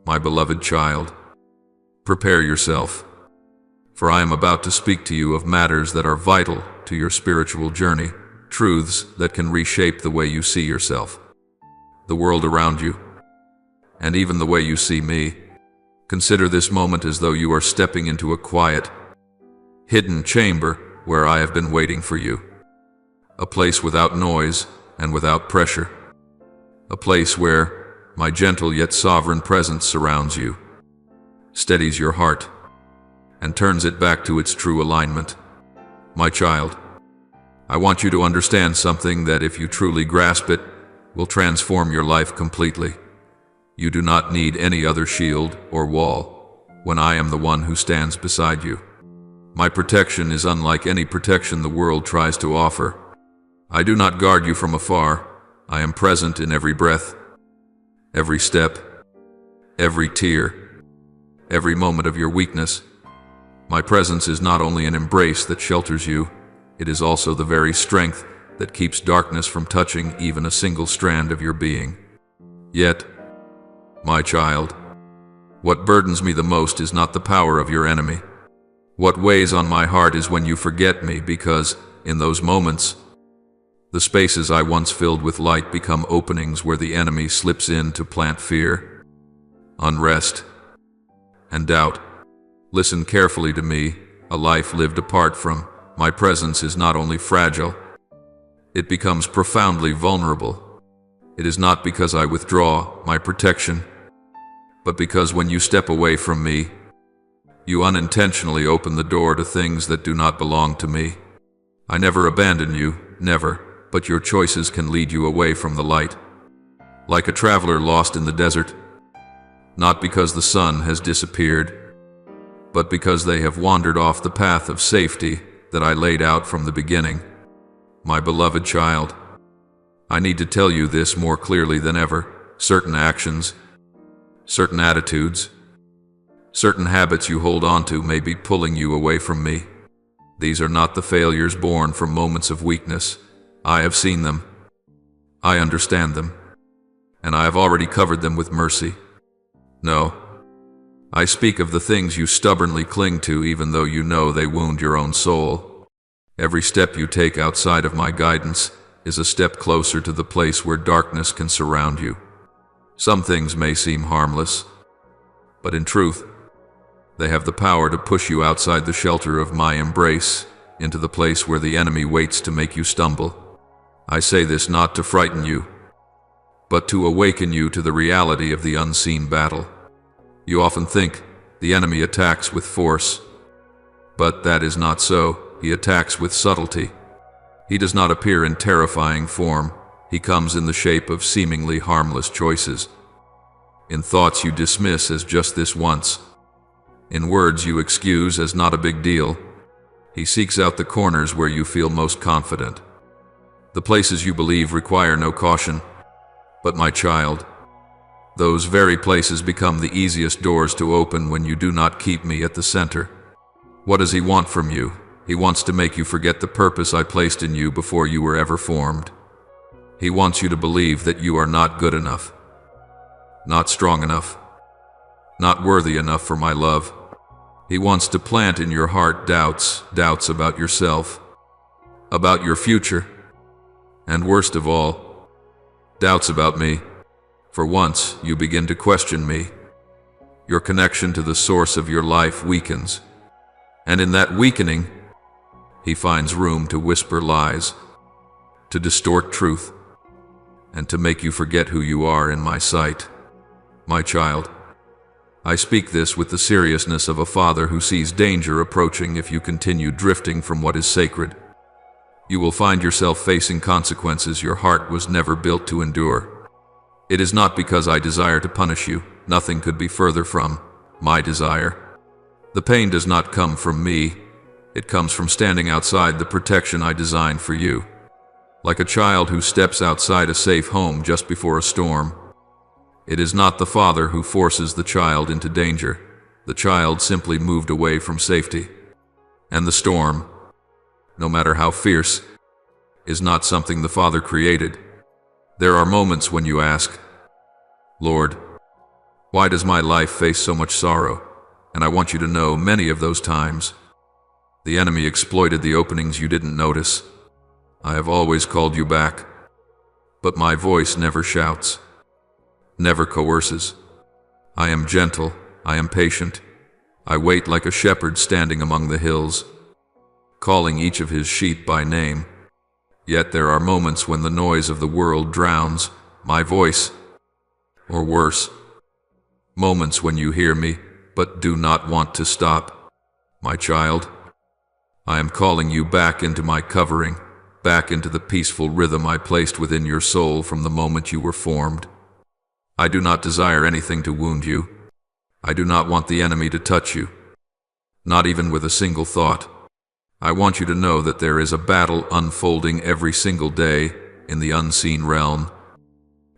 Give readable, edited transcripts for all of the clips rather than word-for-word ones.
My beloved child, prepare yourself, for I am about to speak to you of matters that are vital to your spiritual journey, truths that can reshape the way you see yourself, the world around you, and even the way you see me. Consider this moment as though you are stepping into a quiet, hidden chamber where I have been waiting for you. A place without noise and without pressure. A place where my gentle yet sovereign presence surrounds you, steadies your heart, and turns it back to its true alignment. My child, I want you to understand something that, if you truly grasp it, will transform your life completely. You do not need any other shield or wall when I am the one who stands beside you. My protection is unlike any protection the world tries to offer. I do not guard you from afar. I am present in every breath, every step, every tear, every moment of your weakness. My presence is not only an embrace that shelters you, it is also the very strength that keeps darkness from touching even a single strand of your being. Yet, my child, what burdens me the most is not the power of your enemy. What weighs on my heart is when you forget me, because, in those moments, the spaces I once filled with light become openings where the enemy slips in to plant fear, unrest, and doubt. Listen carefully to me. A life lived apart from my presence is not only fragile, it becomes profoundly vulnerable. It is not because I withdraw my protection, but because when you step away from me, you unintentionally open the door to things that do not belong to me. I never abandon you, never, but your choices can lead you away from the light. Like a traveler lost in the desert, not because the sun has disappeared, but because they have wandered off the path of safety that I laid out from the beginning. My beloved child, I need to tell you this more clearly than ever. Certain actions, certain attitudes, certain habits you hold on to may be pulling you away from me. These are not the failures born from moments of weakness. I have seen them. I understand them. And I have already covered them with mercy. No, I speak of the things you stubbornly cling to even though you know they wound your own soul. Every step you take outside of my guidance is a step closer to the place where darkness can surround you. Some things may seem harmless, but in truth, they have the power to push you outside the shelter of my embrace into the place where the enemy waits to make you stumble. I say this not to frighten you, but to awaken you to the reality of the unseen battle. You often think the enemy attacks with force, but that is not so. He attacks with subtlety. He does not appear in terrifying form. He comes in the shape of seemingly harmless choices, in thoughts you dismiss as just this once, in words you excuse as not a big deal. He seeks out the corners where you feel most confident, the places you believe require no caution. But my child, those very places become the easiest doors to open when you do not keep me at the center. What does he want from you? He wants to make you forget the purpose I placed in you before you were ever formed. He wants you to believe that you are not good enough, not strong enough, not worthy enough for my love. He wants to plant in your heart doubts about yourself, about your future, and worst of all, doubts about me. For once you begin to question me, your connection to the source of your life weakens, and in that weakening, he finds room to whisper lies, to distort truth, and to make you forget who you are in my sight. My child, I speak this with the seriousness of a father who sees danger approaching if you continue drifting from what is sacred. You will find yourself facing consequences your heart was never built to endure. It is not because I desire to punish you. Nothing could be further from my desire. The pain does not come from me. It comes from standing outside the protection I designed for you. Like a child who steps outside a safe home just before a storm, it is not the father who forces the child into danger. The child simply moved away from safety. And the storm, no matter how fierce, is not something the Father created. There are moments when you ask, Lord, Why does my life face so much sorrow? And I want you to know many of those times the enemy exploited the openings you didn't notice. I have always called you back, but my voice never shouts, never coerces. I am gentle, I am patient. I wait like a shepherd standing among the hills, calling each of his sheep by name. Yet there are moments when the noise of the world drowns my voice, or worse, moments when you hear me but do not want to stop. My child, I am calling you back into my covering, back into the peaceful rhythm I placed within your soul from the moment you were formed. I do not desire anything to wound you. I do not want the enemy to touch you, not even with a single thought. I want you to know that there is a battle unfolding every single day in the unseen realm,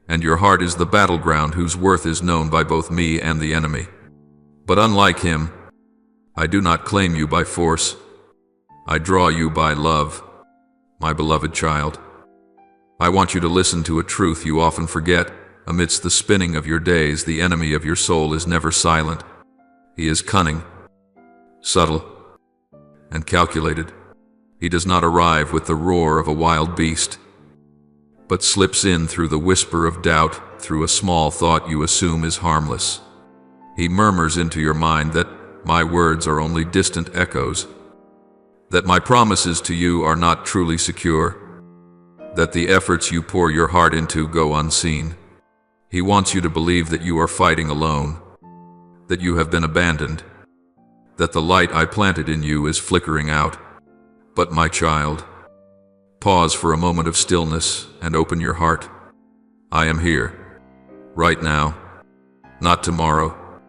and your heart is the battleground whose worth is known by both me and the enemy. But unlike him, I do not claim you by force. I draw you by love, my beloved child. I want you to listen to a truth you often forget. Amidst the spinning of your days, the enemy of your soul is never silent. He is cunning, subtle, and calculated. He does not arrive with the roar of a wild beast, but slips in through the whisper of doubt, through a small thought you assume is harmless. He murmurs into your mind that my words are only distant echoes, that my promises to you are not truly secure, that the efforts you pour your heart into go unseen. He wants you to believe that you are fighting alone, that you have been abandoned, that the light I planted in you is flickering out. But my child, pause for a moment of stillness and open your heart. I am here, right now, not tomorrow,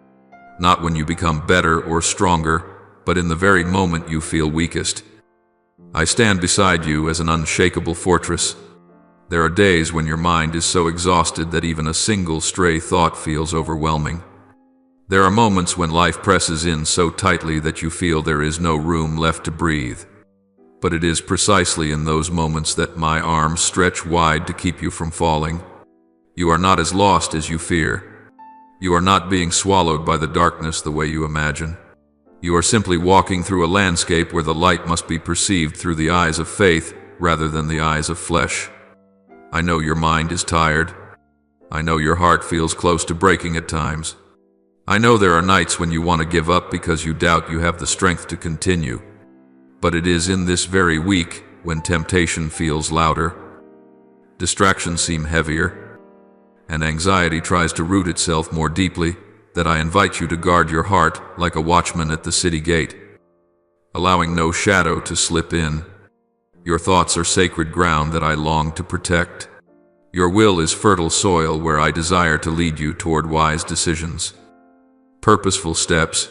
not when you become better or stronger, but in the very moment you feel weakest. I stand beside you as an unshakable fortress. There are days when your mind is so exhausted that even a single stray thought feels overwhelming. There are moments when life presses in so tightly that you feel there is no room left to breathe. But it is precisely in those moments that my arms stretch wide to keep you from falling. You are not as lost as you fear. You are not being swallowed by the darkness the way you imagine. You are simply walking through a landscape where the light must be perceived through the eyes of faith rather than the eyes of flesh. I know your mind is tired. I know your heart feels close to breaking at times. I know there are nights when you want to give up because you doubt you have the strength to continue. But it is in this very week, when temptation feels louder, distractions seem heavier, and anxiety tries to root itself more deeply, that I invite you to guard your heart like a watchman at the city gate, allowing no shadow to slip in. Your thoughts are sacred ground that I long to protect. Your will is fertile soil where I desire to lead you toward wise decisions, purposeful steps,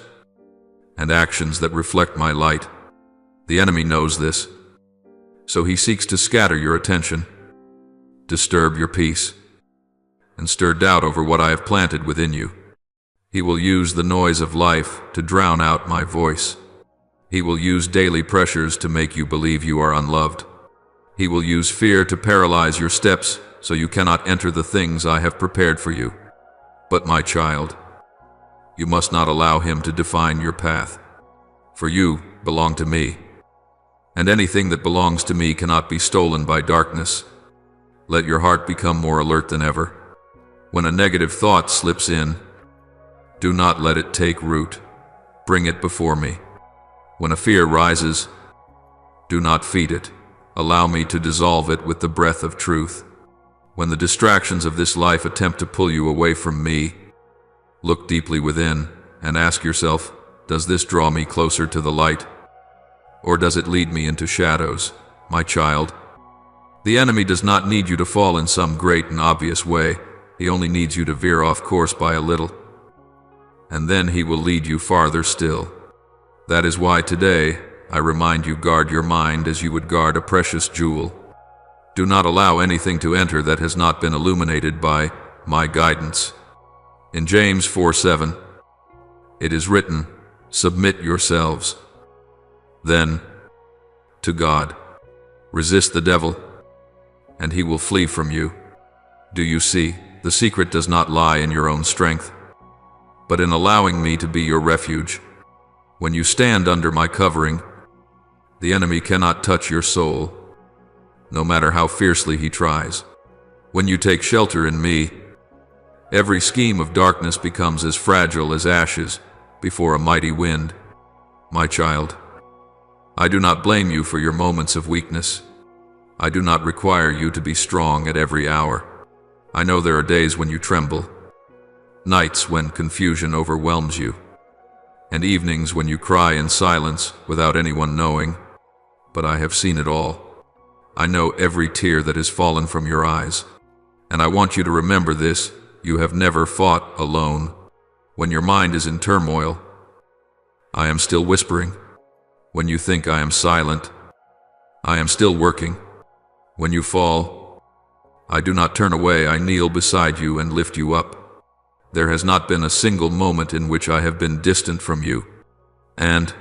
and actions that reflect my light. The enemy knows this, so he seeks to scatter your attention, disturb your peace, and stir doubt over what I have planted within you. He will use the noise of life to drown out my voice. He will use daily pressures to make you believe you are unloved. He will use fear to paralyze your steps so you cannot enter the things I have prepared for you. But my child, you must not allow him to define your path. For you belong to me, and anything that belongs to me cannot be stolen by darkness. Let your heart become more alert than ever. When a negative thought slips in, do not let it take root. Bring it before me. When a fear rises, do not feed it. Allow me to dissolve it with the breath of truth. When the distractions of this life attempt to pull you away from me, look deeply within and ask yourself, does this draw me closer to the light? Or does it lead me into shadows, my child? The enemy does not need you to fall in some great and obvious way. He only needs you to veer off course by a little, and then he will lead you farther still. That is why today I remind you, guard your mind as you would guard a precious jewel. Do not allow anything to enter that has not been illuminated by my guidance. In James 4:7, it is written, submit yourselves, then, to God. Resist the devil, and he will flee from you. Do you see? The secret does not lie in your own strength. but in allowing me to be your refuge. When you stand under my covering, the enemy cannot touch your soul, no matter how fiercely he tries. When you take shelter in me, every scheme of darkness becomes as fragile as ashes before a mighty wind. My child, I do not blame you for your moments of weakness. I do not require you to be strong at every hour. I know there are days when you tremble, nights when confusion overwhelms you, and evenings when you cry in silence without anyone knowing, but I have seen it all. I know every tear that has fallen from your eyes, and I want you to remember this: you have never fought alone. When your mind is in turmoil, I am still whispering. When you think I am silent, I am still working. When you fall, I do not turn away. I kneel beside you and lift you up. There has not been a single moment in which I have been distant from you. And,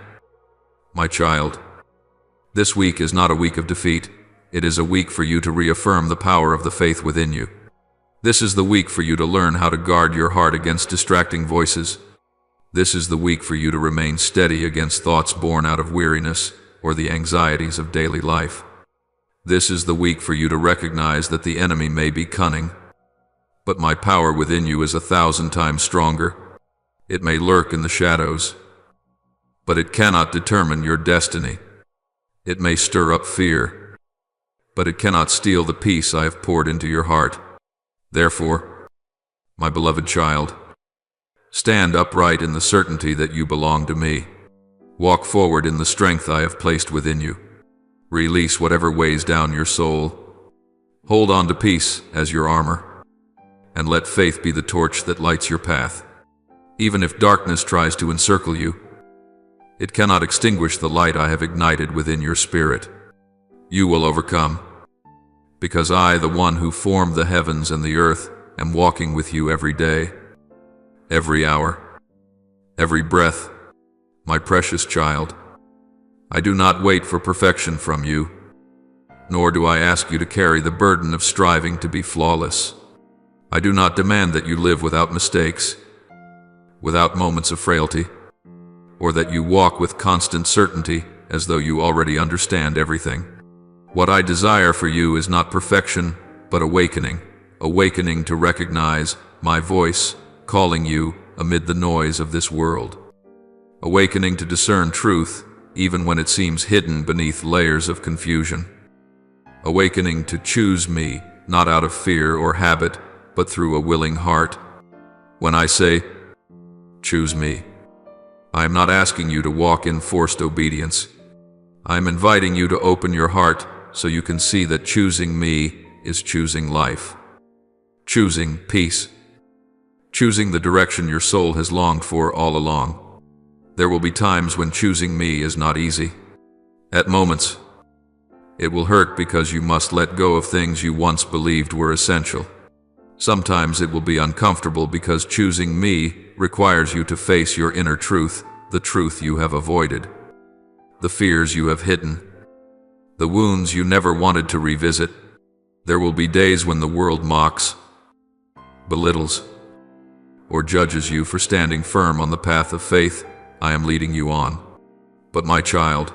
my child, this week is not a week of defeat. It is a week for you to reaffirm the power of the faith within you. This is the week for you to learn how to guard your heart against distracting voices. This is the week for you to remain steady against thoughts born out of weariness or the anxieties of daily life. This is the week for you to recognize that the enemy may be cunning, but my power within you is 1,000 times stronger. It may lurk in the shadows, but it cannot determine your destiny. It may stir up fear, but it cannot steal the peace I have poured into your heart. Therefore, my beloved child, stand upright in the certainty that you belong to me. Walk forward in the strength I have placed within you. Release whatever weighs down your soul. Hold on to peace as your armor, and let faith be the torch that lights your path. Even if darkness tries to encircle you, it cannot extinguish the light I have ignited within your spirit. You will overcome, because I, the one who formed the heavens and the earth, am walking with you every day, every hour, every breath, my precious child. I do not wait for perfection from you, nor do I ask you to carry the burden of striving to be flawless. I do not demand that you live without mistakes, without moments of frailty, or that you walk with constant certainty as though you already understand everything. What I desire for you is not perfection, but awakening. Awakening to recognize my voice calling you amid the noise of this world. Awakening to discern truth even when it seems hidden beneath layers of confusion. Awakening to choose me, not out of fear or habit, but through a willing heart. When I say, choose me, I am not asking you to walk in forced obedience. I am inviting you to open your heart so you can see that choosing me is choosing life, choosing peace, choosing the direction your soul has longed for all along. There will be times when choosing me is not easy. At moments, it will hurt because you must let go of things you once believed were essential. Sometimes it will be uncomfortable because choosing me requires you to face your inner truth, the truth you have avoided, the fears you have hidden, the wounds you never wanted to revisit. There will be days when the world mocks, belittles, or judges you for standing firm on the path of faith I am leading you on. But my child,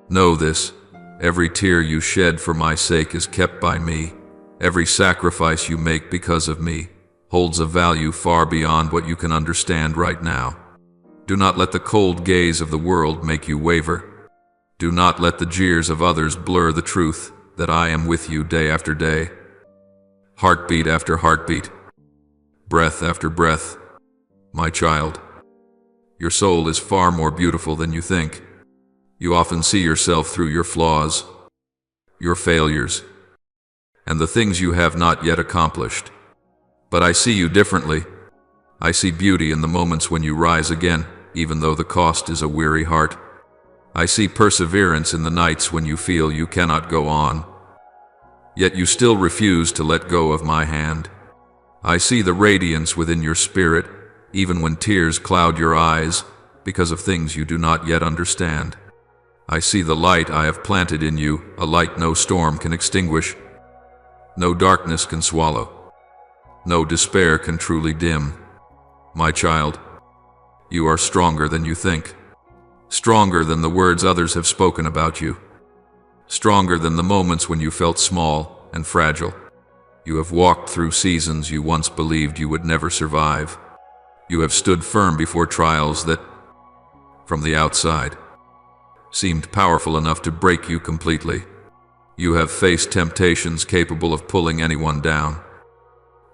know this: every tear you shed for my sake is kept by me. Every sacrifice you make because of me holds a value far beyond what you can understand right now. Do not let the cold gaze of the world make you waver. Do not let the jeers of others blur the truth that I am with you day after day, heartbeat after heartbeat, breath after breath. My child, your soul is far more beautiful than you think. You often see yourself through your flaws, your failures, and the things you have not yet accomplished. But I see you differently. I see beauty in the moments when you rise again, even though the cost is a weary heart. I see perseverance in the nights when you feel you cannot go on, yet you still refuse to let go of my hand. I see the radiance within your spirit, even when tears cloud your eyes because of things you do not yet understand. I see the light I have planted in you, a light no storm can extinguish, no darkness can swallow, no despair can truly dim. My child, you are stronger than you think. Stronger than the words others have spoken about you. Stronger than the moments when you felt small and fragile. You have walked through seasons you once believed you would never survive. You have stood firm before trials that, from the outside, seemed powerful enough to break you completely. You have faced temptations capable of pulling anyone down.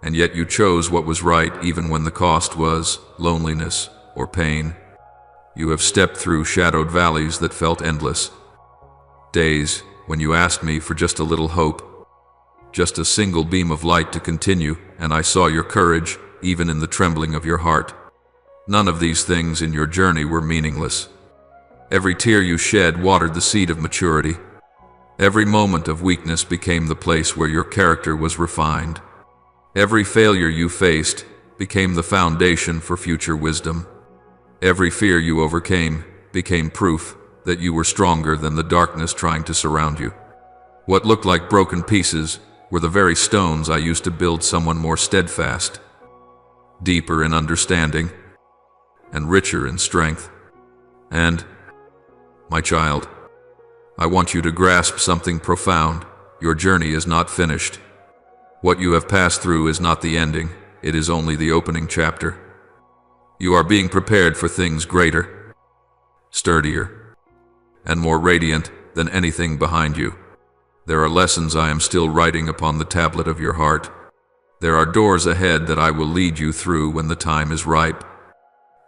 And yet you chose what was right even when the cost was loneliness or pain. You have stepped through shadowed valleys that felt endless. Days when you asked me for just a little hope, just a single beam of light to continue, and I saw your courage even in the trembling of your heart. None of these things in your journey were meaningless. Every tear you shed watered the seed of maturity. Every moment of weakness became the place where your character was refined. Every failure you faced became the foundation for future wisdom. Every fear you overcame became proof that you were stronger than the darkness trying to surround you. What looked like broken pieces were the very stones I used to build someone more steadfast, deeper in understanding, and richer in strength. And, my child, I want you to grasp something profound. Your journey is not finished. What you have passed through is not the ending, it is only the opening chapter. You are being prepared for things greater, sturdier, and more radiant than anything behind you. There are lessons I am still writing upon the tablet of your heart. There are doors ahead that I will lead you through when the time is ripe.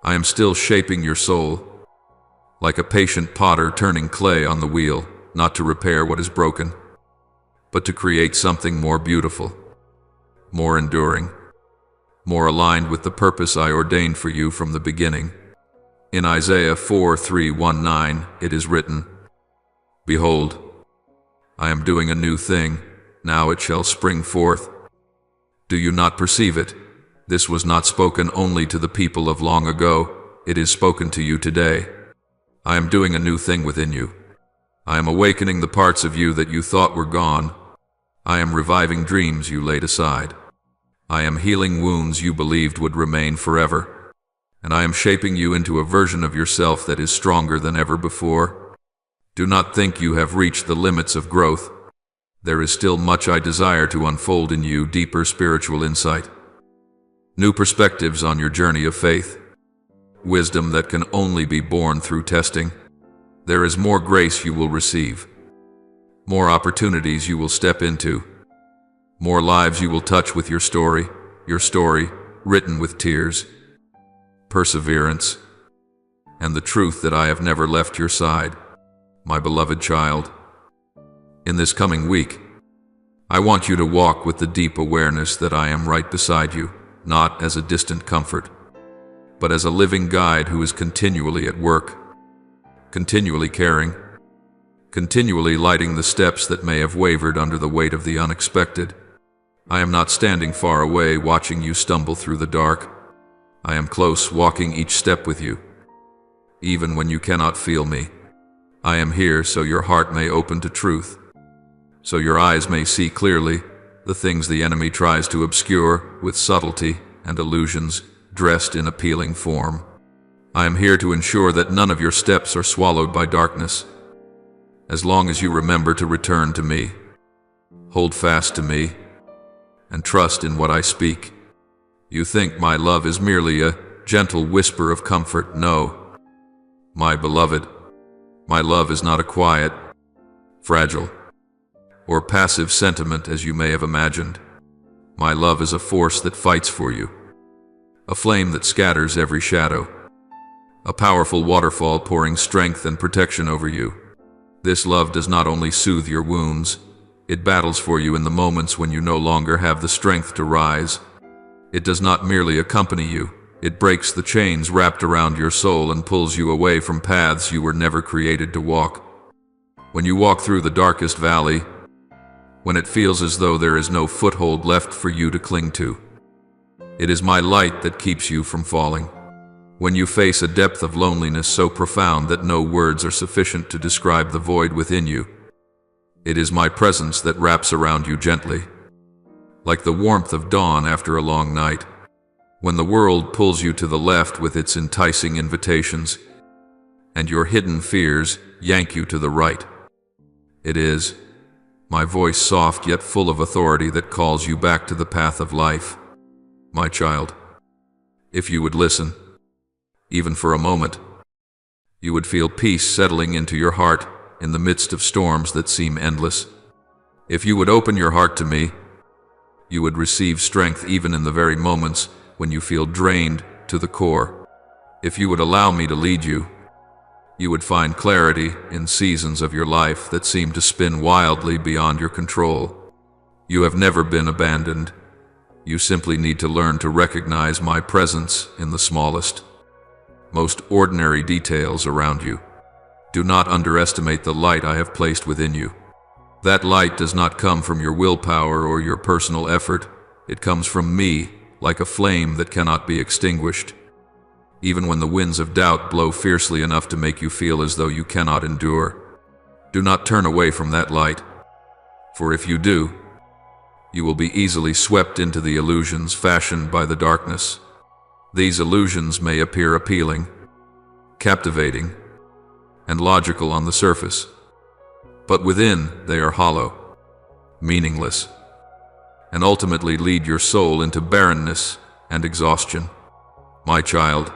I am still shaping your soul, like a patient potter turning clay on the wheel, not to repair what is broken, but to create something more beautiful, more enduring, more aligned with the purpose I ordained for you from the beginning. In Isaiah 4:3-19, it is written, "Behold, I am doing a new thing, now it shall spring forth. Do you not perceive it? This was not spoken only to the people of long ago, it is spoken to you today. I am doing a new thing within you. I am awakening the parts of you that you thought were gone. I am reviving dreams you laid aside. I am healing wounds you believed would remain forever. And I am shaping you into a version of yourself that is stronger than ever before. Do not think you have reached the limits of growth. There is still much I desire to unfold in you, deeper spiritual insight, new perspectives on your journey of faith, wisdom that can only be born through testing. There is more grace you will receive, more opportunities you will step into, more lives you will touch with your story written with tears, perseverance, and the truth that I have never left your side, my beloved child. In this coming week, I want you to walk with the deep awareness that I am right beside you, not as a distant comfort, but as a living guide who is continually at work, continually caring, continually lighting the steps that may have wavered under the weight of the unexpected. I am not standing far away watching you stumble through the dark. I am close, walking each step with you, even when you cannot feel me. I am here so your heart may open to truth, so your eyes may see clearly the things the enemy tries to obscure with subtlety and illusions dressed in appealing form. I am here to ensure that none of your steps are swallowed by darkness. As long as you remember to return to me, hold fast to me, and trust in what I speak. You think my love is merely a gentle whisper of comfort. No, my beloved, my love is not a quiet, fragile, or passive sentiment as you may have imagined. My love is a force that fights for you, a flame that scatters every shadow, a powerful waterfall pouring strength and protection over you. This love does not only soothe your wounds, it battles for you in the moments when you no longer have the strength to rise. It does not merely accompany you, it breaks the chains wrapped around your soul and pulls you away from paths you were never created to walk. When you walk through the darkest valley, when it feels as though there is no foothold left for you to cling to, it is my light that keeps you from falling. When you face a depth of loneliness so profound that no words are sufficient to describe the void within you, it is my presence that wraps around you gently, like the warmth of dawn after a long night. When the world pulls you to the left with its enticing invitations, and your hidden fears yank you to the right, it is my voice, soft yet full of authority, that calls you back to the path of life. My child, if you would listen, even for a moment, you would feel peace settling into your heart in the midst of storms that seem endless. If you would open your heart to me, you would receive strength even in the very moments when you feel drained to the core. If you would allow me to lead you, you would find clarity in seasons of your life that seem to spin wildly beyond your control. You have never been abandoned. You simply need to learn to recognize my presence in the smallest, most ordinary details around you. Do not underestimate the light I have placed within you. That light does not come from your willpower or your personal effort. It comes from me, like a flame that cannot be extinguished. Even when the winds of doubt blow fiercely enough to make you feel as though you cannot endure, do not turn away from that light. For if you do, you will be easily swept into the illusions fashioned by the darkness. These illusions may appear appealing, captivating, and logical on the surface, but within they are hollow, meaningless, and ultimately lead your soul into barrenness and exhaustion. My child,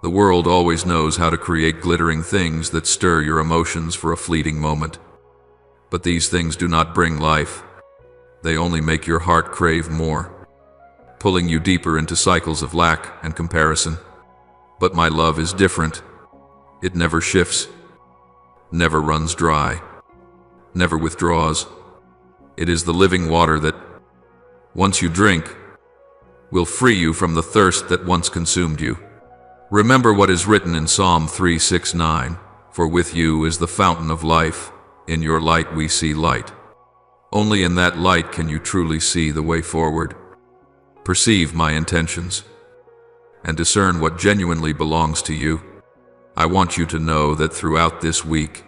the world always knows how to create glittering things that stir your emotions for a fleeting moment. But these things do not bring life. They only make your heart crave more, pulling you deeper into cycles of lack and comparison. But my love is different. It never shifts, never runs dry, never withdraws. It is the living water that, once you drink, will free you from the thirst that once consumed you. Remember what is written in Psalm 3:6-9, "For with you is the fountain of life, in your light we see light." Only in that light can you truly see the way forward. Perceive my intentions, and discern what genuinely belongs to you. I want you to know that throughout this week,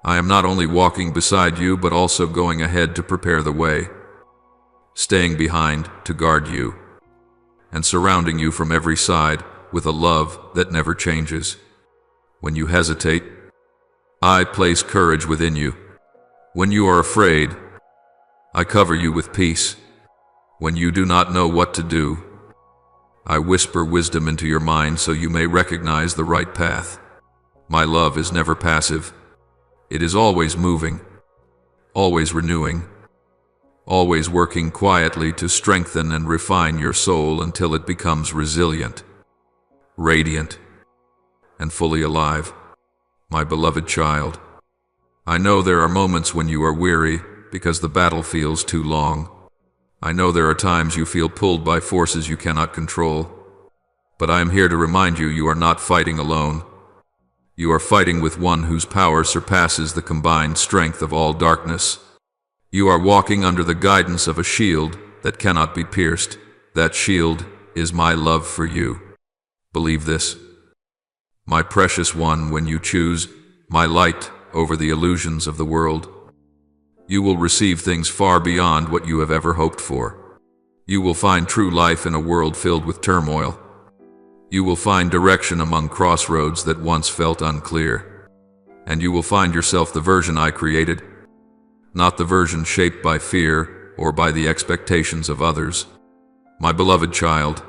I am not only walking beside you, but also going ahead to prepare the way, staying behind to guard you, and surrounding you from every side with a love that never changes. When you hesitate, I place courage within you. When you are afraid, I cover you with peace. When you do not know what to do, I whisper wisdom into your mind so you may recognize the right path. My love is never passive. It is always moving, always renewing, always working quietly to strengthen and refine your soul until it becomes resilient, radiant, and fully alive. My beloved child, I know there are moments when you are weary because the battle feels too long. I know there are times you feel pulled by forces you cannot control. But I am here to remind you, you are not fighting alone. You are fighting with one whose power surpasses the combined strength of all darkness. You are walking under the guidance of a shield that cannot be pierced. That shield is my love for you. Believe this, my precious one. When you choose my light over the illusions of the world, you will receive things far beyond what you have ever hoped for. You will find true life in a world filled with turmoil. You will find direction among crossroads that once felt unclear. And you will find yourself the version I created, not the version shaped by fear or by the expectations of others. My beloved child,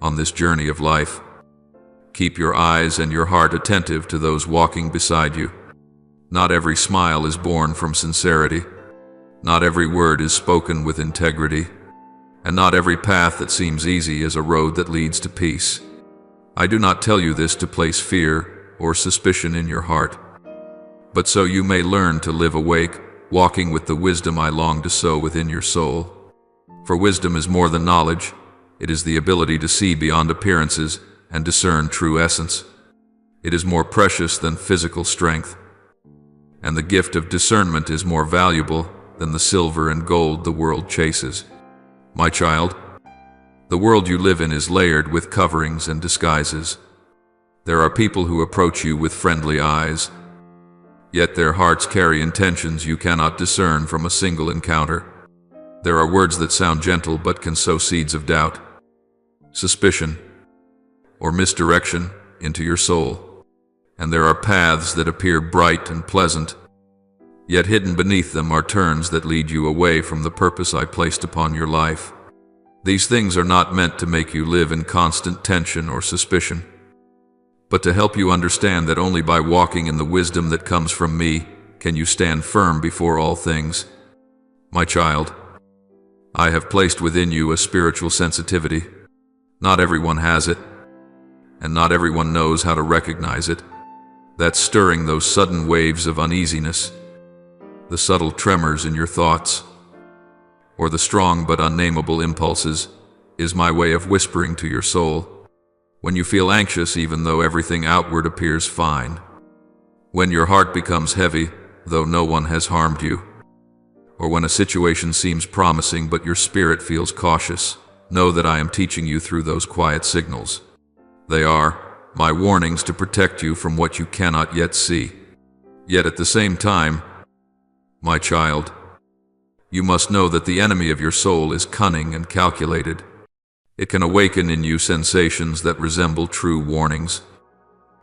on this journey of life, keep your eyes and your heart attentive to those walking beside you. Not every smile is born from sincerity. Not every word is spoken with integrity. And not every path that seems easy is a road that leads to peace. I do not tell you this to place fear or suspicion in your heart, but so you may learn to live awake, walking with the wisdom I long to sow within your soul. For wisdom is more than knowledge. It is the ability to see beyond appearances and discern true essence. It is more precious than physical strength, and the gift of discernment is more valuable than the silver and gold the world chases. My child, the world you live in is layered with coverings and disguises. There are people who approach you with friendly eyes, yet their hearts carry intentions you cannot discern from a single encounter. There are words that sound gentle but can sow seeds of doubt. suspicion, or misdirection into your soul. And there are paths that appear bright and pleasant, yet hidden beneath them are turns that lead you away from the purpose I placed upon your life. These things are not meant to make you live in constant tension or suspicion, but to help you understand that only by walking in the wisdom that comes from me can you stand firm before all things. My child, I have placed within you a spiritual sensitivity. Not everyone has it, and not everyone knows how to recognize it. That stirring those sudden waves of uneasiness, the subtle tremors in your thoughts, or the strong but unnameable impulses, is my way of whispering to your soul. When you feel anxious even though everything outward appears fine. When your heart becomes heavy though no one has harmed you. Or when a situation seems promising but your spirit feels cautious, know that I am teaching you through those quiet signals. They are my warnings to protect you from what you cannot yet see. Yet at the same time, my child, you must know that the enemy of your soul is cunning and calculated. It can awaken in you sensations that resemble true warnings,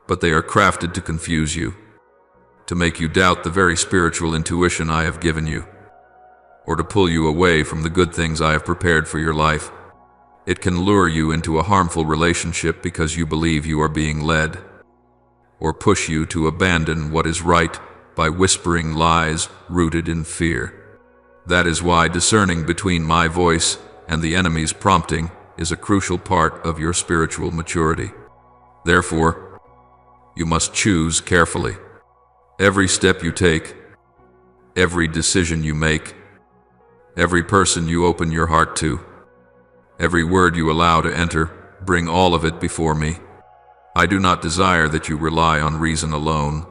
but they are crafted to confuse you, to make you doubt the very spiritual intuition I have given you, or to pull you away from the good things I have prepared for your life. It can lure you into a harmful relationship because you believe you are being led, or push you to abandon what is right by whispering lies rooted in fear. That is why discerning between my voice and the enemy's prompting is a crucial part of your spiritual maturity. Therefore, you must choose carefully. Every step you take, every decision you make, every person you open your heart to, every word you allow to enter, bring all of it before me. I do not desire that you rely on reason alone,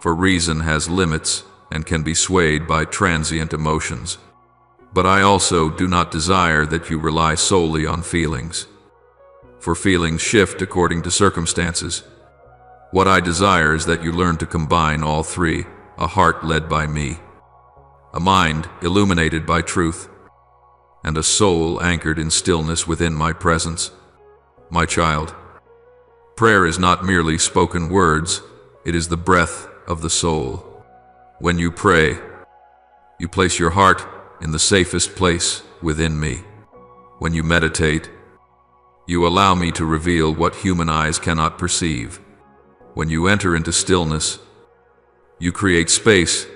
for reason has limits and can be swayed by transient emotions. But I also do not desire that you rely solely on feelings, for feelings shift according to circumstances. What I desire is that you learn to combine all three: a heart led by me, a mind illuminated by truth, and a soul anchored in stillness within my presence. My child, prayer is not merely spoken words, it is the breath of the soul. When you pray, you place your heart in the safest place within me. When you meditate, you allow me to reveal what human eyes cannot perceive. When you enter into stillness, you create space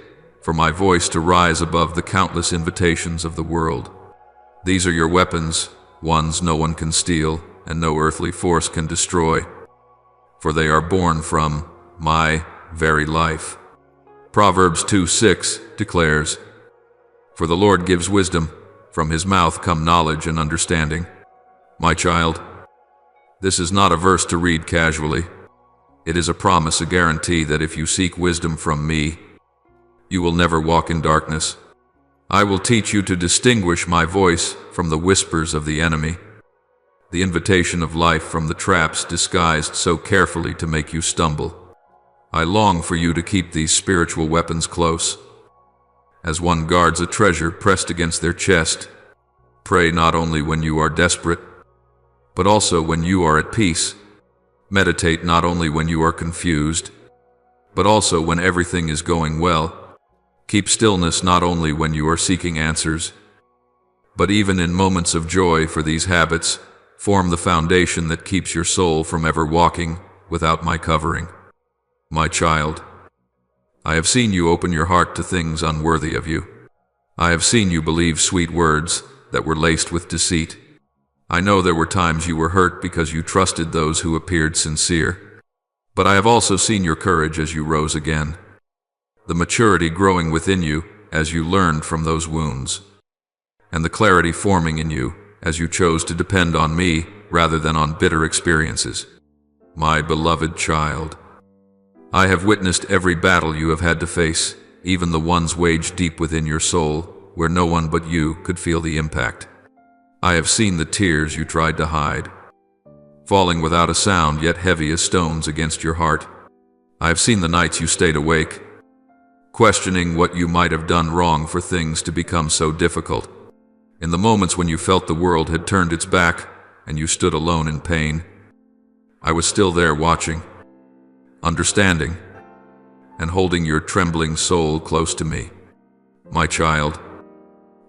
for my voice to rise above the countless invitations of the world. These are your weapons, ones no one can steal and no earthly force can destroy, for they are born from my very life. Proverbs 2:6 declares, "For the Lord gives wisdom, from his mouth come knowledge and understanding." My child, this is not a verse to read casually. It is a promise, a guarantee that if you seek wisdom from me, you will never walk in darkness. I will teach you to distinguish my voice from the whispers of the enemy, the invitation of life from the traps disguised so carefully to make you stumble. I long for you to keep these spiritual weapons close. As one guards a treasure pressed against their chest, pray not only when you are desperate, but also when you are at peace. Meditate not only when you are confused, but also when everything is going well. Keep stillness not only when you are seeking answers, but even in moments of joy, for these habits form the foundation that keeps your soul from ever walking without my covering. My child, I have seen you open your heart to things unworthy of you. I have seen you believe sweet words that were laced with deceit. I know there were times you were hurt because you trusted those who appeared sincere. But I have also seen your courage as you rose again, the maturity growing within you as you learned from those wounds, and the clarity forming in you as you chose to depend on me rather than on bitter experiences. My beloved child, I have witnessed every battle you have had to face, even the ones waged deep within your soul, where no one but you could feel the impact. I have seen the tears you tried to hide, falling without a sound yet heavy as stones against your heart. I have seen the nights you stayed awake, questioning what you might have done wrong for things to become so difficult. In the moments when you felt the world had turned its back, and you stood alone in pain, I was still there watching, understanding, and holding your trembling soul close to me. My child,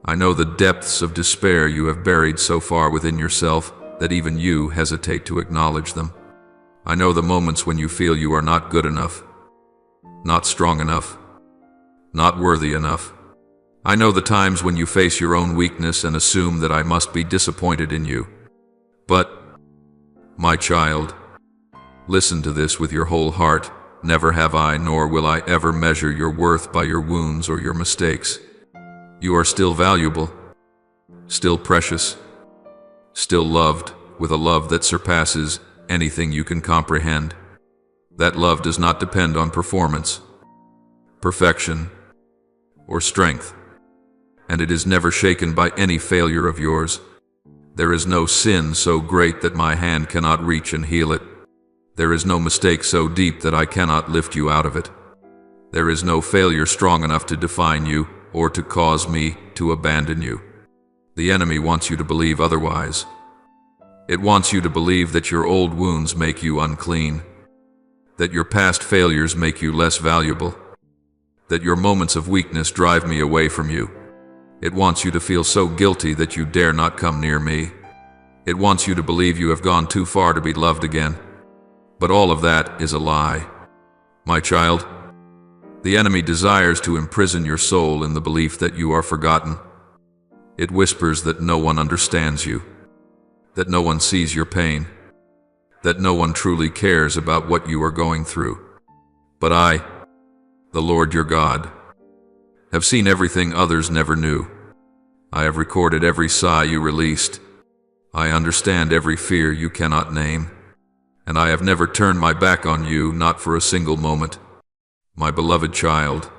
I know the depths of despair you have buried so far within yourself that even you hesitate to acknowledge them. I know the moments when you feel you are not good enough, not strong enough, not worthy enough. I know the times when you face your own weakness and assume that I must be disappointed in you. But, my child, listen to this with your whole heart. Never have I, nor will I ever measure your worth by your wounds or your mistakes. You are still valuable, still precious, still loved with a love that surpasses anything you can comprehend. That love does not depend on performance, perfection, or strength, and it is never shaken by any failure of yours. There is no sin so great that my hand cannot reach and heal it. There is no mistake so deep that I cannot lift you out of it. There is no failure strong enough to define you or to cause me to abandon you. The enemy wants you to believe otherwise. It wants you to believe that your old wounds make you unclean, that your past failures make you less valuable, that your moments of weakness drive me away from you. It wants you to feel so guilty that you dare not come near me. It wants you to believe you have gone too far to be loved again. But all of that is a lie. My child, the enemy desires to imprison your soul in the belief that you are forgotten. It whispers that no one understands you, that no one sees your pain, that no one truly cares about what you are going through. But I, the Lord your God, have seen everything others never knew. I have recorded every sigh you released. I understand every fear you cannot name. And I have never turned my back on you, not for a single moment. My beloved child,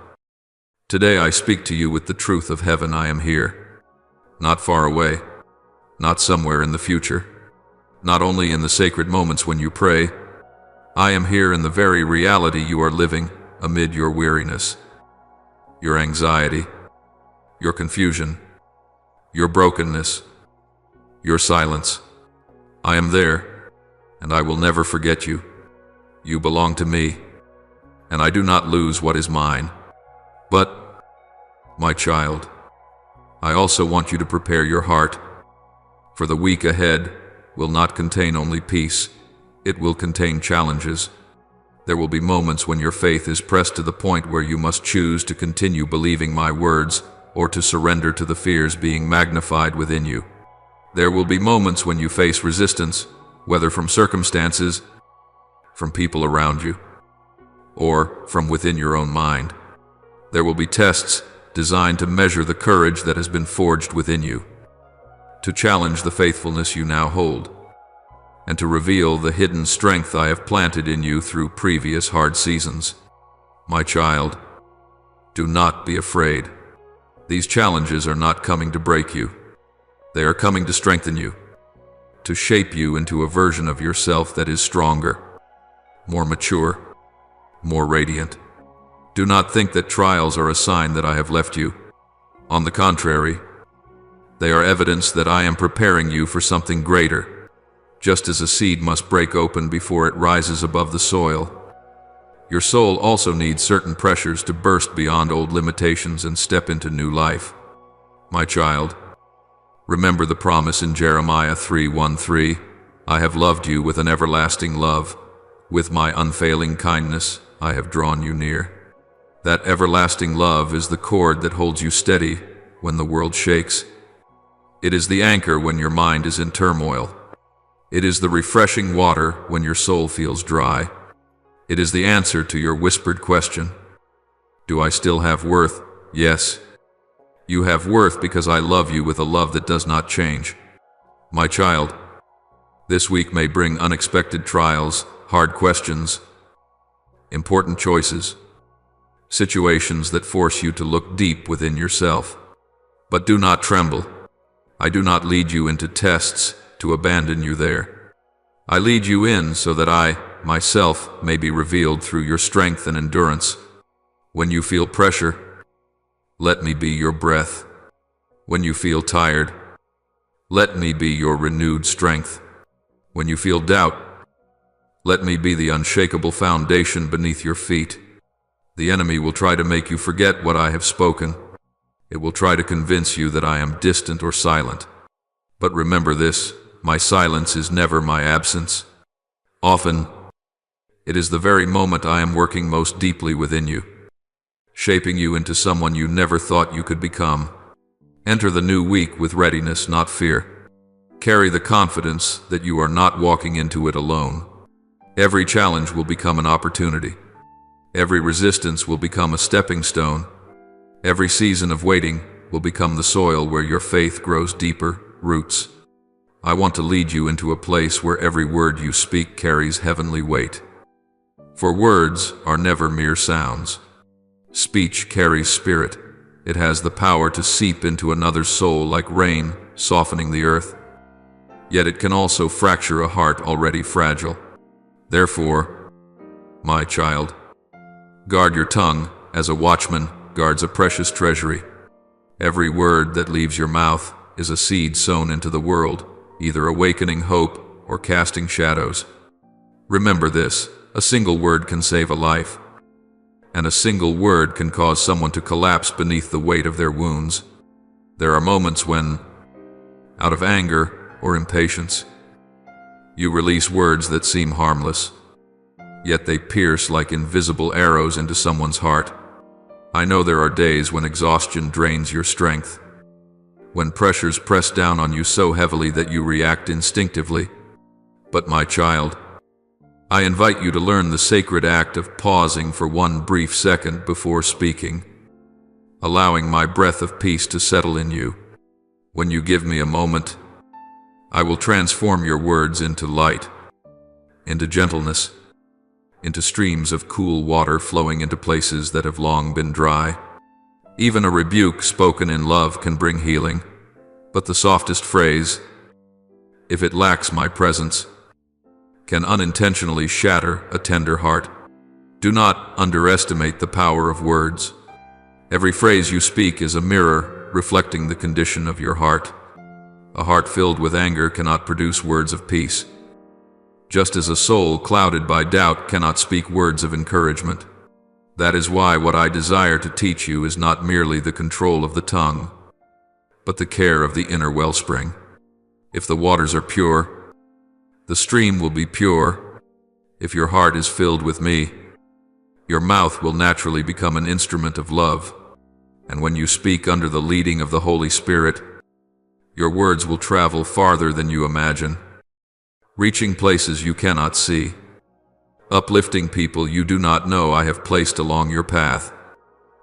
today I speak to you with the truth of heaven. I am here, not far away, not somewhere in the future, not only in the sacred moments when you pray. I am here in the very reality you are living amid your weariness, your anxiety, your confusion, your brokenness, your silence. I am there, and I will never forget you. You belong to me, and I do not lose what is mine. But, my child, I also want you to prepare your heart, for the week ahead will not contain only peace, it will contain challenges. There will be moments when your faith is pressed to the point where you must choose to continue believing my words or to surrender to the fears being magnified within you. There will be moments when you face resistance, whether from circumstances, from people around you, or from within your own mind. There will be tests designed to measure the courage that has been forged within you, to challenge the faithfulness you now hold, and to reveal the hidden strength I have planted in you through previous hard seasons. My child, do not be afraid. These challenges are not coming to break you. They are coming to strengthen you, to shape you into a version of yourself that is stronger, more mature, more radiant. Do not think that trials are a sign that I have left you. On the contrary, they are evidence that I am preparing you for something greater, just as a seed must break open before it rises above the soil. Your soul also needs certain pressures to burst beyond old limitations and step into new life. My child, remember the promise in Jeremiah 3:1-3, I have loved you with an everlasting love. With my unfailing kindness, I have drawn you near. That everlasting love is the cord that holds you steady when the world shakes. It is the anchor when your mind is in turmoil. It is the refreshing water when your soul feels dry. It is the answer to your whispered question. Do I still have worth? Yes. You have worth because I love you with a love that does not change. My child, this week may bring unexpected trials, hard questions, important choices, situations that force you to look deep within yourself. But do not tremble. I do not lead you into tests to abandon you there. I lead you in so that I, myself, may be revealed through your strength and endurance. When you feel pressure, let me be your breath. When you feel tired, let me be your renewed strength. When you feel doubt, let me be the unshakable foundation beneath your feet. The enemy will try to make you forget what I have spoken. It will try to convince you that I am distant or silent. But remember this, my silence is never my absence. Often, it is the very moment I am working most deeply within you, shaping you into someone you never thought you could become. Enter the new week with readiness, not fear. Carry the confidence that you are not walking into it alone. Every challenge will become an opportunity. Every resistance will become a stepping stone. Every season of waiting will become the soil where your faith grows deeper roots. I want to lead you into a place where every word you speak carries heavenly weight. For words are never mere sounds. Speech carries spirit. It has the power to seep into another's soul like rain, softening the earth. Yet it can also fracture a heart already fragile. Therefore, my child, guard your tongue as a watchman guards a precious treasury. Every word that leaves your mouth is a seed sown into the world, either awakening hope or casting shadows. Remember this, a single word can save a life, and a single word can cause someone to collapse beneath the weight of their wounds. There are moments when, out of anger or impatience, you release words that seem harmless, yet they pierce like invisible arrows into someone's heart. I know there are days when exhaustion drains your strength, when pressures press down on you so heavily that you react instinctively. But my child, I invite you to learn the sacred act of pausing for one brief second before speaking, allowing my breath of peace to settle in you. When you give me a moment, I will transform your words into light, into gentleness, into streams of cool water flowing into places that have long been dry. Even a rebuke spoken in love can bring healing, but the softest phrase, if it lacks my presence, can unintentionally shatter a tender heart. Do not underestimate the power of words. Every phrase you speak is a mirror reflecting the condition of your heart. A heart filled with anger cannot produce words of peace, just as a soul clouded by doubt cannot speak words of encouragement. That is why what I desire to teach you is not merely the control of the tongue, but the care of the inner wellspring. If the waters are pure, the stream will be pure. If your heart is filled with me, your mouth will naturally become an instrument of love. And when you speak under the leading of the Holy Spirit, your words will travel farther than you imagine, reaching places you cannot see, uplifting people you do not know I have placed along your path.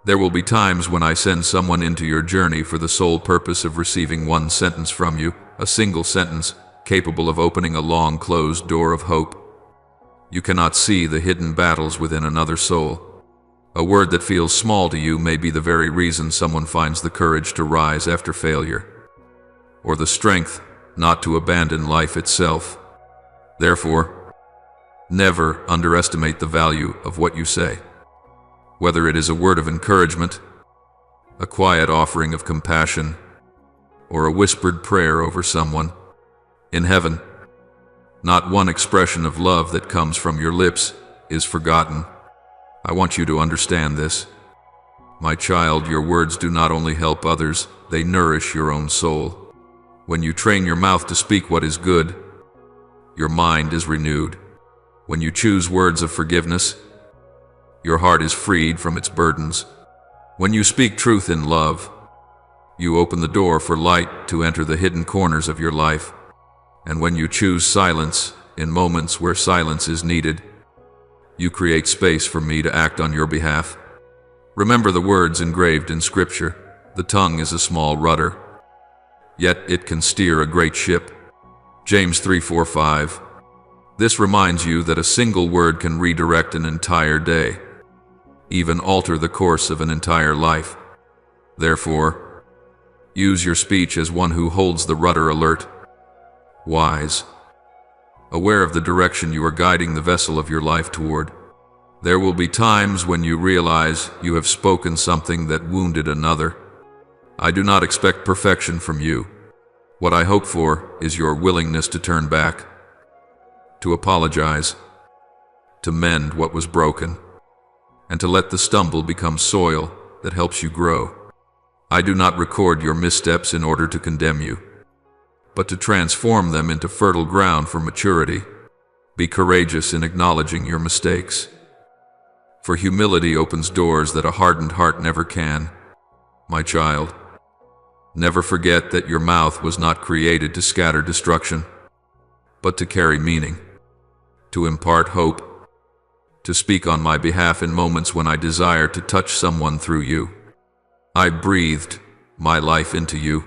There will be times when I send someone into your journey for the sole purpose of receiving one sentence from you, a single sentence capable of opening a long closed door of hope. You cannot see the hidden battles within another soul. A word that feels small to you may be the very reason someone finds the courage to rise after failure, or the strength not to abandon life itself. Therefore, never underestimate the value of what you say. Whether it is a word of encouragement, a quiet offering of compassion, or a whispered prayer over someone, in heaven, not one expression of love that comes from your lips is forgotten. I want you to understand this. My child, your words do not only help others, they nourish your own soul. When you train your mouth to speak what is good, your mind is renewed. When you choose words of forgiveness, your heart is freed from its burdens. When you speak truth in love, you open the door for light to enter the hidden corners of your life. And when you choose silence in moments where silence is needed, you create space for me to act on your behalf. Remember the words engraved in Scripture. The tongue is a small rudder, yet it can steer a great ship. James 3:4-5. This reminds you that a single word can redirect an entire day, even alter the course of an entire life. Therefore, use your speech as one who holds the rudder alert, wise, aware of the direction you are guiding the vessel of your life toward. There will be times when you realize you have spoken something that wounded another. I do not expect perfection from you. What I hope for is your willingness to turn back, to apologize, to mend what was broken, and to let the stumble become soil that helps you grow. I do not record your missteps in order to condemn you, but to transform them into fertile ground for maturity. Be courageous in acknowledging your mistakes, for humility opens doors that a hardened heart never can. My child, never forget that your mouth was not created to scatter destruction, but to carry meaning, to impart hope, to speak on my behalf in moments when I desire to touch someone through you. I breathed my life into you,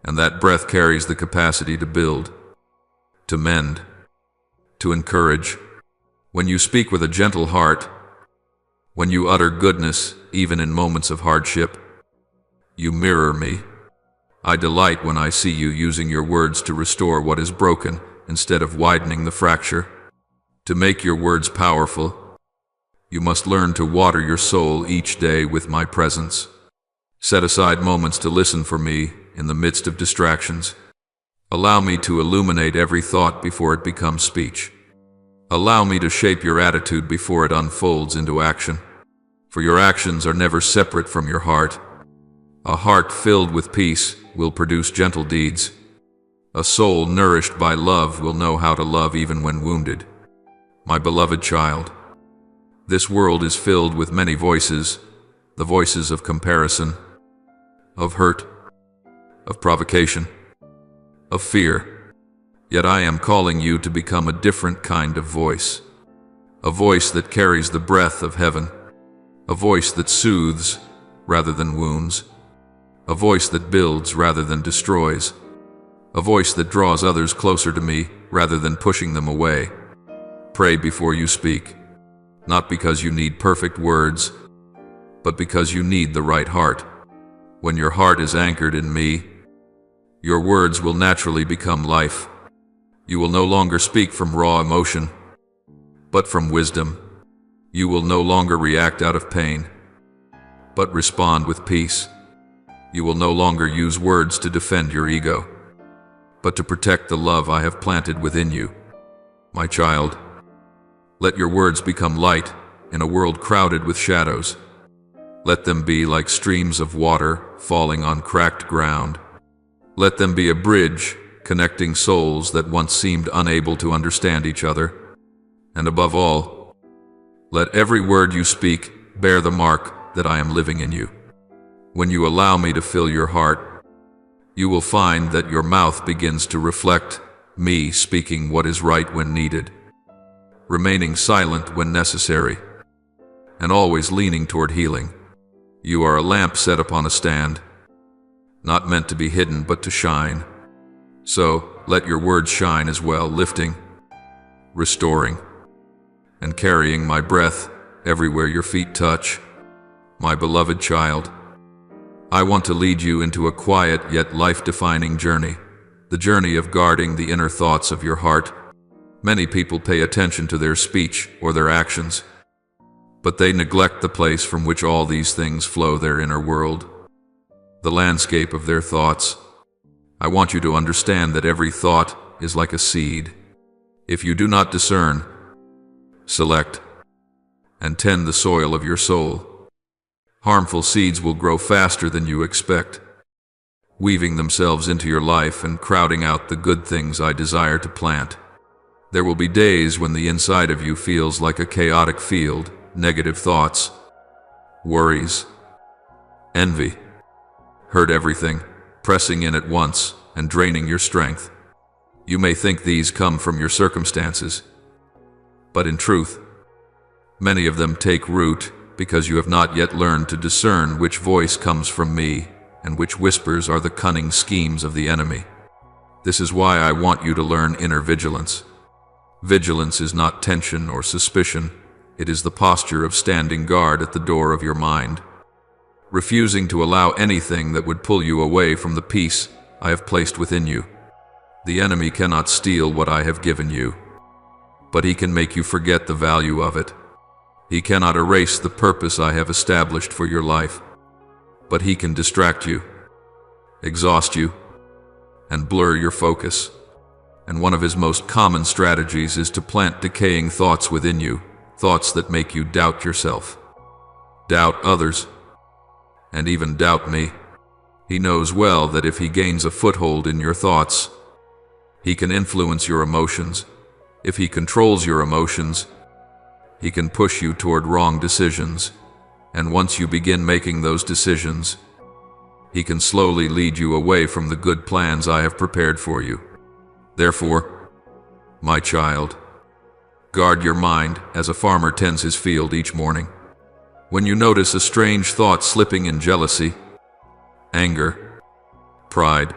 and that breath carries the capacity to build, to mend, to encourage. When you speak with a gentle heart, when you utter goodness even in moments of hardship, you mirror me. I delight when I see you using your words to restore what is broken instead of widening the fracture. To make your words powerful, you must learn to water your soul each day with my presence. Set aside moments to listen for me in the midst of distractions. Allow me to illuminate every thought before it becomes speech. Allow me to shape your attitude before it unfolds into action. For your actions are never separate from your heart. A heart filled with peace will produce gentle deeds. A soul nourished by love will know how to love even when wounded. My beloved child, this world is filled with many voices, the voices of comparison, of hurt, of provocation, of fear. Yet I am calling you to become a different kind of voice. A voice that carries the breath of heaven. A voice that soothes rather than wounds. A voice that builds rather than destroys. A voice that draws others closer to me rather than pushing them away. Pray before you speak, not because you need perfect words, but because you need the right heart. When your heart is anchored in me, your words will naturally become life. You will no longer speak from raw emotion, but from wisdom. You will no longer react out of pain, but respond with peace. You will no longer use words to defend your ego, but to protect the love I have planted within you. My child, let your words become light in a world crowded with shadows. Let them be like streams of water falling on cracked ground. Let them be a bridge connecting souls that once seemed unable to understand each other. And above all, let every word you speak bear the mark that I am living in you. When you allow me to fill your heart, you will find that your mouth begins to reflect me speaking what is right when needed, remaining silent when necessary, and always leaning toward healing. You are a lamp set upon a stand, not meant to be hidden but to shine. So let your words shine as well, lifting, restoring, and carrying my breath everywhere your feet touch. My beloved child, I want to lead you into a quiet yet life-defining journey, the journey of guarding the inner thoughts of your heart. Many people pay attention to their speech or their actions, but they neglect the place from which all these things flow, their inner world, the landscape of their thoughts. I want you to understand that every thought is like a seed. If you do not discern, select, and tend the soil of your soul, harmful seeds will grow faster than you expect, weaving themselves into your life and crowding out the good things I desire to plant. There will be days when the inside of you feels like a chaotic field, negative thoughts, worries, envy, hurt everything, pressing in at once and draining your strength. You may think these come from your circumstances, but in truth, many of them take root because you have not yet learned to discern which voice comes from me and which whispers are the cunning schemes of the enemy. This is why I want you to learn inner vigilance. Vigilance is not tension or suspicion. It is the posture of standing guard at the door of your mind, refusing to allow anything that would pull you away from the peace I have placed within you. The enemy cannot steal what I have given you, but he can make you forget the value of it. He cannot erase the purpose I have established for your life, but he can distract you, exhaust you, and blur your focus. And one of his most common strategies is to plant decaying thoughts within you, thoughts that make you doubt yourself, doubt others, and even doubt me. He knows well that if he gains a foothold in your thoughts, he can influence your emotions. If he controls your emotions, he can push you toward wrong decisions. And once you begin making those decisions, he can slowly lead you away from the good plans I have prepared for you. Therefore, my child, guard your mind as a farmer tends his field each morning. When you notice a strange thought slipping in jealousy, anger, pride,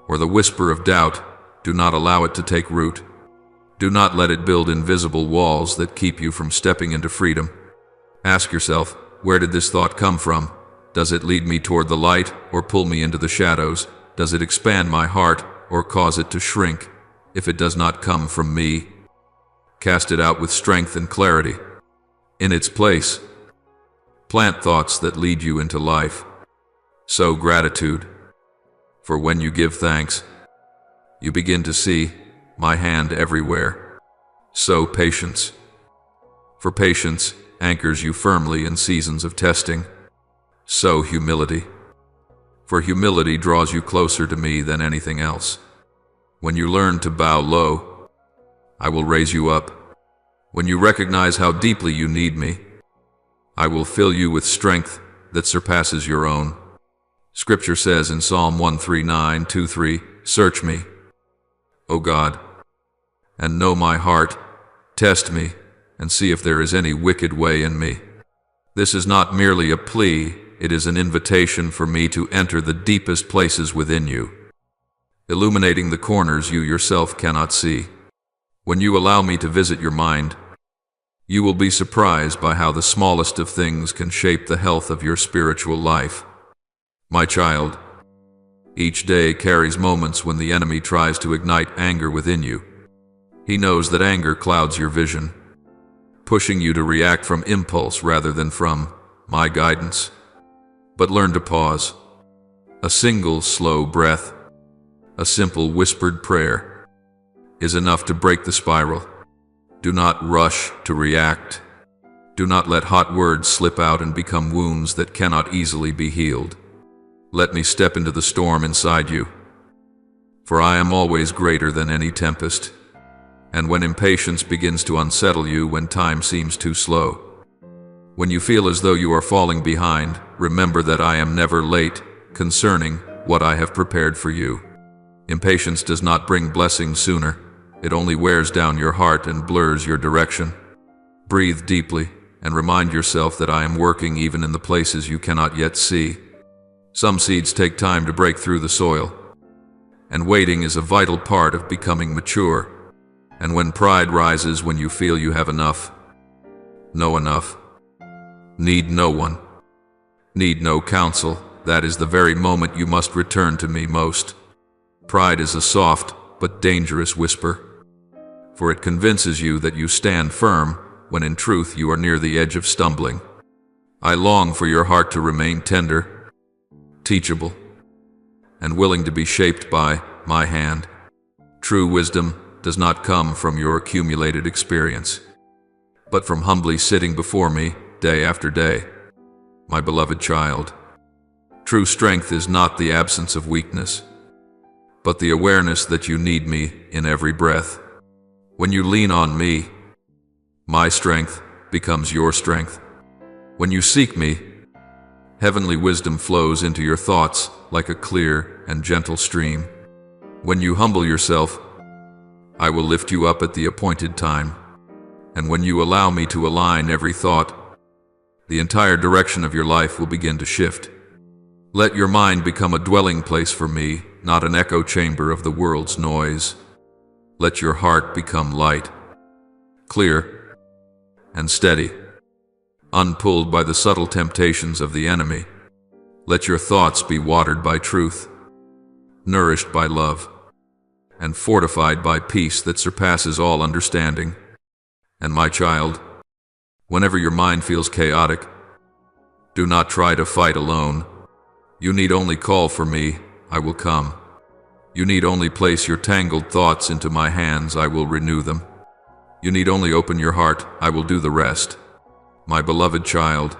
or the whisper of doubt, do not allow it to take root. Do not let it build invisible walls that keep you from stepping into freedom. Ask yourself, where did this thought come from? Does it lead me toward the light or pull me into the shadows? Does it expand my heart or cause it to shrink? If it does not come from me, cast it out with strength and clarity. In its place, plant thoughts that lead you into life. Sow gratitude, for when you give thanks, you begin to see my hand everywhere. Sow patience, for patience anchors you firmly in seasons of testing. Sow humility, for humility draws you closer to me than anything else. When you learn to bow low, I will raise you up. When you recognize how deeply you need me, I will fill you with strength that surpasses your own. Scripture says in Psalm 139:2-3, "Search me, O God, and know my heart. Test me, and see if there is any wicked way in me." This is not merely a plea, it is an invitation for me to enter the deepest places within you, illuminating the corners you yourself cannot see. When you allow me to visit your mind, you will be surprised by how the smallest of things can shape the health of your spiritual life. My child, each day carries moments when the enemy tries to ignite anger within you. He knows that anger clouds your vision, pushing you to react from impulse rather than from my guidance. But learn to pause. A single slow breath, a simple whispered prayer, is enough to break the spiral. Do not rush to react. Do not let hot words slip out and become wounds that cannot easily be healed. Let me step into the storm inside you, for I am always greater than any tempest. And when impatience begins to unsettle you, when time seems too slow, when you feel as though you are falling behind, remember that I am never late concerning what I have prepared for you. Impatience does not bring blessing sooner. It only wears down your heart and blurs your direction. Breathe deeply and remind yourself that I am working even in the places you cannot yet see. Some seeds take time to break through the soil, and waiting is a vital part of becoming mature. And when pride rises, when you feel you have enough, know enough, need no one, need no counsel, that is the very moment you must return to me most. Pride is a soft but dangerous whisper, for it convinces you that you stand firm when in truth you are near the edge of stumbling. I long for your heart to remain tender, teachable, and willing to be shaped by my hand. True wisdom does not come from your accumulated experience, but from humbly sitting before me day after day. My beloved child, true strength is not the absence of weakness, but the awareness that you need me in every breath. When you lean on me, my strength becomes your strength. When you seek me, heavenly wisdom flows into your thoughts like a clear and gentle stream. When you humble yourself, I will lift you up at the appointed time. And when you allow me to align every thought, the entire direction of your life will begin to shift. Let your mind become a dwelling place for me, not an echo chamber of the world's noise. Let your heart become light, clear, and steady, unpulled by the subtle temptations of the enemy. Let your thoughts be watered by truth, nourished by love, and fortified by peace that surpasses all understanding. And my child, whenever your mind feels chaotic, do not try to fight alone. You need only call for me, I will come. You need only place your tangled thoughts into my hands, I will renew them. You need only open your heart, I will do the rest. My beloved child,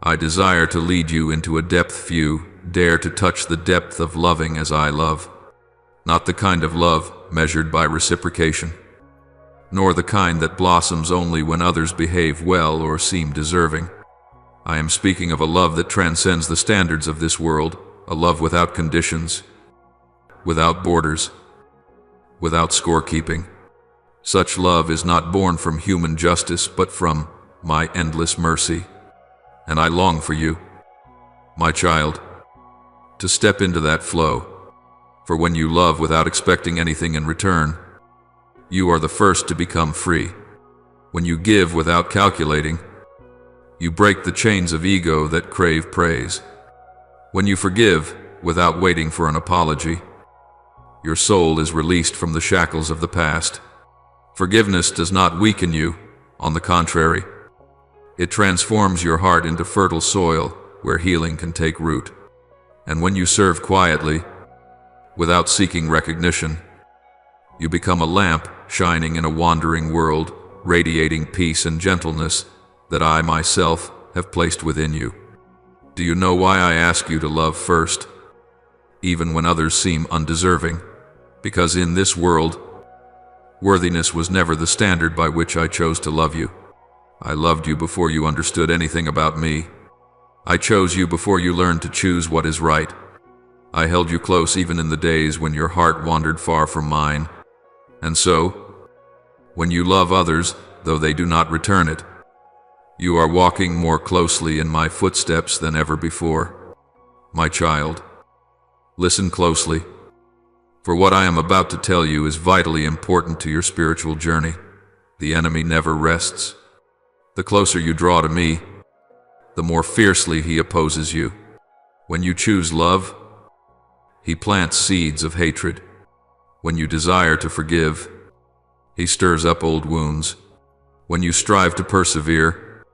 I desire to lead you into a depth few dare to touch the depth of loving as I love. Not the kind of love measured by reciprocation, nor the kind that blossoms only when others behave well or seem deserving. I am speaking of a love that transcends the standards of this world, a love without conditions, without borders, without scorekeeping. Such love is not born from human justice, but from my endless mercy. And I long for you, my child, to step into that flow. For when you love without expecting anything in return, you are the first to become free. When you give without calculating, you break the chains of ego that crave praise. When you forgive without waiting for an apology, your soul is released from the shackles of the past. Forgiveness does not weaken you, on the contrary. It transforms your heart into fertile soil where healing can take root. And when you serve quietly, without seeking recognition, you become a lamp shining in a wandering world, radiating peace and gentleness that I myself have placed within you. Do you know why I ask you to love first, even when others seem undeserving? Because in this world, worthiness was never the standard by which I chose to love you. I loved you before you understood anything about me. I chose you before you learned to choose what is right. I held you close even in the days when your heart wandered far from mine. And so, when you love others, though they do not return it, you are walking more closely in my footsteps than ever before. My child, listen closely, for what I am about to tell you is vitally important to your spiritual journey. The enemy never rests. The closer you draw to me, the more fiercely he opposes you. When you choose love, he plants seeds of hatred. When you desire to forgive, he stirs up old wounds. When you strive to persevere,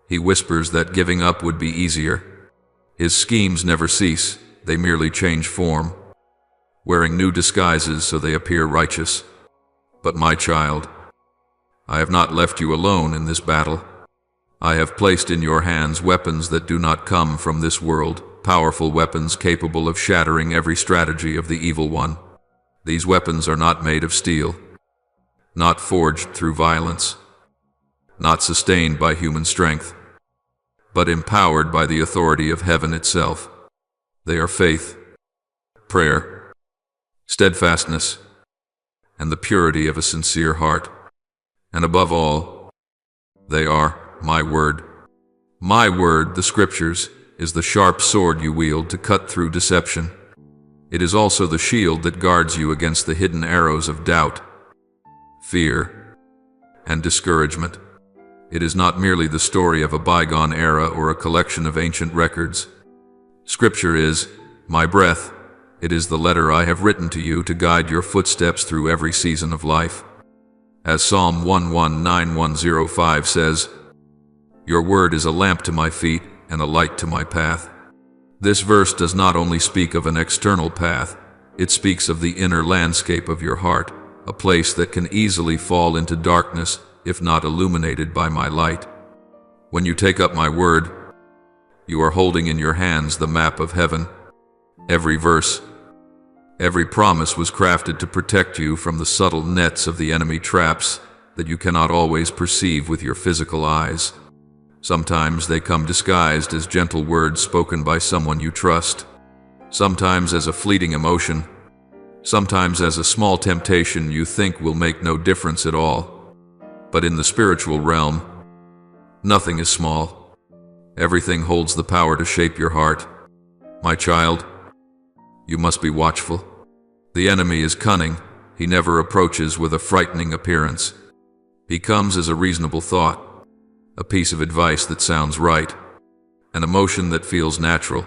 he whispers that giving up would be easier. His schemes never cease, they merely change form, wearing new disguises so they appear righteous. But my child, I have not left you alone in this battle. I have placed in your hands weapons that do not come from this world, powerful weapons capable of shattering every strategy of the evil one. These weapons are not made of steel, not forged through violence, not sustained by human strength, but empowered by the authority of heaven itself. They are faith, prayer, steadfastness, and the purity of a sincere heart. And above all, they are my word. My word, the Scriptures, is the sharp sword you wield to cut through deception. It is also the shield that guards you against the hidden arrows of doubt, fear, and discouragement. It is not merely the story of a bygone era or a collection of ancient records. Scripture is my breath. It is the letter I have written to you to guide your footsteps through every season of life. As Psalm 119:105 says, "Your word is a lamp to my feet and a light to my path." This verse does not only speak of an external path, it speaks of the inner landscape of your heart, a place that can easily fall into darkness if not illuminated by my light. When you take up my word, you are holding in your hands the map of heaven. Every verse, every promise was crafted to protect you from the subtle nets of the enemy traps that you cannot always perceive with your physical eyes. Sometimes they come disguised as gentle words spoken by someone you trust, sometimes as a fleeting emotion, sometimes as a small temptation you think will make no difference at all. But in the spiritual realm, nothing is small. Everything holds the power to shape your heart. My child, you must be watchful. The enemy is cunning. He never approaches with a frightening appearance. He comes as a reasonable thought, a piece of advice that sounds right, an emotion that feels natural.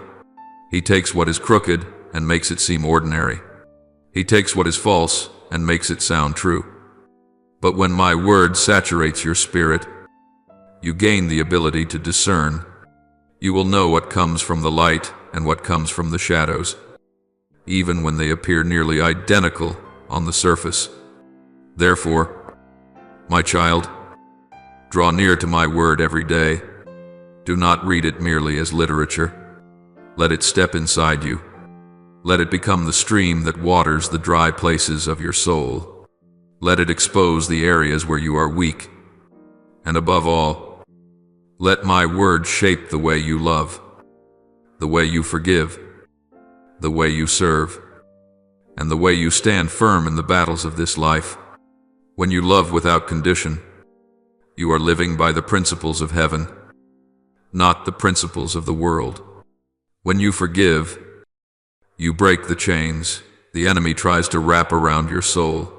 He takes what is crooked and makes it seem ordinary. He takes what is false and makes it sound true. But when my word saturates your spirit, you gain the ability to discern. You will know what comes from the light and what comes from the shadows. even when they appear nearly identical on the surface. Therefore, my child, draw near to my word every day. Do not read it merely as literature. Let it step inside you. Let it become the stream that waters the dry places of your soul. Let it expose the areas where you are weak. And above all, let my word shape the way you love, the way you forgive, the way you serve, and the way you stand firm in the battles of this life. When you love without condition, you are living by the principles of heaven, not the principles of the world. When you forgive, you break the chains the enemy tries to wrap around your soul.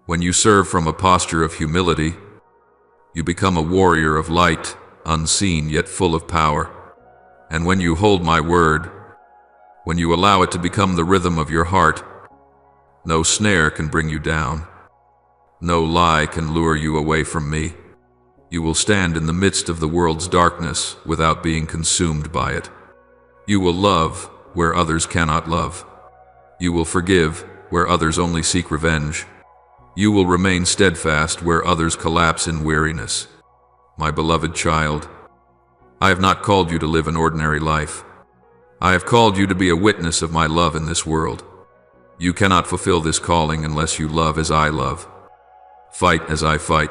When you serve from a posture of humility, you become a warrior of light, unseen yet full of power. And when you hold my word, when you allow it to become the rhythm of your heart, no snare can bring you down. No lie can lure you away from me. You will stand in the midst of the world's darkness without being consumed by it. You will love where others cannot love. You will forgive where others only seek revenge. You will remain steadfast where others collapse in weariness. My beloved child, I have not called you to live an ordinary life. I have called you to be a witness of my love in this world. You cannot fulfill this calling unless you love as I love. Fight as I fight,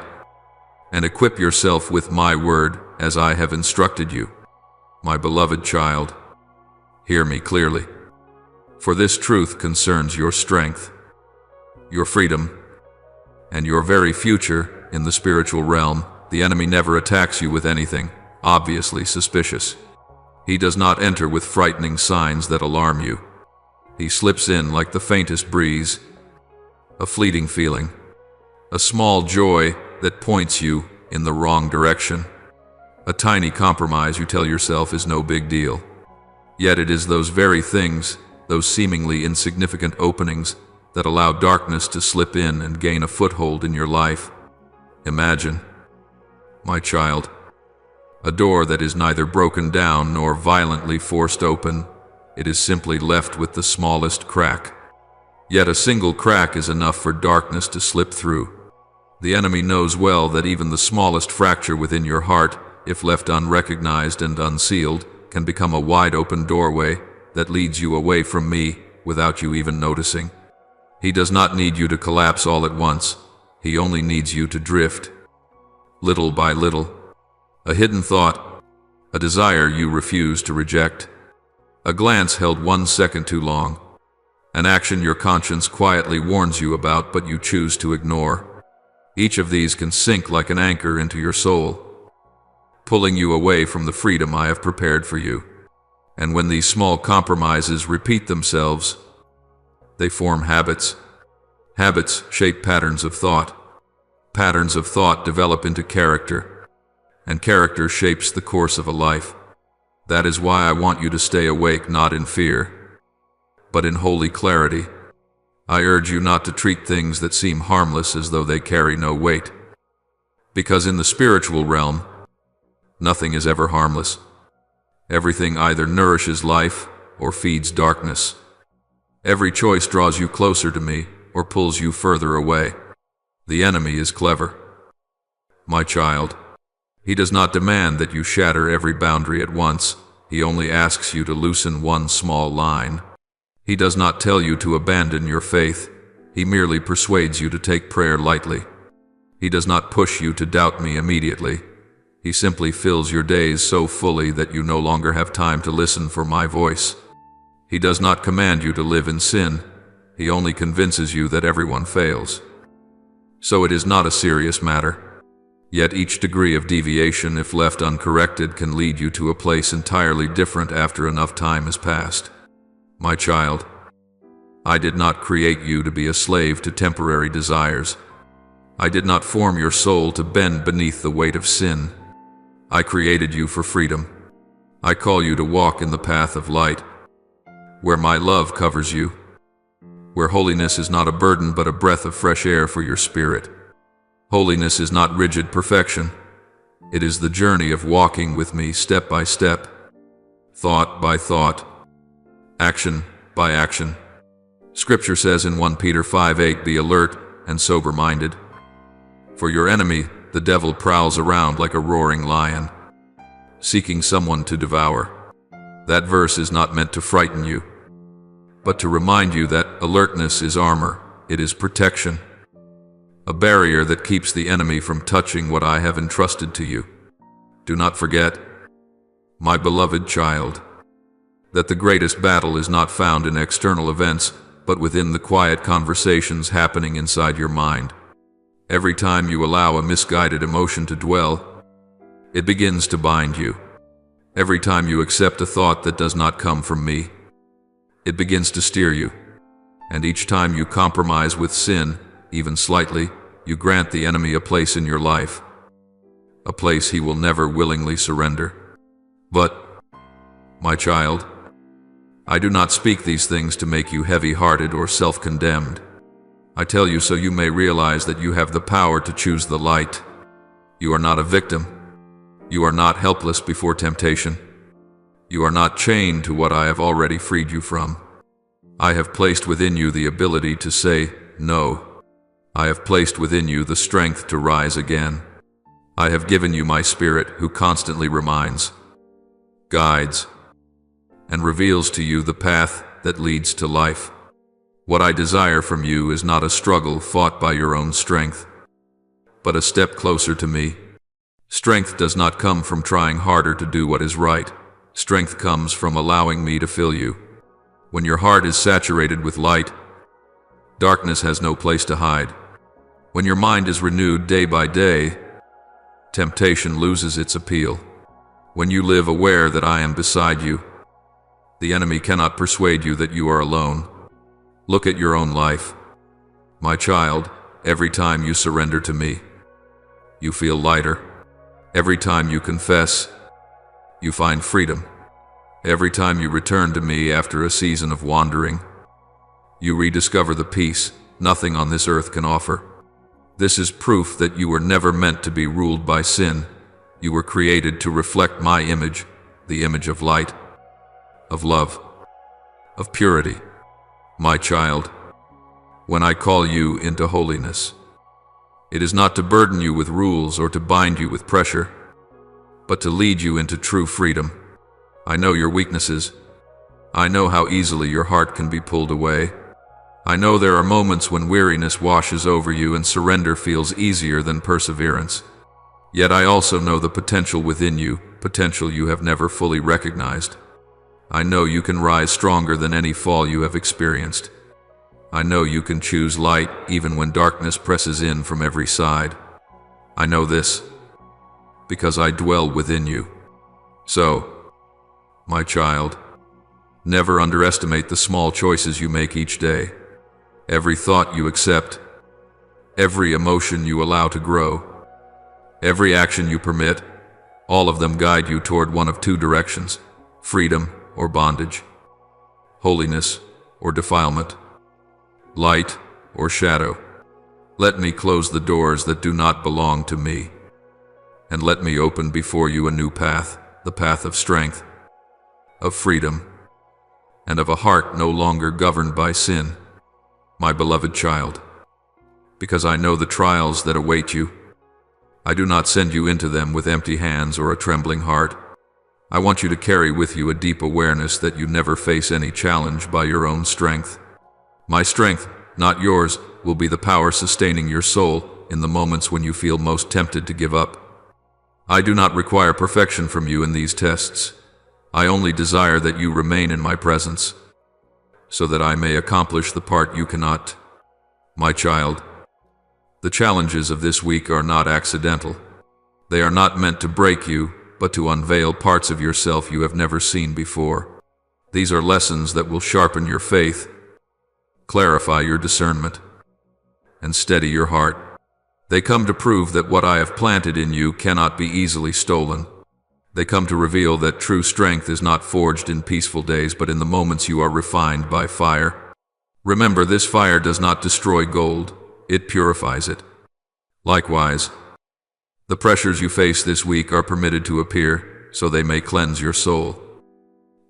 and equip yourself with my word as I have instructed you. My beloved child, hear me clearly, for this truth concerns your strength, your freedom, and your very future in the spiritual realm. The enemy never attacks you with anything obviously suspicious. He does not enter with frightening signs that alarm you. He slips in like the faintest breeze, a fleeting feeling, a small joy that points you in the wrong direction, a tiny compromise you tell yourself is no big deal. Yet it is those very things, those seemingly insignificant openings, that allow darkness to slip in and gain a foothold in your life. Imagine, my child, a door that is neither broken down nor violently forced open. It is simply left with the smallest crack. Yet a single crack is enough for darkness to slip through. The enemy knows well that even the smallest fracture within your heart, if left unrecognized and unsealed, can become a wide-open doorway that leads you away from me without you even noticing. He does not need you to collapse all at once. He only needs you to drift, little by little. A hidden thought, a desire you refuse to reject, a glance held 1 second too long, an action your conscience quietly warns you about but you choose to ignore. Each of these can sink like an anchor into your soul, pulling you away from the freedom I have prepared for you. And when these small compromises repeat themselves, they form habits. Habits shape patterns of thought. Patterns of thought develop into character, and character shapes the course of a life. That is why I want you to stay awake not in fear, but in holy clarity. I urge you not to treat things that seem harmless as though they carry no weight. Because in the spiritual realm, nothing is ever harmless. Everything either nourishes life or feeds darkness. Every choice draws you closer to me or pulls you further away. The enemy is clever. My child, he does not demand that you shatter every boundary at once. He only asks you to loosen one small line. He does not tell you to abandon your faith. He merely persuades you to take prayer lightly. He does not push you to doubt me immediately. He simply fills your days so fully that you no longer have time to listen for my voice. He does not command you to live in sin. He only convinces you that everyone fails. So it is not a serious matter. Yet each degree of deviation, if left uncorrected, can lead you to a place entirely different after enough time has passed. My child, I did not create you to be a slave to temporary desires. I did not form your soul to bend beneath the weight of sin. I created you for freedom. I call you to walk in the path of light, where my love covers you, where holiness is not a burden but a breath of fresh air for your spirit. Holiness is not rigid perfection. It is the journey of walking with me step by step, thought by thought, action by action, Scripture says in 1 Peter 5:8, "Be alert and sober-minded. For your enemy, the devil, prowls around like a roaring lion, seeking someone to devour." That verse is not meant to frighten you, but to remind you that alertness is armor. It is protection, a barrier that keeps the enemy from touching what I have entrusted to you. Do not forget, my beloved child, that the greatest battle is not found in external events, but within the quiet conversations happening inside your mind. Every time you allow a misguided emotion to dwell, it begins to bind you. Every time you accept a thought that does not come from me, it begins to steer you. And each time you compromise with sin, even slightly, you grant the enemy a place in your life, a place he will never willingly surrender. But, my child, I do not speak these things to make you heavy-hearted or self-condemned. I tell you so you may realize that you have the power to choose the light. You are not a victim. You are not helpless before temptation. You are not chained to what I have already freed you from. I have placed within you the ability to say no. I have placed within you the strength to rise again. I have given you my Spirit, who constantly reminds, guides, and reveals to you the path that leads to life. What I desire from you is not a struggle fought by your own strength, but a step closer to me. Strength does not come from trying harder to do what is right. Strength comes from allowing me to fill you. When your heart is saturated with light, darkness has no place to hide. When your mind is renewed day by day, temptation loses its appeal. When you live aware that I am beside you, the enemy cannot persuade you that you are alone. Look at your own life. My child, every time you surrender to me, you feel lighter. Every time you confess, you find freedom. Every time you return to me after a season of wandering, you rediscover the peace nothing on this earth can offer. This is proof that you were never meant to be ruled by sin. You were created to reflect my image, the image of light, of love, of purity. My child, when I call you into holiness, it is not to burden you with rules or to bind you with pressure, but to lead you into true freedom. I know your weaknesses. I know how easily your heart can be pulled away. I know there are moments when weariness washes over you and surrender feels easier than perseverance. Yet I also know the potential within you, potential you have never fully recognized. I know you can rise stronger than any fall you have experienced. I know you can choose light even when darkness presses in from every side. I know this because I dwell within you. So, my child, never underestimate the small choices you make each day. Every thought you accept, every emotion you allow to grow, every action you permit, all of them guide you toward one of two directions: freedom or bondage, holiness or defilement, light or shadow. Let me close the doors that do not belong to me, and let me open before you a new path, the path of strength, of freedom, and of a heart no longer governed by sin. My beloved child, because I know the trials that await you, I do not send you into them with empty hands or a trembling heart. I want you to carry with you a deep awareness that you never face any challenge by your own strength. My strength, not yours, will be the power sustaining your soul in the moments when you feel most tempted to give up. I do not require perfection from you in these tests. I only desire that you remain in my presence, so that I may accomplish the part you cannot. My child, the challenges of this week are not accidental. They are not meant to break you, but to unveil parts of yourself you have never seen before. These are lessons that will sharpen your faith, clarify your discernment, and steady your heart. They come to prove that what I have planted in you cannot be easily stolen. They come to reveal that true strength is not forged in peaceful days, but in the moments you are refined by fire. Remember, this fire does not destroy gold, it purifies it. Likewise, the pressures you face this week are permitted to appear, so they may cleanse your soul.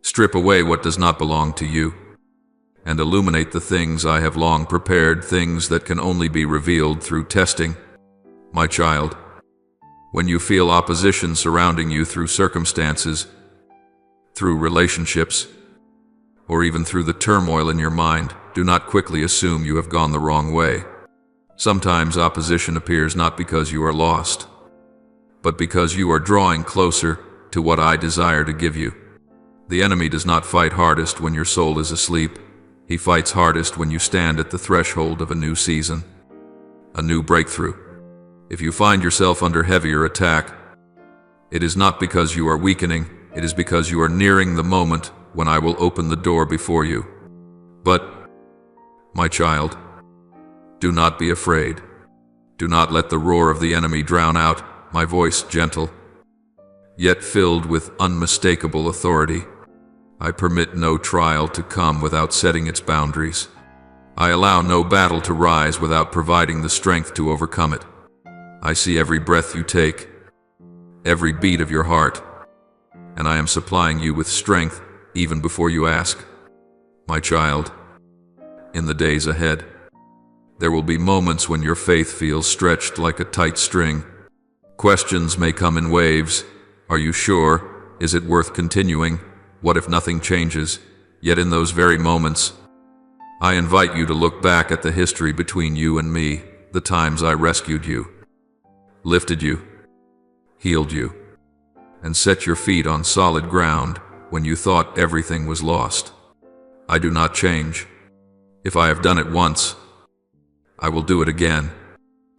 Strip away what does not belong to you, and illuminate the things I have long prepared, things that can only be revealed through testing. My child, when you feel opposition surrounding you through circumstances, through relationships, or even through the turmoil in your mind, do not quickly assume you have gone the wrong way. Sometimes opposition appears not because you are lost, but because you are drawing closer to what I desire to give you. The enemy does not fight hardest when your soul is asleep. He fights hardest when you stand at the threshold of a new season, a new breakthrough. If you find yourself under heavier attack, it is not because you are weakening, it is because you are nearing the moment when I will open the door before you. But, my child, do not be afraid. Do not let the roar of the enemy drown out my voice, gentle, yet filled with unmistakable authority. I permit no trial to come without setting its boundaries. I allow no battle to rise without providing the strength to overcome it. I see every breath you take, every beat of your heart, and I am supplying you with strength even before you ask. My child, in the days ahead, there will be moments when your faith feels stretched like a tight string. Questions may come in waves. Are you sure? Is it worth continuing? What if nothing changes? Yet in those very moments, I invite you to look back at the history between you and me, the times I rescued you, lifted you, healed you, and set your feet on solid ground when you thought everything was lost. I do not change. If I have done it once, I will do it again,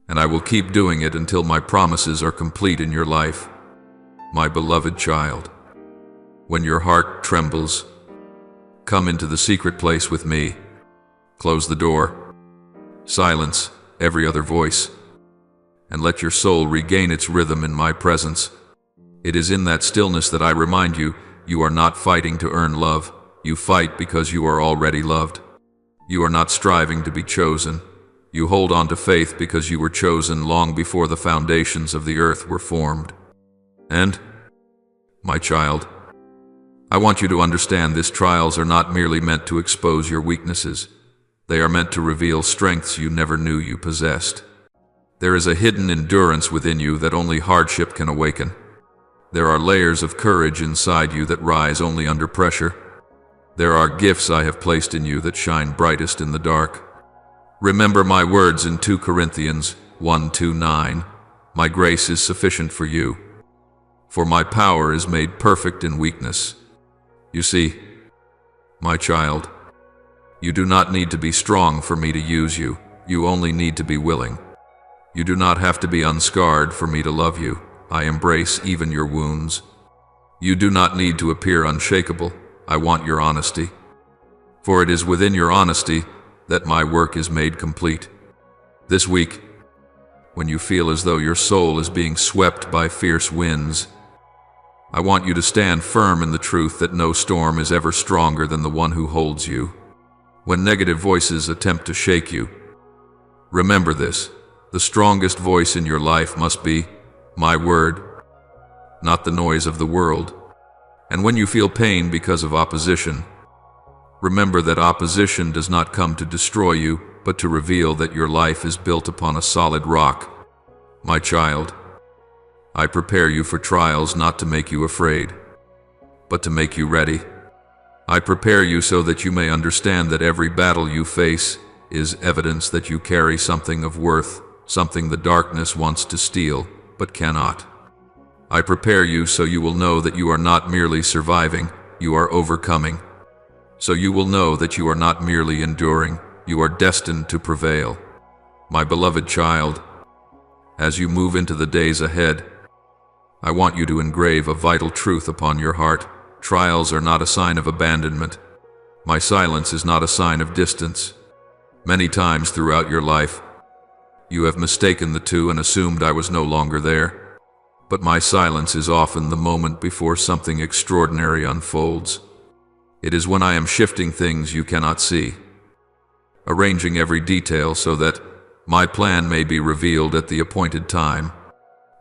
and I will keep doing it until my promises are complete in your life. My beloved child, when your heart trembles, come into the secret place with me. Close the door, silence every other voice, and let your soul regain its rhythm in my presence. It is in that stillness that I remind you, you are not fighting to earn love. You fight because you are already loved. You are not striving to be chosen. You hold on to faith because you were chosen long before the foundations of the earth were formed. And, my child, I want you to understand these trials are not merely meant to expose your weaknesses. They are meant to reveal strengths you never knew you possessed. There is a hidden endurance within you that only hardship can awaken. There are layers of courage inside you that rise only under pressure. There are gifts I have placed in you that shine brightest in the dark. Remember my words in 2 Corinthians 1:9. My grace is sufficient for you, for my power is made perfect in weakness. You see, my child, you do not need to be strong for me to use you. You only need to be willing. You do not have to be unscarred for me to love you. I embrace even your wounds. You do not need to appear unshakable. I want your honesty. For it is within your honesty that my work is made complete. This week, when you feel as though your soul is being swept by fierce winds, I want you to stand firm in the truth that no storm is ever stronger than the one who holds you. When negative voices attempt to shake you, remember this: the strongest voice in your life must be my word, not the noise of the world. And when you feel pain because of opposition, remember that opposition does not come to destroy you, but to reveal that your life is built upon a solid rock. My child, I prepare you for trials not to make you afraid, but to make you ready. I prepare you so that you may understand that every battle you face is evidence that you carry something of worth, something the darkness wants to steal, but cannot. I prepare you so you will know that you are not merely surviving, you are overcoming. So you will know that you are not merely enduring, you are destined to prevail. My beloved child, as you move into the days ahead, I want you to engrave a vital truth upon your heart. Trials are not a sign of abandonment. My silence is not a sign of distance. Many times throughout your life, you have mistaken the two and assumed I was no longer there. But my silence is often the moment before something extraordinary unfolds. It is when I am shifting things you cannot see, arranging every detail so that my plan may be revealed at the appointed time.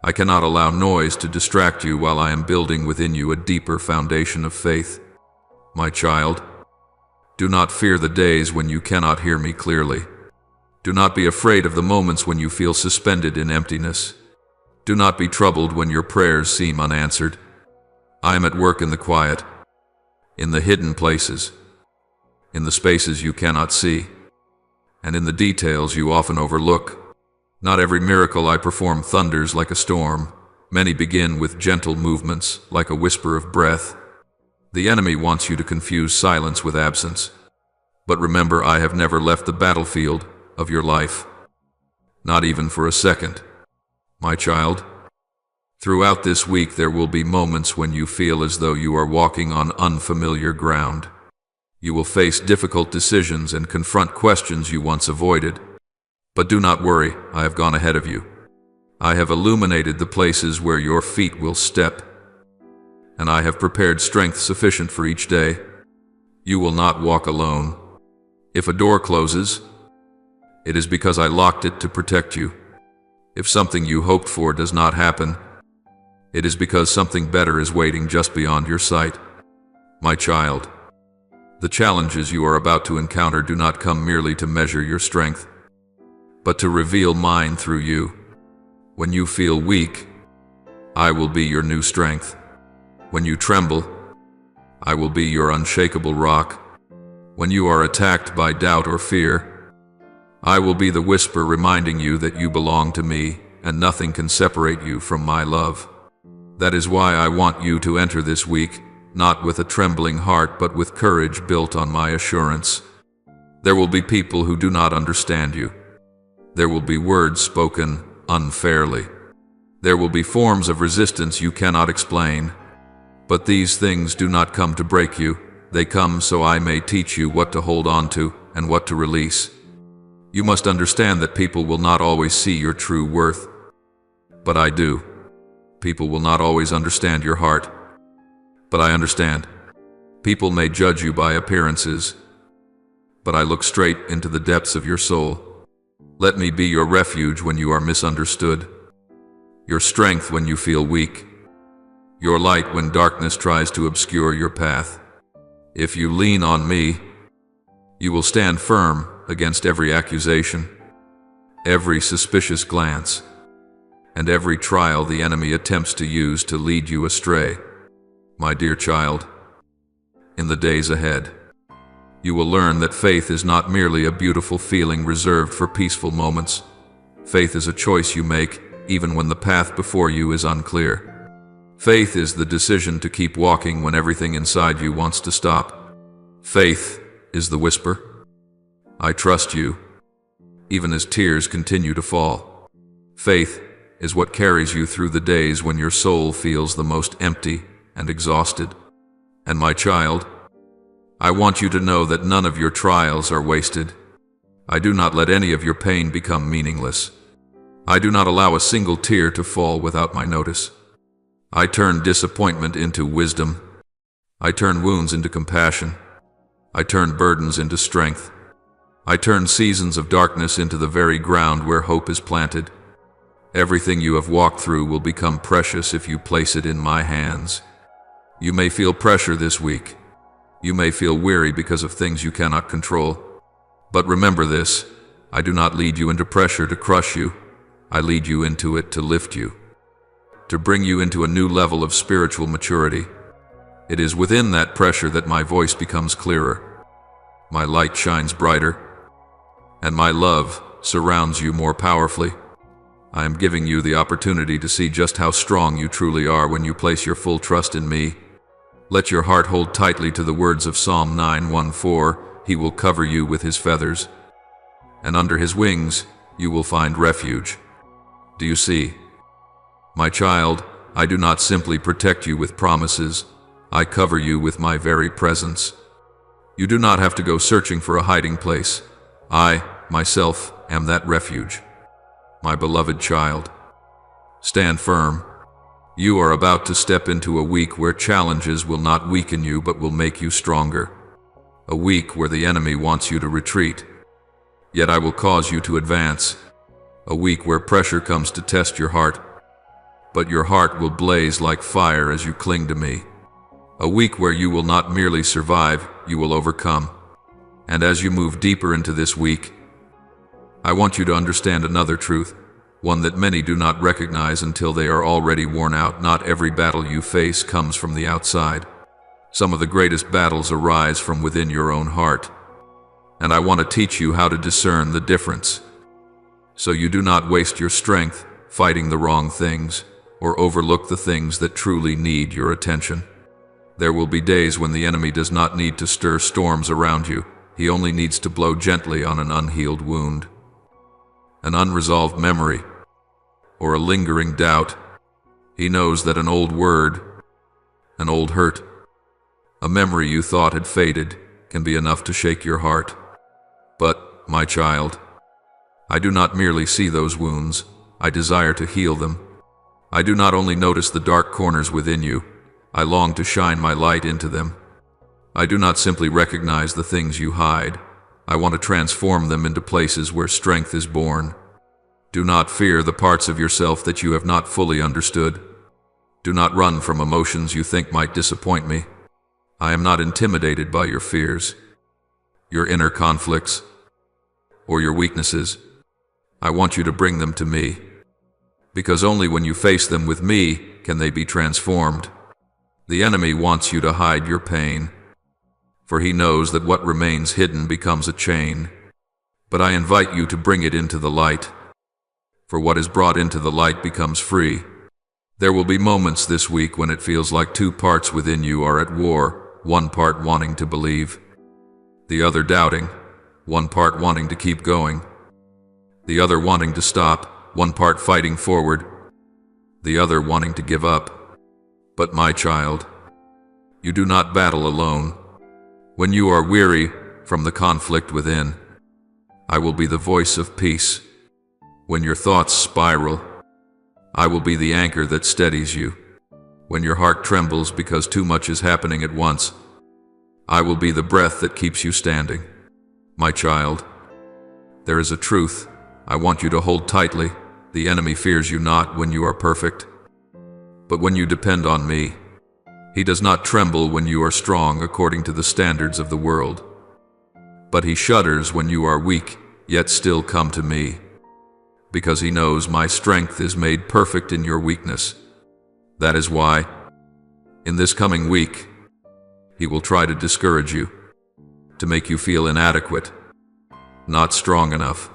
I cannot allow noise to distract you while I am building within you a deeper foundation of faith. My child, Do not fear the days when you cannot hear me clearly. Do not be afraid of the moments when you feel suspended in emptiness. Do not be troubled when your prayers seem unanswered. I am at work in the quiet, in the hidden places, in the spaces you cannot see, and in the details you often overlook. Not every miracle I perform thunders like a storm. Many begin with gentle movements, like a whisper of breath. The enemy wants you to confuse silence with absence. But remember, I have never left the battlefield of your life, not even for a second. My child, throughout this week there will be moments when you feel as though you are walking on unfamiliar ground. You will face difficult decisions and confront questions you once avoided. But do not worry, I have gone ahead of you. I have illuminated the places where your feet will step, and I have prepared strength sufficient for each day. You will not walk alone. If a door closes, it is because I locked it to protect you. If something you hoped for does not happen, it is because something better is waiting just beyond your sight. My child, the challenges you are about to encounter do not come merely to measure your strength, but to reveal mine through you. When you feel weak, I will be your new strength. When you tremble, I will be your unshakable rock. When you are attacked by doubt or fear, I will be the whisper reminding you that you belong to me and nothing can separate you from my love. That is why I want you to enter this week, not with a trembling heart but with courage built on my assurance. There will be people who do not understand you. There will be words spoken unfairly. There will be forms of resistance you cannot explain. But these things do not come to break you. They come so I may teach you what to hold on to and what to release. You must understand that people will not always see your true worth. But I do. People will not always understand your heart. But I understand. People may judge you by appearances, but I look straight into the depths of your soul. Let me be your refuge when you are misunderstood, your strength when you feel weak, your light when darkness tries to obscure your path. If you lean on me, you will stand firm against every accusation, every suspicious glance, and every trial the enemy attempts to use to lead you astray. My dear child, in the days ahead, you will learn that faith is not merely a beautiful feeling reserved for peaceful moments. Faith is a choice you make even when the path before you is unclear. Faith is the decision to keep walking when everything inside you wants to stop. Faith is the whisper, I trust you, even as tears continue to fall. Faith is what carries you through the days when your soul feels the most empty and exhausted. And my child, I want you to know that none of your trials are wasted. I do not let any of your pain become meaningless. I do not allow a single tear to fall without my notice. I turn disappointment into wisdom. I turn wounds into compassion. I turn burdens into strength. I turn seasons of darkness into the very ground where hope is planted. Everything you have walked through will become precious if you place it in my hands. You may feel pressure this week. You may feel weary because of things you cannot control. But remember this, I do not lead you into pressure to crush you. I lead you into it to lift you, to bring you into a new level of spiritual maturity. It is within that pressure that my voice becomes clearer, my light shines brighter, and my love surrounds you more powerfully. I am giving you the opportunity to see just how strong you truly are when you place your full trust in me. Let your heart hold tightly to the words of Psalm 9:14, He will cover you with His feathers, and under His wings you will find refuge. Do you see? My child, I do not simply protect you with promises, I cover you with my very presence. You do not have to go searching for a hiding place. I, myself, am that refuge. My beloved child, stand firm. You are about to step into a week where challenges will not weaken you but will make you stronger. A week where the enemy wants you to retreat, yet I will cause you to advance. A week where pressure comes to test your heart, but your heart will blaze like fire as you cling to me. A week where you will not merely survive, you will overcome. And as you move deeper into this week, I want you to understand another truth, one that many do not recognize until they are already worn out. Not every battle you face comes from the outside. Some of the greatest battles arise from within your own heart. And I want to teach you how to discern the difference, so you do not waste your strength fighting the wrong things or overlook the things that truly need your attention. There will be days when the enemy does not need to stir storms around you. He only needs to blow gently on an unhealed wound, an unresolved memory, or a lingering doubt. He knows that an old word, an old hurt, a memory you thought had faded, can be enough to shake your heart. But, my child, I do not merely see those wounds, I desire to heal them. I do not only notice the dark corners within you, I long to shine my light into them. I do not simply recognize the things you hide, I want to transform them into places where strength is born. Do not fear the parts of yourself that you have not fully understood. Do not run from emotions you think might disappoint me. I am not intimidated by your fears, your inner conflicts, or your weaknesses. I want you to bring them to me, because only when you face them with me can they be transformed. The enemy wants you to hide your pain, for he knows that what remains hidden becomes a chain. But I invite you to bring it into the light, for what is brought into the light becomes free. There will be moments this week when it feels like two parts within you are at war, one part wanting to believe, the other doubting, one part wanting to keep going, the other wanting to stop, one part fighting forward, the other wanting to give up. But my child, you do not battle alone. When you are weary from the conflict within, I will be the voice of peace. When your thoughts spiral, I will be the anchor that steadies you. When your heart trembles because too much is happening at once, I will be the breath that keeps you standing. My child, there is a truth I want you to hold tightly. The enemy fears you not when you are perfect, but when you depend on me. He does not tremble when you are strong according to the standards of the world, but he shudders when you are weak, yet still come to me, because he knows my strength is made perfect in your weakness. That is why, in this coming week, he will try to discourage you, to make you feel inadequate, not strong enough,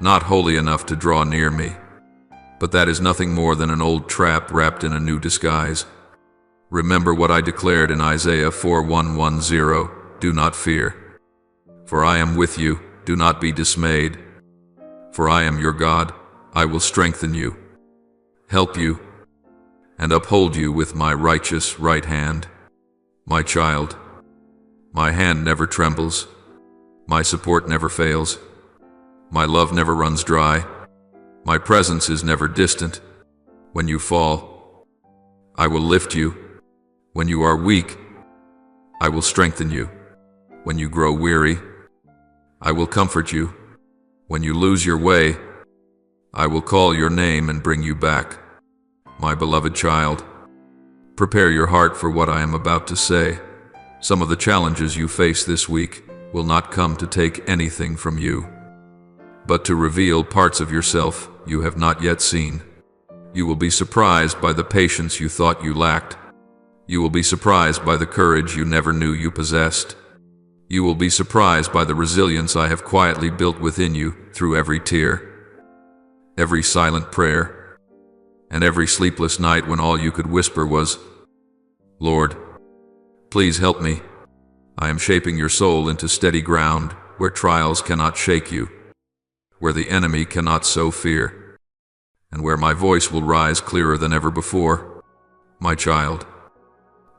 not holy enough to draw near me. But that is nothing more than an old trap wrapped in a new disguise. Remember what I declared in Isaiah 4:110, do not fear, for I am with you, do not be dismayed, for I am your God, I will strengthen you, help you, and uphold you with my righteous right hand. My child, my hand never trembles, my support never fails, my love never runs dry, my presence is never distant. When you fall, I will lift you. When you are weak, I will strengthen you. When you grow weary, I will comfort you. When you lose your way, I will call your name and bring you back. My beloved child, prepare your heart for what I am about to say. Some of the challenges you face this week will not come to take anything from you, but to reveal parts of yourself you have not yet seen. You will be surprised by the patience you thought you lacked. You will be surprised by the courage you never knew you possessed. You will be surprised by the resilience I have quietly built within you through every tear, every silent prayer, and every sleepless night when all you could whisper was, Lord, please help me. I am shaping your soul into steady ground where trials cannot shake you, where the enemy cannot sow fear, and where my voice will rise clearer than ever before. My child,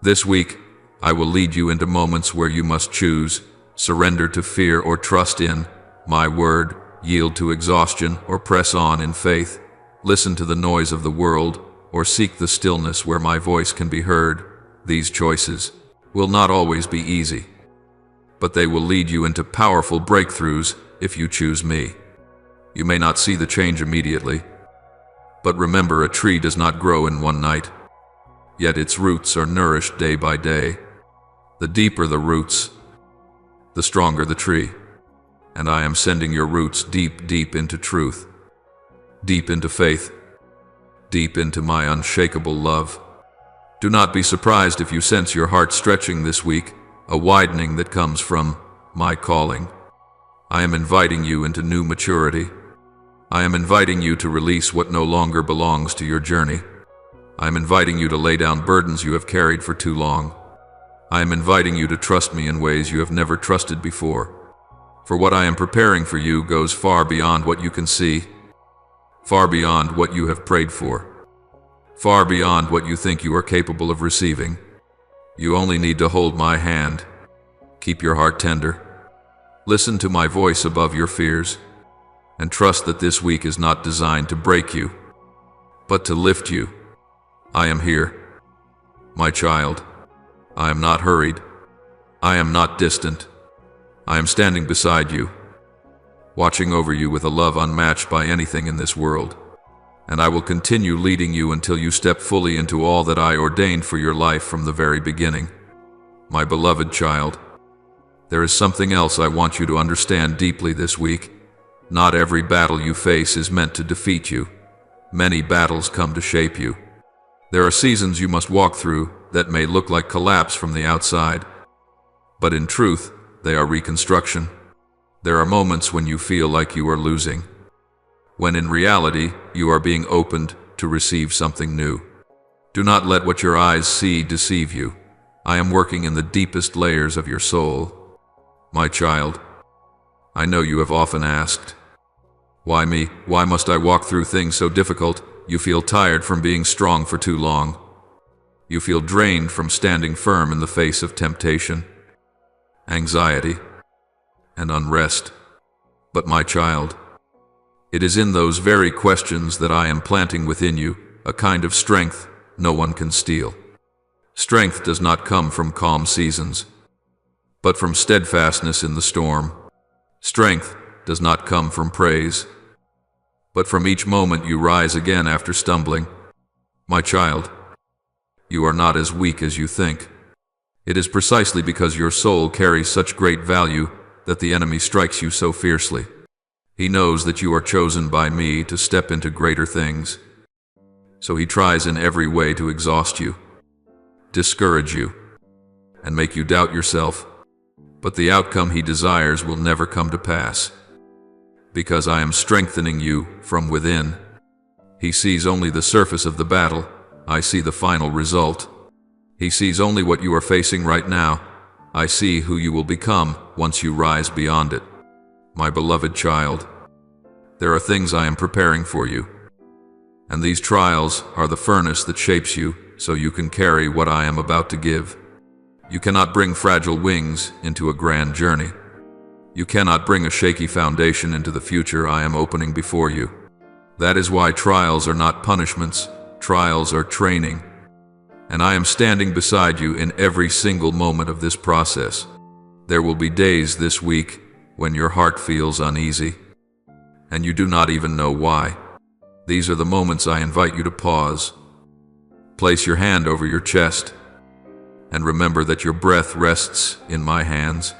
this week I will lead you into moments where you must choose, surrender to fear or trust in my word, yield to exhaustion or press on in faith, listen to the noise of the world or seek the stillness where my voice can be heard. These choices will not always be easy, but they will lead you into powerful breakthroughs if you choose me. You may not see the change immediately, but remember, a tree does not grow in one night, yet its roots are nourished day by day. The deeper the roots, the stronger the tree. And I am sending your roots deep, deep into truth, deep into faith, deep into my unshakable love. Do not be surprised if you sense your heart stretching this week, a widening that comes from my calling. I am inviting you into new maturity. I am inviting you to release what no longer belongs to your journey. I am inviting you to lay down burdens you have carried for too long. I am inviting you to trust me in ways you have never trusted before. For what I am preparing for you goes far beyond what you can see, far beyond what you have prayed for, far beyond what you think you are capable of receiving. You only need to hold my hand. Keep your heart tender. Listen to my voice above your fears, and trust that this week is not designed to break you, but to lift you. I am here, my child. I am not hurried. I am not distant. I am standing beside you, watching over you with a love unmatched by anything in this world. And I will continue leading you until you step fully into all that I ordained for your life from the very beginning. My beloved child, there is something else I want you to understand deeply this week. Not every battle you face is meant to defeat you. Many battles come to shape you. There are seasons you must walk through that may look like collapse from the outside, but in truth, they are reconstruction. There are moments when you feel like you are losing, when in reality, you are being opened to receive something new. Do not let what your eyes see deceive you. I am working in the deepest layers of your soul. My child, I know you have often asked, why me? Why must I walk through things so difficult? You feel tired from being strong for too long. You feel drained from standing firm in the face of temptation, anxiety, and unrest. But my child, it is in those very questions that I am planting within you a kind of strength no one can steal. Strength does not come from calm seasons, but from steadfastness in the storm. Strength does not come from praise, but from each moment you rise again after stumbling. My child, you are not as weak as you think. It is precisely because your soul carries such great value that the enemy strikes you so fiercely. He knows that you are chosen by me to step into greater things, so he tries in every way to exhaust you, discourage you, and make you doubt yourself. But the outcome he desires will never come to pass, because I am strengthening you from within. He sees only the surface of the battle. I see the final result. He sees only what you are facing right now. I see who you will become once you rise beyond it. My beloved child, there are things I am preparing for you, and these trials are the furnace that shapes you so you can carry what I am about to give. You cannot bring fragile wings into a grand journey. You cannot bring a shaky foundation into the future I am opening before you. That is why trials are not punishments, trials are training. And I am standing beside you in every single moment of this process. There will be days this week when your heart feels uneasy, and you do not even know why. These are the moments I invite you to pause. Place your hand over your chest, and remember that your breath rests in my hands.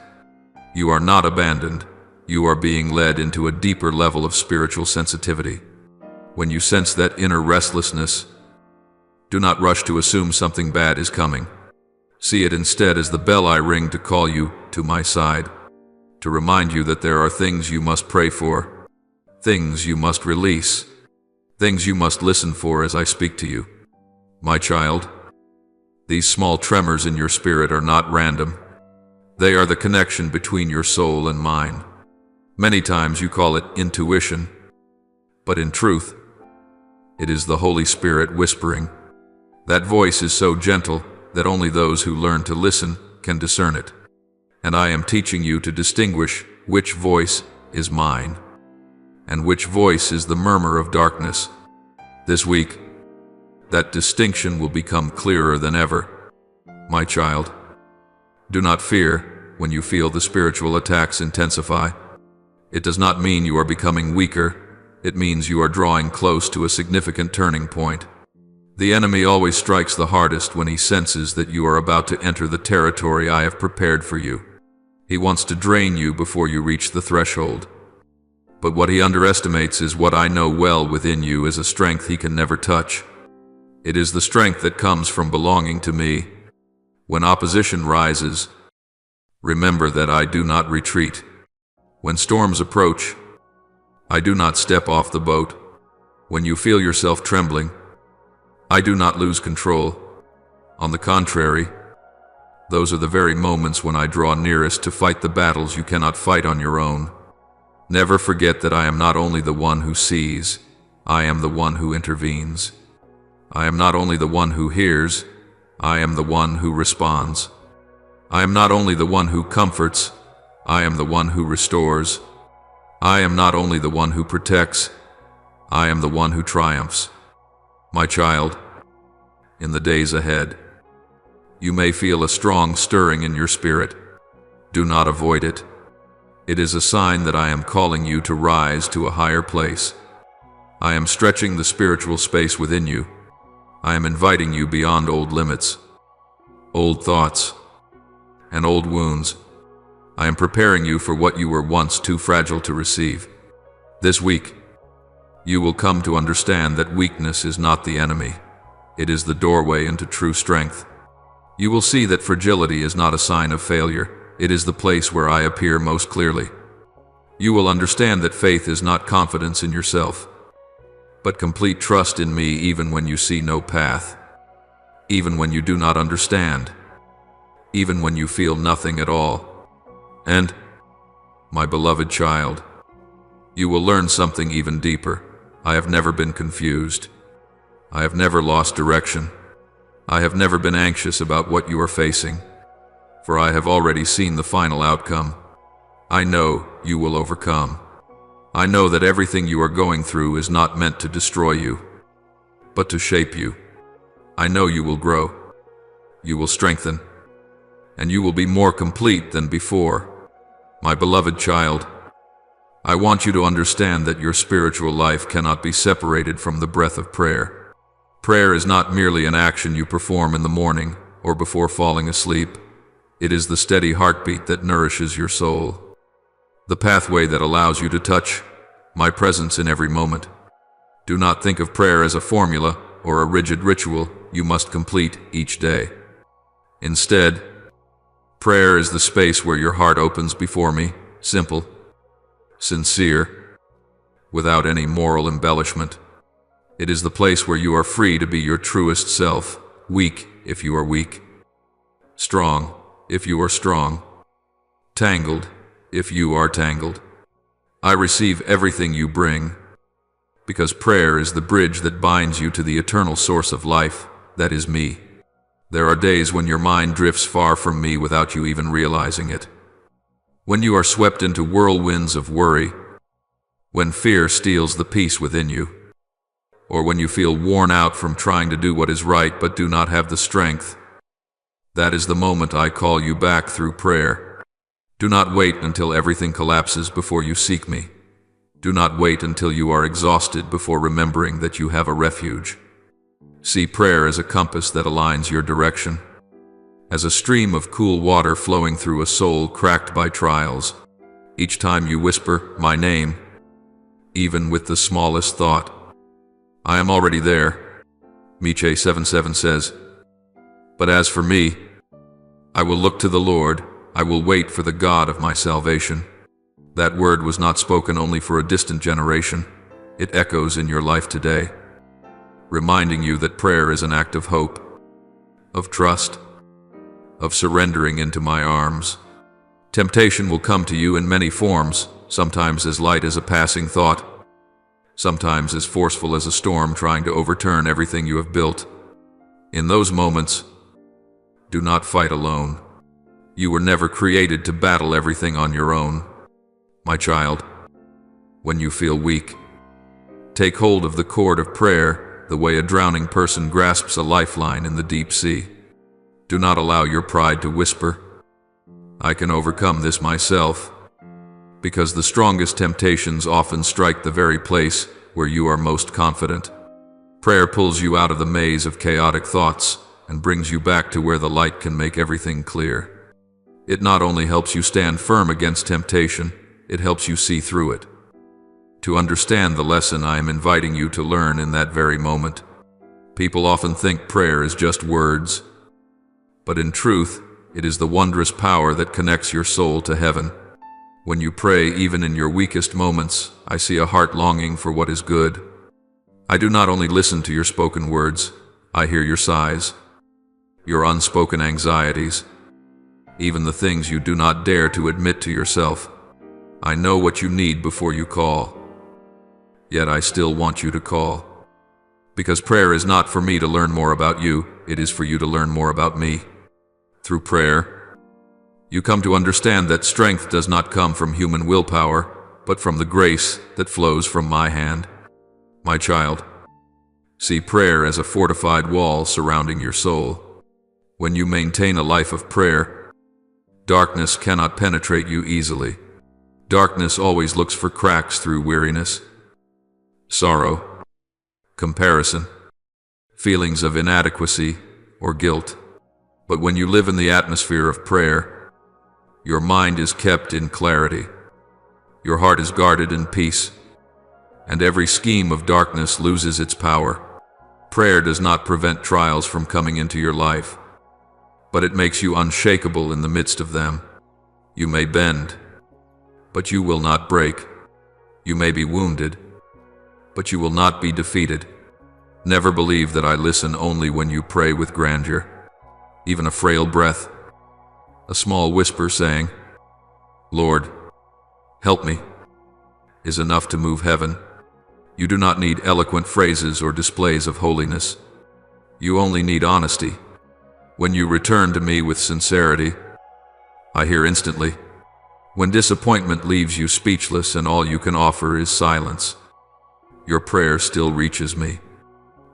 You are not abandoned. You are being led into a deeper level of spiritual sensitivity. When you sense that inner restlessness, do not rush to assume something bad is coming. See it instead as the bell I ring to call you to my side, to remind you that there are things you must pray for, things you must release, things you must listen for as I speak to you. My child, these small tremors in your spirit are not random. They are the connection between your soul and mine. Many times you call it intuition, but in truth, it is the Holy Spirit whispering. That voice is so gentle that only those who learn to listen can discern it. And I am teaching you to distinguish which voice is mine and which voice is the murmur of darkness. This week, that distinction will become clearer than ever. My child, do not fear when you feel the spiritual attacks intensify. It does not mean you are becoming weaker. It means you are drawing close to a significant turning point. The enemy always strikes the hardest when he senses that you are about to enter the territory I have prepared for you. He wants to drain you before you reach the threshold. But what he underestimates is what I know well within you is a strength he can never touch. It is the strength that comes from belonging to me. When opposition rises, remember that I do not retreat. When storms approach, I do not step off the boat. When you feel yourself trembling, I do not lose control. On the contrary, those are the very moments when I draw nearest to fight the battles you cannot fight on your own. Never forget that I am not only the one who sees, I am the one who intervenes. I am not only the one who hears, I am the one who responds. I am not only the one who comforts, I am the one who restores. I am not only the one who protects, I am the one who triumphs. My child, in the days ahead, you may feel a strong stirring in your spirit. Do not avoid it. It is a sign that I am calling you to rise to a higher place. I am stretching the spiritual space within you. I am inviting you beyond old limits, old thoughts, and old wounds. I am preparing you for what you were once too fragile to receive. This week, you will come to understand that weakness is not the enemy. It is the doorway into true strength. You will see that fragility is not a sign of failure. It is the place where I appear most clearly. You will understand that faith is not confidence in yourself, but complete trust in me even when you see no path, even when you do not understand, even when you feel nothing at all. And, my beloved child, you will learn something even deeper. I have never been confused. I have never lost direction. I have never been anxious about what you are facing, for I have already seen the final outcome. I know you will overcome. I know that everything you are going through is not meant to destroy you, but to shape you. I know you will grow, you will strengthen, and you will be more complete than before. My beloved child, I want you to understand that your spiritual life cannot be separated from the breath of prayer. Prayer is not merely an action you perform in the morning or before falling asleep. It is the steady heartbeat that nourishes your soul, the pathway that allows you to touch my presence in every moment. Do not think of prayer as a formula or a rigid ritual you must complete each day. Instead, prayer is the space where your heart opens before me, simple, sincere, without any moral embellishment. It is the place where you are free to be your truest self, weak if you are weak, strong if you are strong, tangled if you are tangled. I receive everything you bring, because prayer is the bridge that binds you to the eternal source of life, that is me. There are days when your mind drifts far from me without you even realizing it. When you are swept into whirlwinds of worry, when fear steals the peace within you, or when you feel worn out from trying to do what is right but do not have the strength, that is the moment I call you back through prayer. Do not wait until everything collapses before you seek me. Do not wait until you are exhausted before remembering that you have a refuge. See prayer as a compass that aligns your direction, as a stream of cool water flowing through a soul cracked by trials. Each time you whisper my name, even with the smallest thought, I am already there. Miche 7:7 says, but as for me, I will look to the Lord, I will wait for the God of my salvation. That word was not spoken only for a distant generation. It echoes in your life today, reminding you that prayer is an act of hope, of trust, of surrendering into my arms. Temptation will come to you in many forms, sometimes as light as a passing thought, sometimes as forceful as a storm trying to overturn everything you have built. In those moments, do not fight alone. You were never created to battle everything on your own. My child, when you feel weak, take hold of the cord of prayer the way a drowning person grasps a lifeline in the deep sea. Do not allow your pride to whisper, I can overcome this myself, because the strongest temptations often strike the very place where you are most confident. Prayer pulls you out of the maze of chaotic thoughts and brings you back to where the light can make everything clear. It not only helps you stand firm against temptation, it helps you see through it. To understand the lesson I am inviting you to learn in that very moment. People often think prayer is just words, but in truth, it is the wondrous power that connects your soul to heaven. When you pray, even in your weakest moments, I see a heart longing for what is good. I do not only listen to your spoken words, I hear your sighs, your unspoken anxieties, even the things you do not dare to admit to yourself. I know what you need before you call. Yet I still want you to call. Because prayer is not for me to learn more about you, it is for you to learn more about me. Through prayer, you come to understand that strength does not come from human willpower, but from the grace that flows from my hand. My child, see prayer as a fortified wall surrounding your soul. When you maintain a life of prayer, darkness cannot penetrate you easily. Darkness always looks for cracks through weariness, sorrow, comparison, feelings of inadequacy or guilt. But when you live in the atmosphere of prayer, your mind is kept in clarity, your heart is guarded in peace, and every scheme of darkness loses its power. Prayer does not prevent trials from coming into your life, but it makes you unshakable in the midst of them. You may bend, but you will not break. You may be wounded, but you will not be defeated. Never believe that I listen only when you pray with grandeur. Even a frail breath, a small whisper saying, "Lord, help me," is enough to move heaven. You do not need eloquent phrases or displays of holiness. You only need honesty. When you return to me with sincerity, I hear instantly. When disappointment leaves you speechless and all you can offer is silence, your prayer still reaches me.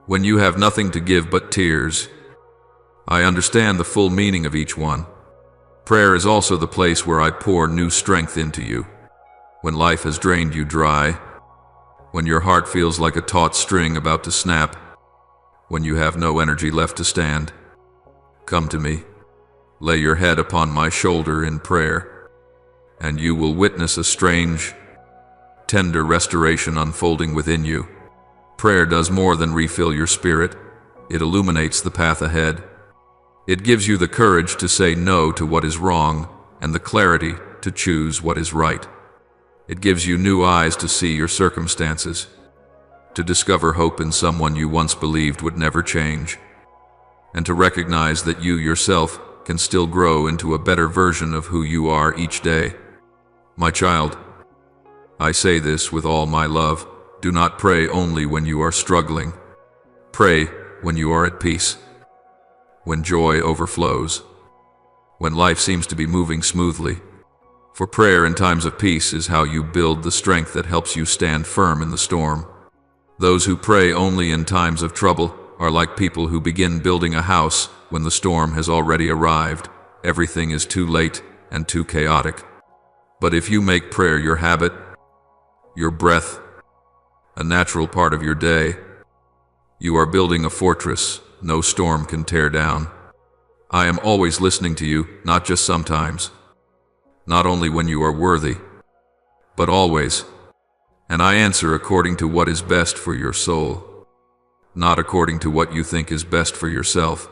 When you have nothing to give but tears, I understand the full meaning of each one. Prayer is also the place where I pour new strength into you. When life has drained you dry, when your heart feels like a taut string about to snap, when you have no energy left to stand, come to me, lay your head upon my shoulder in prayer, and you will witness a strange, tender restoration unfolding within you. Prayer does more than refill your spirit. It illuminates the path ahead. It gives you the courage to say no to what is wrong and the clarity to choose what is right. It gives you new eyes to see your circumstances, to discover hope in someone you once believed would never change, and to recognize that you yourself can still grow into a better version of who you are each day. My child, I say this with all my love. Do not pray only when you are struggling. Pray when you are at peace, when joy overflows, when life seems to be moving smoothly. For prayer in times of peace is how you build the strength that helps you stand firm in the storm. Those who pray only in times of trouble are like people who begin building a house when the storm has already arrived. Everything is too late and too chaotic. But if you make prayer your habit, your breath, a natural part of your day, you are building a fortress no storm can tear down. I am always listening to you, not just sometimes. Not only when you are worthy, but always. And I answer according to what is best for your soul, not according to what you think is best for yourself.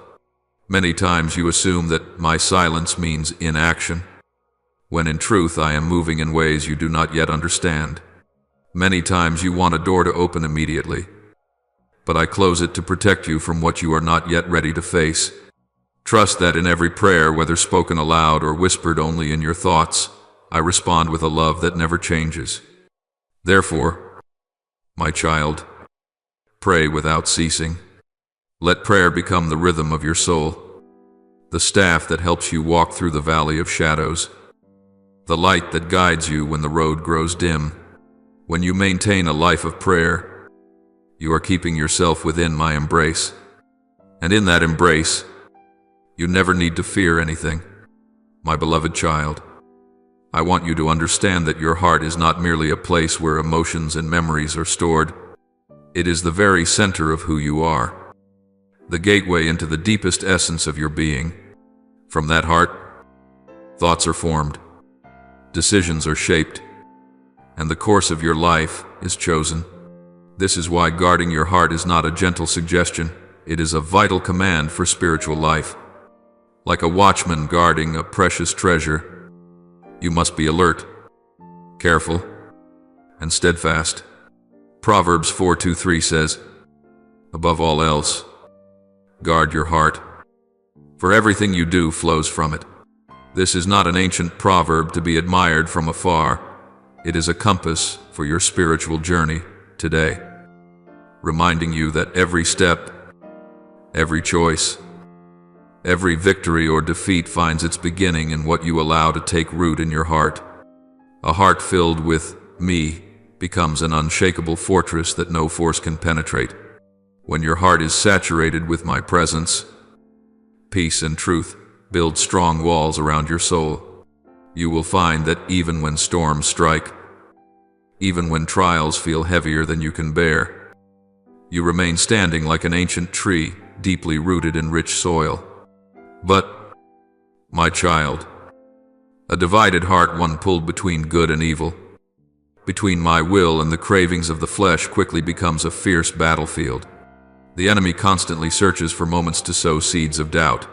Many times you assume that my silence means inaction, when in truth I am moving in ways you do not yet understand. Many times you want a door to open immediately, but I close it to protect you from what you are not yet ready to face. Trust that in every prayer, whether spoken aloud or whispered only in your thoughts, I respond with a love that never changes. Therefore, my child, pray without ceasing. Let prayer become the rhythm of your soul, the staff that helps you walk through the valley of shadows, the light that guides you when the road grows dim. When you maintain a life of prayer, you are keeping yourself within my embrace. And in that embrace, you never need to fear anything. My beloved child, I want you to understand that your heart is not merely a place where emotions and memories are stored. It is the very center of who you are, the gateway into the deepest essence of your being. From that heart, Thoughts are formed, decisions are shaped, and the course of your life is chosen. This is why guarding your heart is not a gentle suggestion, it is a vital command for spiritual life. Like a watchman guarding a precious treasure, you must be alert, careful, and steadfast. Proverbs 4:2-3 says, "Above all else, guard your heart, for everything you do flows from it." This is not an ancient proverb to be admired from afar. It is a compass for your spiritual journey today, reminding you that every step, every choice, every victory or defeat finds its beginning in what you allow to take root in your heart. A heart filled with me becomes an unshakable fortress that no force can penetrate. When your heart is saturated with my presence, peace and truth build strong walls around your soul. You will find that even when storms strike, even when trials feel heavier than you can bear, you remain standing like an ancient tree, deeply rooted in rich soil. But, my child, a divided heart, one pulled between good and evil, between my will and the cravings of the flesh, quickly becomes a fierce battlefield. The enemy constantly searches for moments to sow seeds of doubt,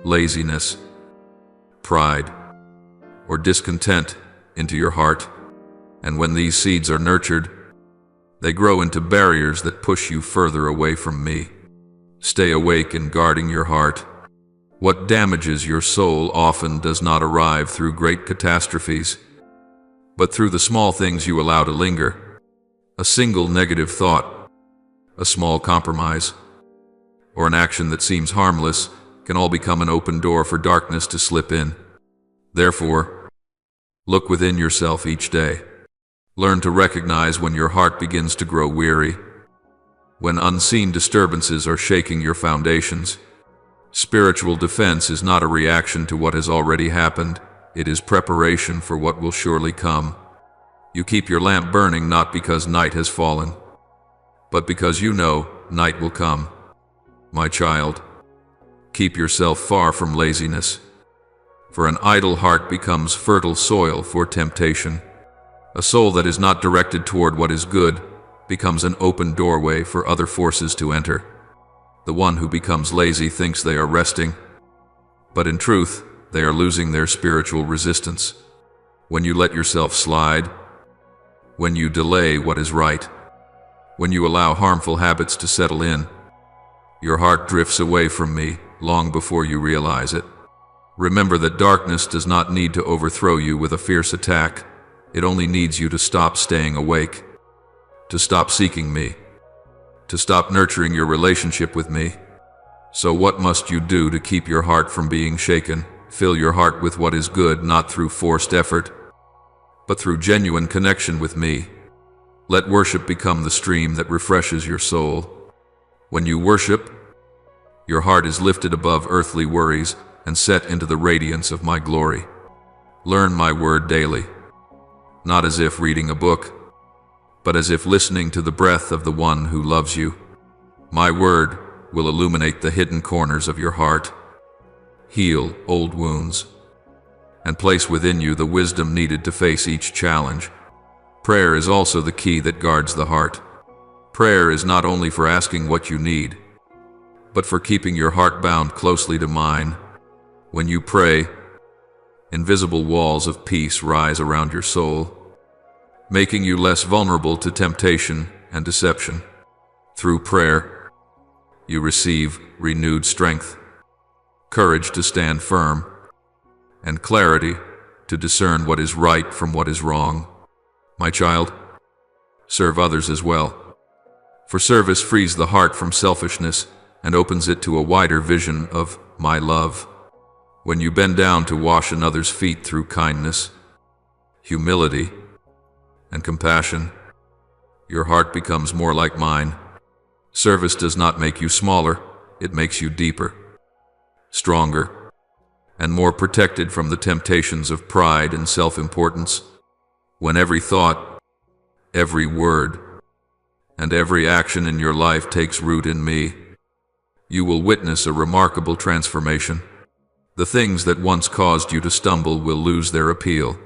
laziness, pride, or discontent into your heart. And when these seeds are nurtured, they grow into barriers that push you further away from me. Stay awake in guarding your heart. What damages your soul often does not arrive through great catastrophes, but through the small things you allow to linger. A single negative thought, a small compromise, or an action that seems harmless can all become an open door for darkness to slip in. Therefore, look within yourself each day. Learn to recognize when your heart begins to grow weary, when unseen disturbances are shaking your foundations. Spiritual defense is not a reaction to what has already happened, it is preparation for what will surely come. You keep your lamp burning not because night has fallen, but because you know night will come. My child, keep yourself far from laziness, for an idle heart becomes fertile soil for temptation. A soul that is not directed toward what is good becomes an open doorway for other forces to enter. The one who becomes lazy thinks they are resting, but in truth, they are losing their spiritual resistance. When you let yourself slide, when you delay what is right, when you allow harmful habits to settle in, your heart drifts away from me long before you realize it. Remember that darkness does not need to overthrow you with a fierce attack. It only needs you to stop staying awake, to stop seeking me, to stop nurturing your relationship with me. So what must you do to keep your heart from being shaken? Fill your heart with what is good, not through forced effort, but through genuine connection with me. Let worship become the stream that refreshes your soul. When you worship, your heart is lifted above earthly worries and set into the radiance of my glory. Learn my word daily, not as if reading a book, but as if listening to the breath of the one who loves you. My word will illuminate the hidden corners of your heart, heal old wounds, and place within you the wisdom needed to face each challenge. Prayer is also the key that guards the heart. Prayer is not only for asking what you need, but for keeping your heart bound closely to mine. When you pray, invisible walls of peace rise around your soul, making you less vulnerable to temptation and deception. Through prayer, you receive renewed strength, courage to stand firm, and clarity to discern what is right from what is wrong. My child, serve others as well, for service frees the heart from selfishness and opens it to a wider vision of my love. When you bend down to wash another's feet through kindness, humility, and compassion, your heart becomes more like mine. Service does not make you smaller, it makes you deeper, stronger, and more protected from the temptations of pride and self-importance. When every thought, every word, and every action in your life takes root in me, you will witness a remarkable transformation. The things that once caused you to stumble will lose their appeal.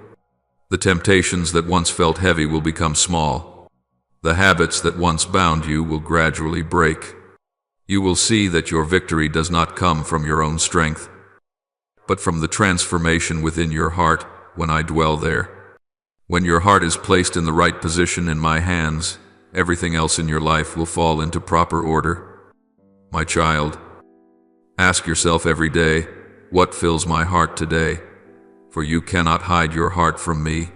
The temptations that once felt heavy will become small. The habits that once bound you will gradually break. You will see that your victory does not come from your own strength, but from the transformation within your heart when I dwell there. When your heart is placed in the right position in my hands, everything else in your life will fall into proper order. My child, ask yourself every day, what fills my heart today? For you cannot hide your heart from me,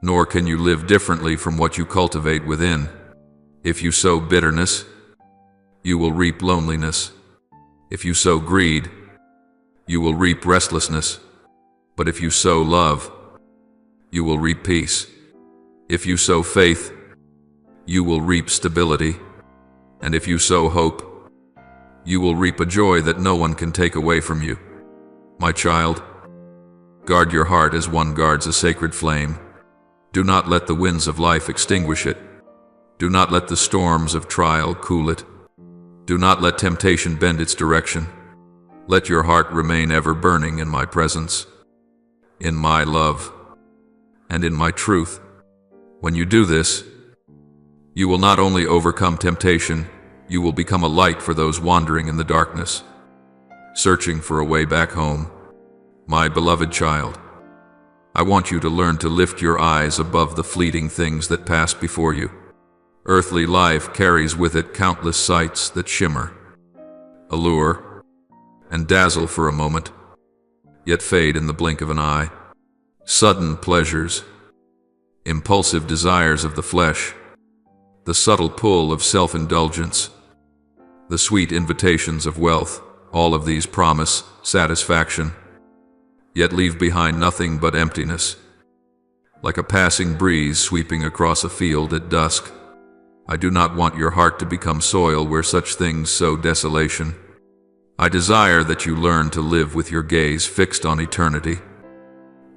nor can you live differently from what you cultivate within. If you sow bitterness, you will reap loneliness. If you sow greed, you will reap restlessness. But if you sow love, you will reap peace. If you sow faith, you will reap stability. And if you sow hope, you will reap a joy that no one can take away from you. My child, guard your heart as one guards a sacred flame. Do not let the winds of life extinguish it. Do not let the storms of trial cool it. Do not let temptation bend its direction. Let your heart remain ever burning in my presence, in my love, and in my truth. When you do this, you will not only overcome temptation, you will become a light for those wandering in the darkness, searching for a way back home. My beloved child, I want you to learn to lift your eyes above the fleeting things that pass before you. Earthly life carries with it countless sights that shimmer, allure, and dazzle for a moment, yet fade in the blink of an eye. Sudden pleasures, impulsive desires of the flesh, the subtle pull of self-indulgence, the sweet invitations of wealth, all of these promise satisfaction, yet leave behind nothing but emptiness. Like a passing breeze sweeping across a field at dusk, I do not want your heart to become soil where such things sow desolation. I desire that you learn to live with your gaze fixed on eternity,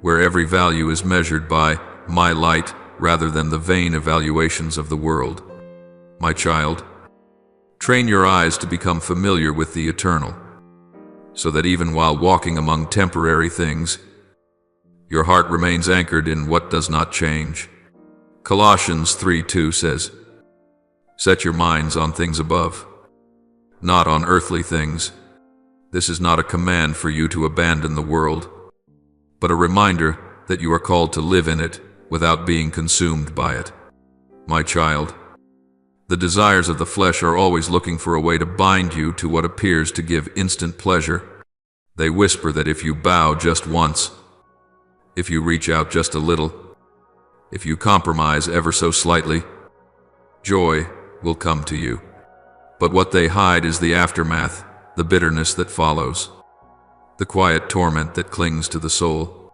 where every value is measured by my light rather than the vain evaluations of the world. My child, train your eyes to become familiar with the eternal, so that even while walking among temporary things, your heart remains anchored in what does not change. Colossians 3:2 says, "Set your minds on things above, not on earthly things." This is not a command for you to abandon the world, but a reminder that you are called to live in it without being consumed by it. My child, the desires of the flesh are always looking for a way to bind you to what appears to give instant pleasure. They whisper that if you bow just once, if you reach out just a little, if you compromise ever so slightly, joy will come to you. But what they hide is the aftermath, the bitterness that follows, the quiet torment that clings to the soul,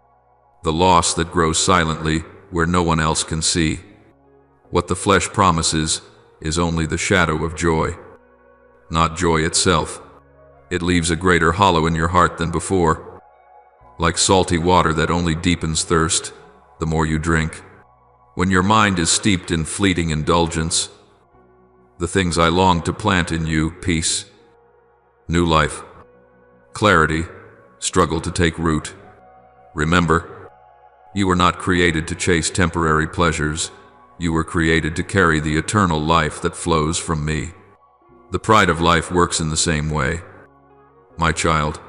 the loss that grows silently where no one else can see. What the flesh promises is only the shadow of joy, not joy itself. It leaves a greater hollow in your heart than before, like salty water that only deepens thirst the more you drink. When your mind is steeped in fleeting indulgence, the things I long to plant in you, peace, new life, clarity, struggle to take root. Remember, you were not created to chase temporary pleasures. You were created to carry the eternal life that flows from me. The pride of life works in the same way. My child,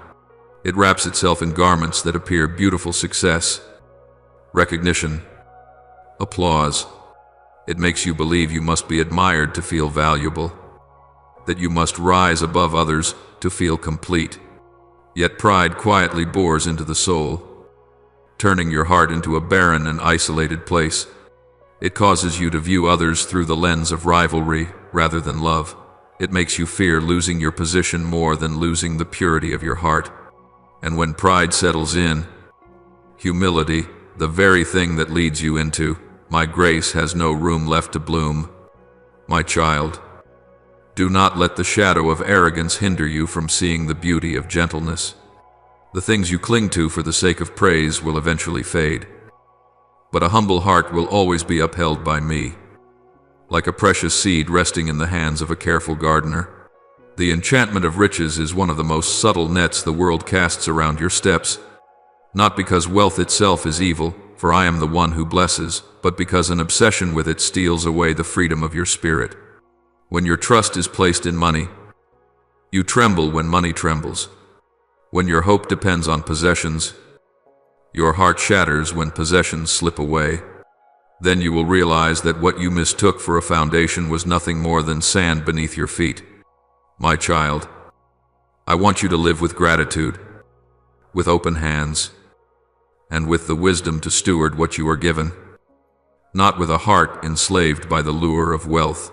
it wraps itself in garments that appear beautiful: success, recognition, applause. It makes you believe you must be admired to feel valuable, that you must rise above others to feel complete. Yet pride quietly bores into the soul, turning your heart into a barren and isolated place. It causes you to view others through the lens of rivalry rather than love. It makes you fear losing your position more than losing the purity of your heart. And when pride settles in, humility, the very thing that leads you into my grace, has no room left to bloom. My child, do not let the shadow of arrogance hinder you from seeing the beauty of gentleness. The things you cling to for the sake of praise will eventually fade, but a humble heart will always be upheld by me, like a precious seed resting in the hands of a careful gardener. The enchantment of riches is one of the most subtle nets the world casts around your steps, not because wealth itself is evil, for I am the one who blesses, but because an obsession with it steals away the freedom of your spirit. When your trust is placed in money, you tremble when money trembles. When your hope depends on possessions, your heart shatters when possessions slip away. Then you will realize that what you mistook for a foundation was nothing more than sand beneath your feet. My child, I want you to live with gratitude, with open hands, and with the wisdom to steward what you are given, not with a heart enslaved by the lure of wealth.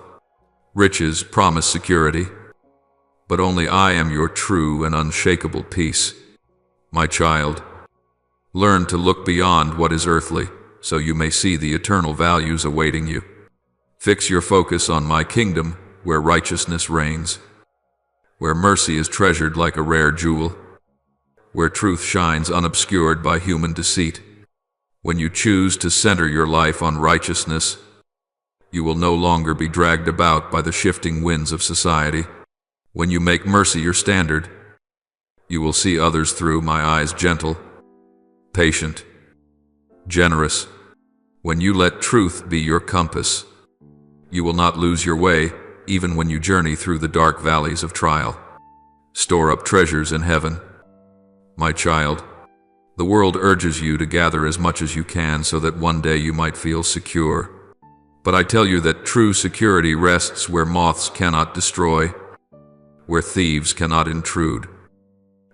Riches promise security, but only I am your true and unshakable peace. My child, learn to look beyond what is earthly, so you may see the eternal values awaiting you. Fix your focus on my kingdom, where righteousness reigns, where mercy is treasured like a rare jewel, where truth shines unobscured by human deceit. When you choose to center your life on righteousness, you will no longer be dragged about by the shifting winds of society. When you make mercy your standard, you will see others through my eyes, gentle, patient, generous. When you let truth be your compass, you will not lose your way, even when you journey through the dark valleys of trial. Store up treasures in heaven. My child, the world urges you to gather as much as you can so that one day you might feel secure. But I tell you that true security rests where moths cannot destroy, where thieves cannot intrude,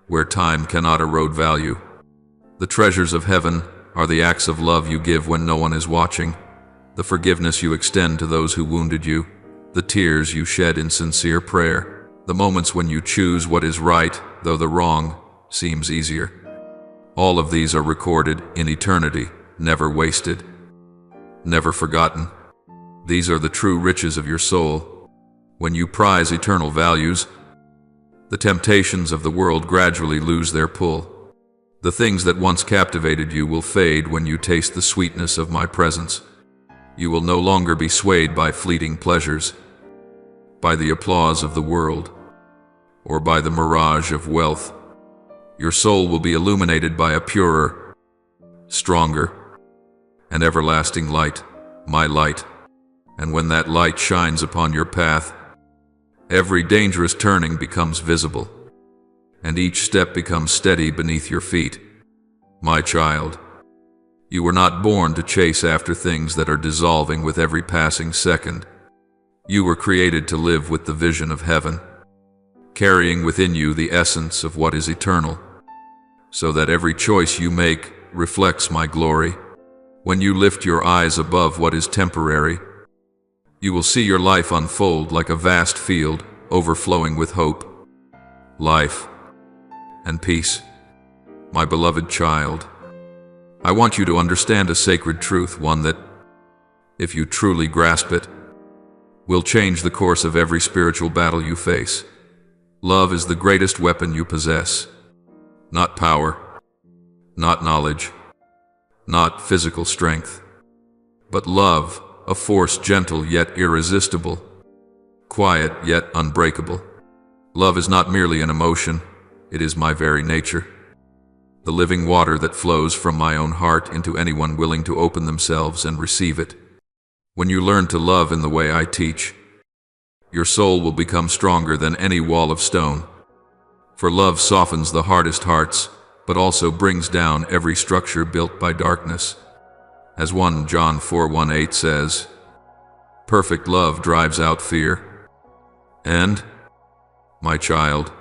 where time cannot erode value. The treasures of heaven are the acts of love you give when no one is watching, the forgiveness you extend to those who wounded you, the tears you shed in sincere prayer, the moments when you choose what is right, though the wrong seems easier. All of these are recorded in eternity, never wasted, never forgotten. These are the true riches of your soul. When you prize eternal values, the temptations of the world gradually lose their pull. The things that once captivated you will fade when you taste the sweetness of my presence. You will no longer be swayed by fleeting pleasures, by the applause of the world, or by the mirage of wealth. Your soul will be illuminated by a purer, stronger, and everlasting light, my light. And when that light shines upon your path, every dangerous turning becomes visible, and each step becomes steady beneath your feet. My child, you were not born to chase after things that are dissolving with every passing second. You were created to live with the vision of heaven, carrying within you the essence of what is eternal, so that every choice you make reflects my glory. When you lift your eyes above what is temporary, you will see your life unfold like a vast field overflowing with hope, life, and peace. My beloved child, I want you to understand a sacred truth, one that, if you truly grasp it, will change the course of every spiritual battle you face. Love is the greatest weapon you possess. Not power, not knowledge, not physical strength, but love, a force gentle yet irresistible, quiet yet unbreakable. Love is not merely an emotion, it is my very nature, the living water that flows from my own heart into anyone willing to open themselves and receive it. When you learn to love in the way I teach, your soul will become stronger than any wall of stone. For love softens the hardest hearts, but also brings down every structure built by darkness. As 1 John 4:18 says, perfect love drives out fear. And, my child,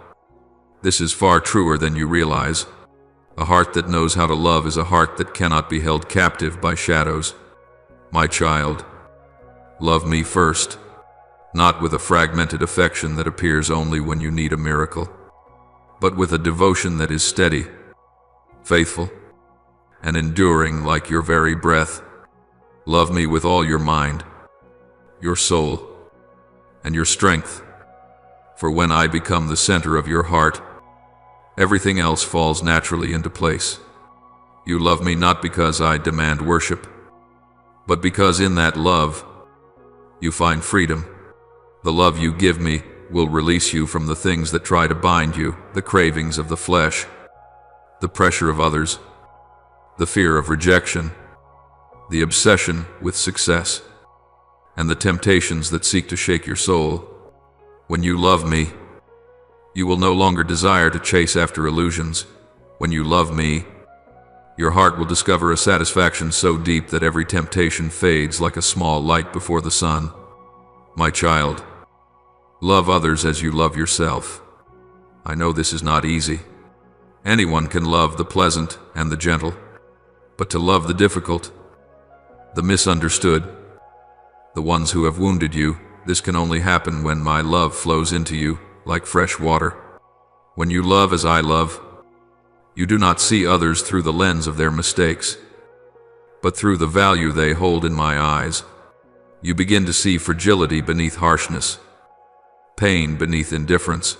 this is far truer than you realize. A heart that knows how to love is a heart that cannot be held captive by shadows. My child, love me first, not with a fragmented affection that appears only when you need a miracle, but with a devotion that is steady, faithful, and enduring like your very breath. Love me with all your mind, your soul, and your strength, for when I become the center of your heart, everything else falls naturally into place. You love me not because I demand worship, but because in that love, you find freedom. The love you give me will release you from the things that try to bind you, the cravings of the flesh, the pressure of others, the fear of rejection, the obsession with success, and the temptations that seek to shake your soul. When you love me, you will no longer desire to chase after illusions. When you love me, your heart will discover a satisfaction so deep that every temptation fades like a small light before the sun. My child, love others as you love yourself. I know this is not easy. Anyone can love the pleasant and the gentle, but to love the difficult, the misunderstood, the ones who have wounded you, this can only happen when my love flows into you like fresh water. When you love as I love, you do not see others through the lens of their mistakes, but through the value they hold in my eyes. You begin to see fragility beneath harshness, pain beneath indifference,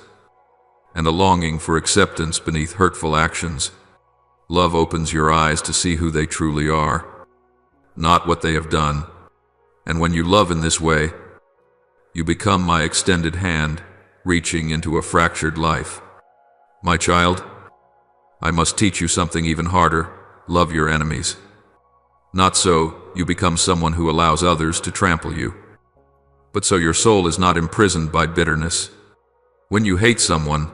and a longing for acceptance beneath hurtful actions. Love opens your eyes to see who they truly are, not what they have done. And when you love in this way, you become my extended hand, reaching into a fractured life. My child, I must teach you something even harder. Love your enemies. Not so you become someone who allows others to trample you, but so your soul is not imprisoned by bitterness. When you hate someone,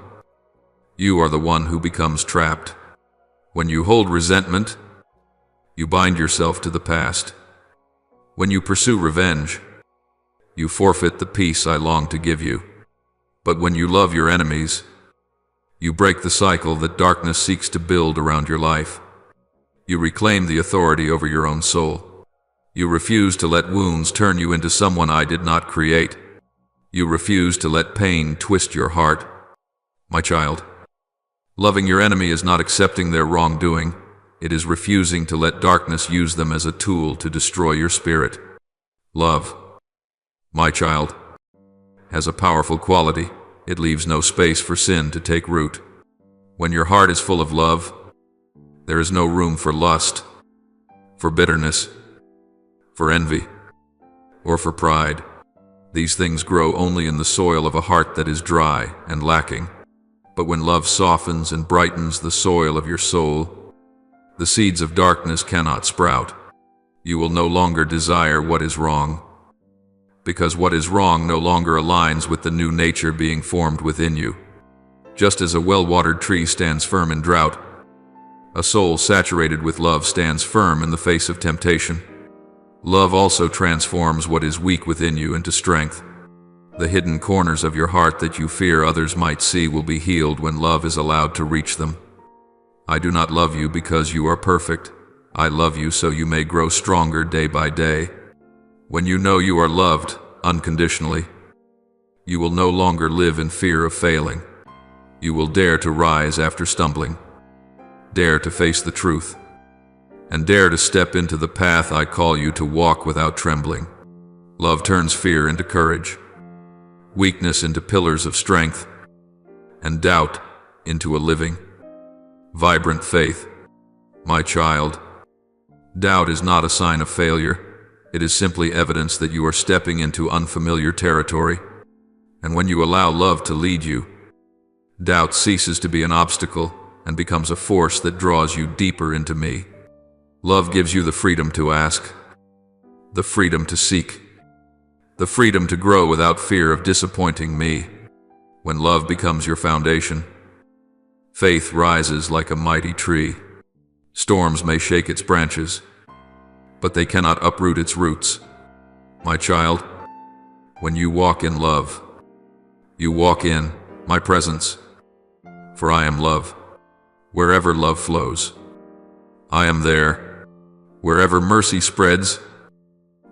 you are the one who becomes trapped. When you hold resentment, you bind yourself to the past. When you pursue revenge, you forfeit the peace I long to give you. But when you love your enemies, you break the cycle that darkness seeks to build around your life. You reclaim the authority over your own soul. You refuse to let wounds turn you into someone I did not create. You refuse to let pain twist your heart. My child, loving your enemy is not accepting their wrongdoing. It is refusing to let darkness use them as a tool to destroy your spirit. Love, my child, has a powerful quality. It leaves no space for sin to take root. When your heart is full of love, there is no room for lust, for bitterness, for envy, or for pride. These things grow only in the soil of a heart that is dry and lacking. But when love softens and brightens the soil of your soul, the seeds of darkness cannot sprout. You will no longer desire what is wrong, because what is wrong no longer aligns with the new nature being formed within you. Just as a well-watered tree stands firm in drought, a soul saturated with love stands firm in the face of temptation. Love also transforms what is weak within you into strength. The hidden corners of your heart that you fear others might see will be healed when love is allowed to reach them. I do not love you because you are perfect. I love you so you may grow stronger day by day. When you know you are loved unconditionally, you will no longer live in fear of failing. You will dare to rise after stumbling, dare to face the truth, and dare to step into the path I call you to walk without trembling. Love turns fear into courage, weakness into pillars of strength, and doubt into a living, vibrant faith. My child, doubt is not a sign of failure. It is simply evidence that you are stepping into unfamiliar territory. And when you allow love to lead you, doubt ceases to be an obstacle and becomes a force that draws you deeper into me. Love gives you the freedom to ask, the freedom to seek, the freedom to grow without fear of disappointing me. When love becomes your foundation, faith rises like a mighty tree. Storms may shake its branches, but they cannot uproot its roots. My child, when you walk in love, you walk in my presence, for I am love. Wherever love flows, I am there. Wherever mercy spreads,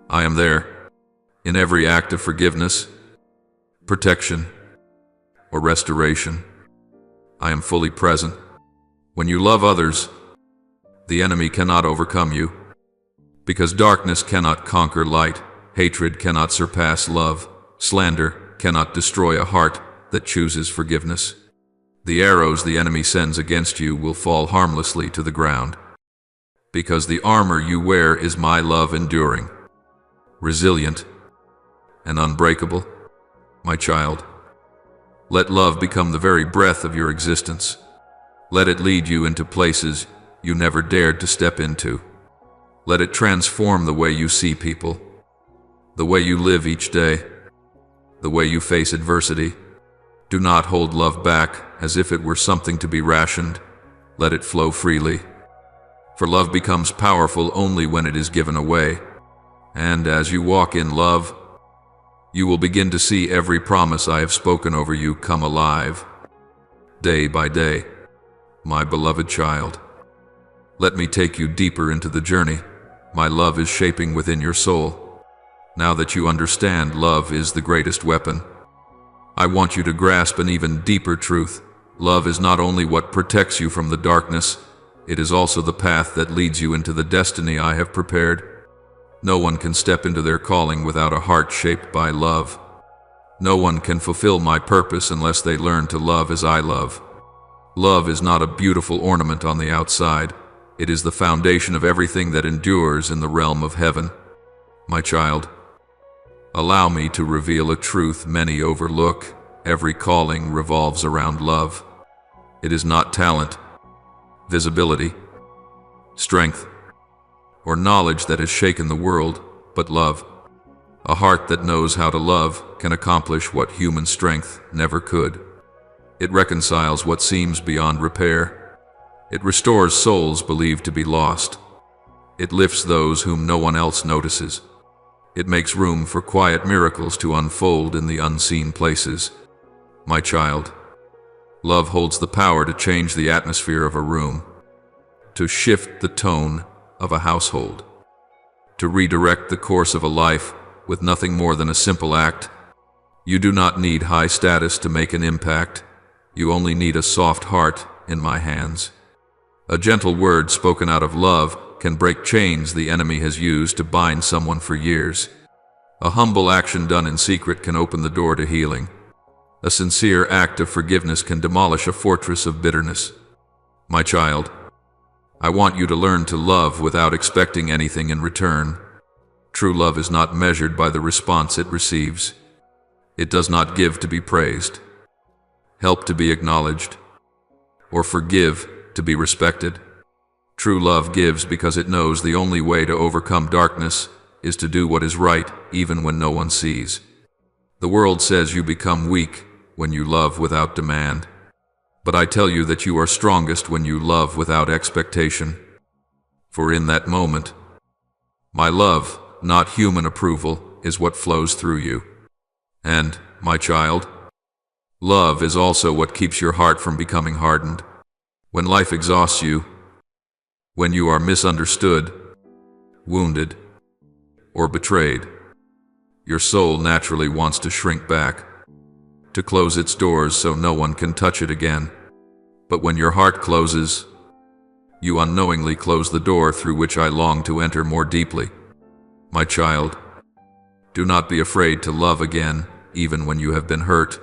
I am there. In every act of forgiveness, protection, or restoration, I am fully present. When you love others, the enemy cannot overcome you, because darkness cannot conquer light, hatred cannot surpass love, slander cannot destroy a heart that chooses forgiveness. The arrows the enemy sends against you will fall harmlessly to the ground, because the armor you wear is my love, enduring, resilient, and unbreakable. My child, Let love become the very breath of your existence. Let it lead you into places you never dared to step into. Let it transform the way you see people, the way you live each day, the way you face adversity. Do not hold love back as if it were something to be rationed. Let it flow freely. For love becomes powerful only when it is given away. And as you walk in love, you will begin to see every promise I have spoken over you come alive, day by day. My beloved child, let me take you deeper into the journey my love is shaping within your soul. Now that you understand love is the greatest weapon, I want you to grasp an even deeper truth. Love is not only what protects you from the darkness, it is also the path that leads you into the destiny I have prepared. No one can step into their calling without a heart shaped by love. No one can fulfill my purpose unless they learn to love as I love. Love is not a beautiful ornament on the outside. It is the foundation of everything that endures in the realm of heaven. My child, allow me to reveal a truth many overlook. Every calling revolves around love. It is not talent, visibility, strength, or knowledge that has shaken the world, but love. A heart that knows how to love can accomplish what human strength never could. It reconciles what seems beyond repair. It restores souls believed to be lost. It lifts those whom no one else notices. It makes room for quiet miracles to unfold in the unseen places. My child, love holds the power to change the atmosphere of a room, to shift the tone of a household, to redirect the course of a life with nothing more than a simple act. You do not need high status to make an impact. You only need a soft heart in my hands. A gentle word spoken out of love can break chains the enemy has used to bind someone for years. A humble action done in secret can open the door to healing. A sincere act of forgiveness can demolish a fortress of bitterness. My child, I want you to learn to love without expecting anything in return. True love is not measured by the response it receives. It does not give to be praised, help to be acknowledged, or forgive to be respected. True love gives because it knows the only way to overcome darkness is to do what is right even when no one sees. The world says you become weak when you love without demand. But I tell you that you are strongest when you love without expectation. For in that moment, my love, not human approval, is what flows through you. And, my child, love is also what keeps your heart from becoming hardened. When life exhausts you, when you are misunderstood, wounded, or betrayed, your soul naturally wants to shrink back, to close its doors so no one can touch it again. But when your heart closes, you unknowingly close the door through which I long to enter more deeply. My child, do not be afraid to love again, even when you have been hurt.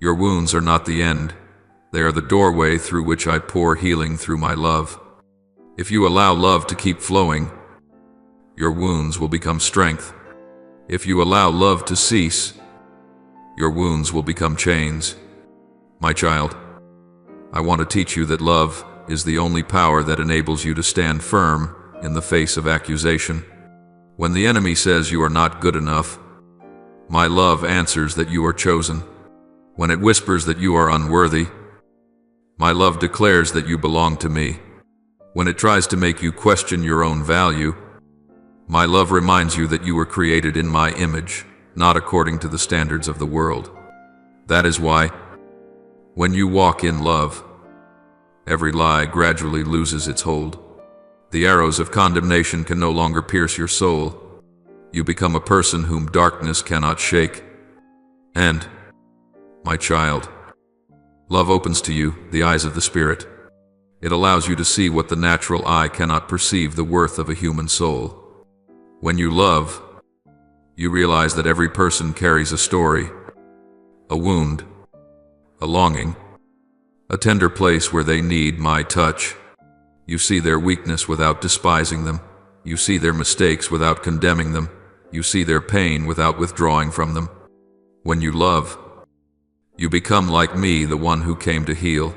Your wounds are not the end. They are the doorway through which I pour healing through my love. If you allow love to keep flowing, your wounds will become strength. If you allow love to cease, your wounds will become chains. My child, I want to teach you that love is the only power that enables you to stand firm in the face of accusation. When the enemy says you are not good enough, my love answers that you are chosen. When it whispers that you are unworthy, my love declares that you belong to me. When it tries to make you question your own value, my love reminds you that you were created in my image, not according to the standards of the world. That is why, when you walk in love, every lie gradually loses its hold. The arrows of condemnation can no longer pierce your soul. You become a person whom darkness cannot shake. And, my child, love opens to you the eyes of the Spirit. It allows you to see what the natural eye cannot perceive, the worth of a human soul. When you love, you realize that every person carries a story, a wound, a longing, a tender place where they need my touch. You see their weakness without despising them. You see their mistakes without condemning them. You see their pain without withdrawing from them. When you love, You become like me, the one who came to heal,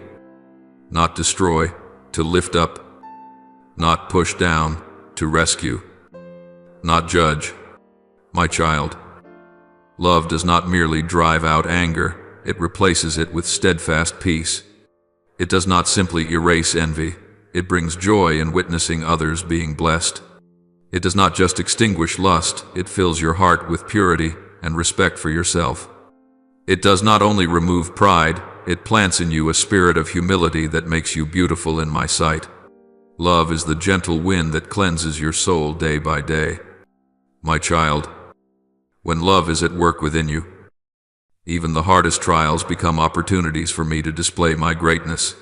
not destroy, to lift up, not push down, to rescue, not judge. My child, love does not merely drive out anger, it replaces it with steadfast peace. It does not simply erase envy, it brings joy in witnessing others being blessed. It does not just extinguish lust, it fills your heart with purity and respect for yourself. It does not only remove pride, it plants in you a spirit of humility that makes you beautiful in my sight. Love is the gentle wind that cleanses your soul day by day. My child, when love is at work within you, even the hardest trials become opportunities for me to display my greatness.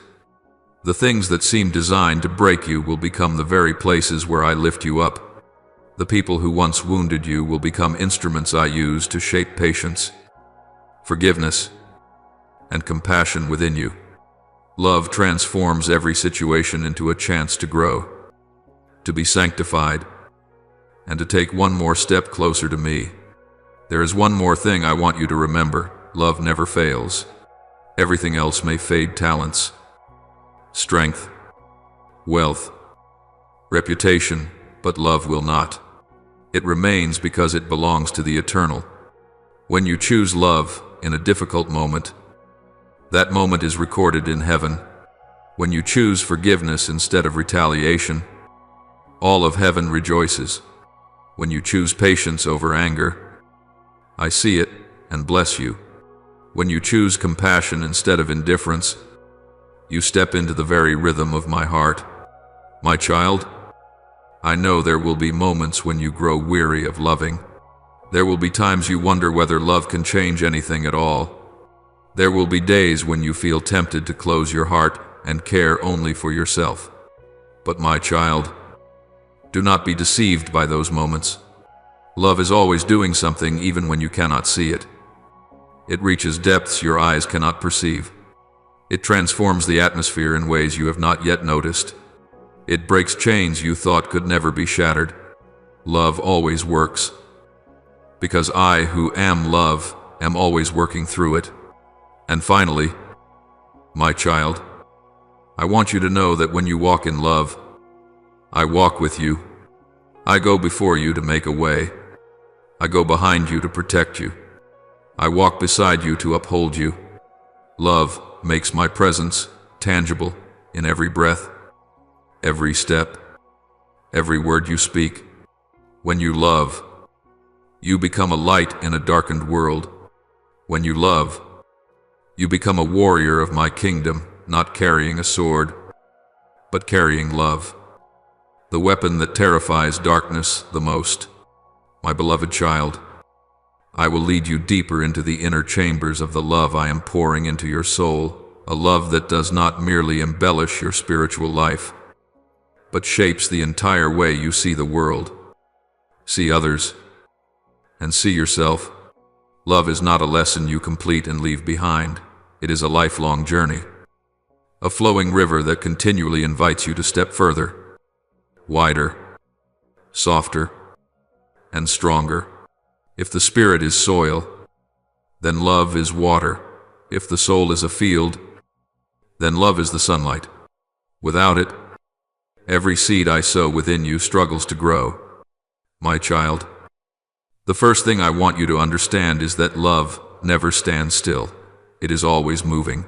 The things that seem designed to break you will become the very places where I lift you up. The people who once wounded you will become instruments I use to shape patience, forgiveness, and compassion within you. Love transforms every situation into a chance to grow, to be sanctified, and to take one more step closer to me. There is one more thing I want you to remember. Love never fails. Everything else may fade: talents, strength, wealth, reputation, but love will not. It remains because it belongs to the eternal. When you choose love in a difficult moment, that moment is recorded in heaven. When you choose forgiveness instead of retaliation, all of heaven rejoices. When you choose patience over anger, I see it and bless you. When you choose compassion instead of indifference, you step into the very rhythm of my heart. My child, I know there will be moments when you grow weary of loving. There will be times you wonder whether love can change anything at all. There will be days when you feel tempted to close your heart and care only for yourself. But my child, do not be deceived by those moments. Love is always doing something even when you cannot see it. It reaches depths your eyes cannot perceive. It transforms the atmosphere in ways you have not yet noticed. It breaks chains you thought could never be shattered. Love always works. Because I, who am love, am always working through it. And finally, my child, I want you to know that when you walk in love, I walk with you. I go before you to make a way. I go behind you to protect you. I walk beside you to uphold you. Love makes my presence tangible in every breath, every step, every word you speak. When you love, you become a light in a darkened world. When you love, you become a warrior of my kingdom, not carrying a sword, but carrying love, the weapon that terrifies darkness the most. My beloved child, I will lead you deeper into the inner chambers of the love I am pouring into your soul, a love that does not merely embellish your spiritual life, but shapes the entire way you see the world, see others, and see yourself. Love is not a lesson you complete and leave behind. It is a lifelong journey, a flowing river that continually invites you to step further, wider, softer, and stronger. If the spirit is soil, then love is water. If the soul is a field, then love is the sunlight. Without it, every seed I sow within you struggles to grow. My child, the first thing I want you to understand is that love never stands still. It is always moving,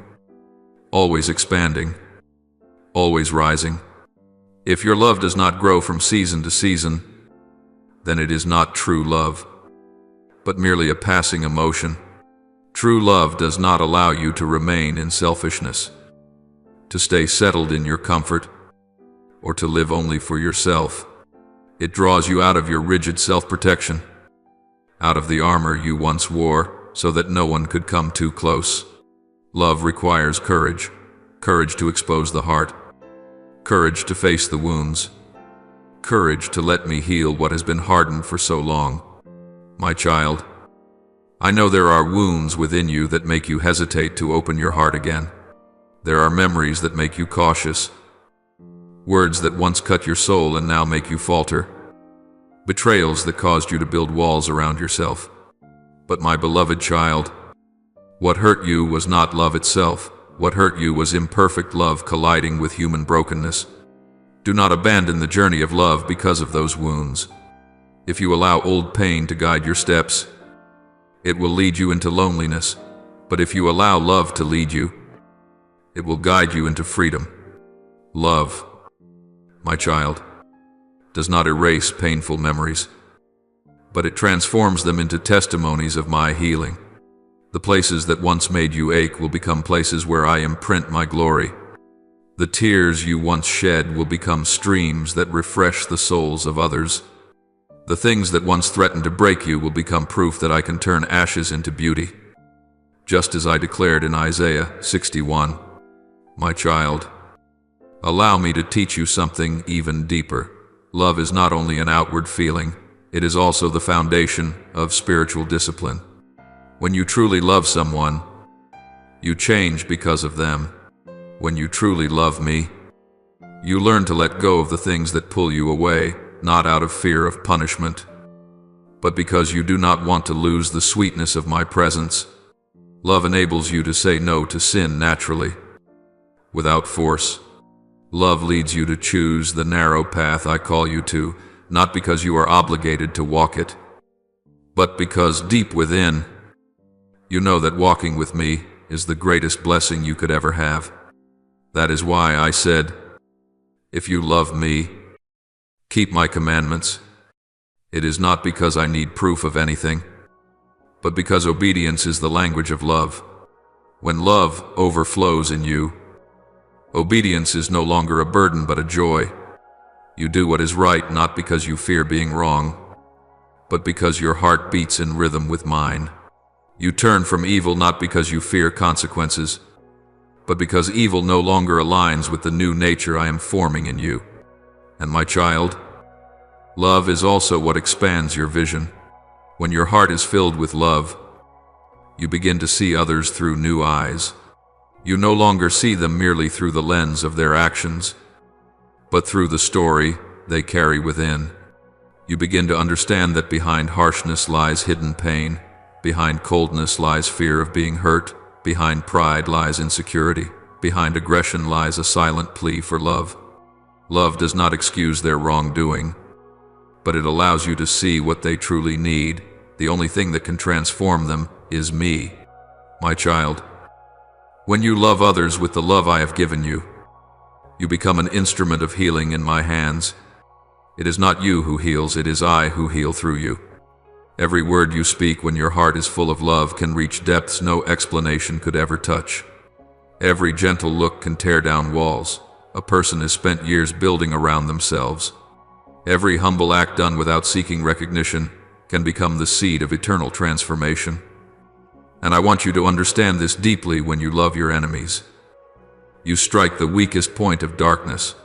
always expanding, always rising. If your love does not grow from season to season, then it is not true love, but merely a passing emotion. True love does not allow you to remain in selfishness, to stay settled in your comfort, or to live only for yourself. It draws you out of your rigid self-protection, out of the armor you once wore, so that no one could come too close. Love requires courage, courage to expose the heart, courage to face the wounds, courage to let me heal what has been hardened for so long. My child, I know there are wounds within you that make you hesitate to open your heart again. There are memories that make you cautious, words that once cut your soul and now make you falter, betrayals that caused you to build walls around yourself. But my beloved child, What hurt you was not love itself. What hurt you was imperfect love colliding with human brokenness. Do not abandon the journey of love because of those wounds. If you allow old pain to guide your steps, it will lead you into loneliness. But if you allow love to lead you, it will guide you into freedom. Love, my child, does not erase painful memories, but it transforms them into testimonies of my healing. The places that once made you ache will become places where I imprint my glory. The tears you once shed will become streams that refresh the souls of others. The things that once threatened to break you will become proof that I can turn ashes into beauty, just as I declared in Isaiah 61. My child, allow me to teach you something even deeper. Love is not only an outward feeling, it is also the foundation of spiritual discipline. When you truly love someone, you change because of them. When you truly love me, you learn to let go of the things that pull you away, not out of fear of punishment, but because you do not want to lose the sweetness of my presence. Love enables you to say no to sin naturally, without force. Love leads you to choose the narrow path I call you to, not because you are obligated to walk it, but because deep within, you know that walking with me is the greatest blessing you could ever have. That is why I said, if you love me, keep my commandments. It is not because I need proof of anything, but because obedience is the language of love. When love overflows in you, obedience is no longer a burden but a joy. You do what is right not because you fear being wrong, but because your heart beats in rhythm with mine. You turn from evil not because you fear consequences, but because evil no longer aligns with the new nature I am forming in you. And my child, love is also what expands your vision. When your heart is filled with love, you begin to see others through new eyes. You no longer see them merely through the lens of their actions, but through the story they carry within. You begin to understand that behind harshness lies hidden pain, behind coldness lies fear of being hurt, behind pride lies insecurity, behind aggression lies a silent plea for love. Love does not excuse their wrongdoing, but it allows you to see what they truly need. The only thing that can transform them is me, my child. When you love others with the love I have given you, you become an instrument of healing in my hands. It is not you who heals, it is I who heal through you. Every word you speak when your heart is full of love can reach depths no explanation could ever touch. Every gentle look can tear down walls a person has spent years building around themselves. Every humble act done without seeking recognition can become the seed of eternal transformation. And I want you to understand this deeply when you love your enemies. You strike the weakest point of darkness.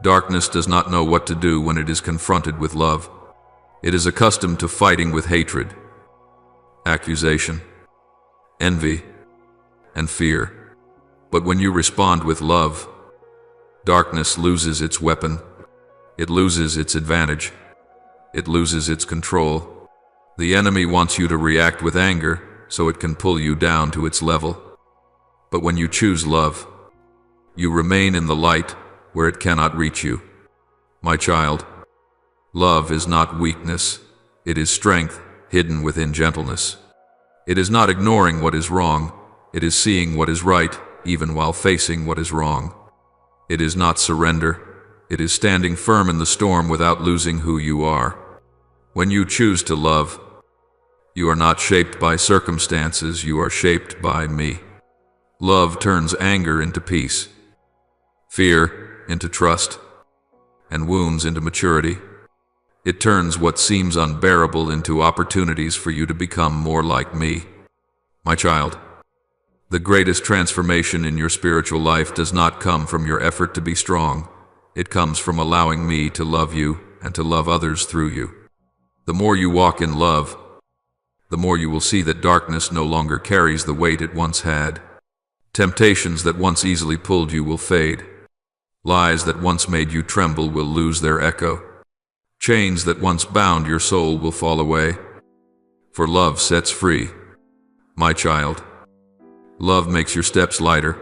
Darkness does not know what to do when it is confronted with love. It is accustomed to fighting with hatred, accusation, envy, and fear. But when you respond with love, darkness loses its weapon. It loses its advantage. It loses its control. The enemy wants you to react with anger so it can pull you down to its level. But when you choose love, you remain in the light where it cannot reach you. My child, love is not weakness. It is strength hidden within gentleness. It is not ignoring what is wrong. It is seeing what is right even while facing what is wrong. It is not surrender. It is standing firm in the storm without losing who you are. When you choose to love, you are not shaped by circumstances, you are shaped by me. Love turns anger into peace, fear into trust, and wounds into maturity. It turns what seems unbearable into opportunities for you to become more like me. My child, the greatest transformation in your spiritual life does not come from your effort to be strong. It comes from allowing me to love you and to love others through you. The more you walk in love, the more you will see that darkness no longer carries the weight it once had. Temptations that once easily pulled you will fade. Lies that once made you tremble will lose their echo. Chains that once bound your soul will fall away. For love sets free. My child, Love makes your steps lighter,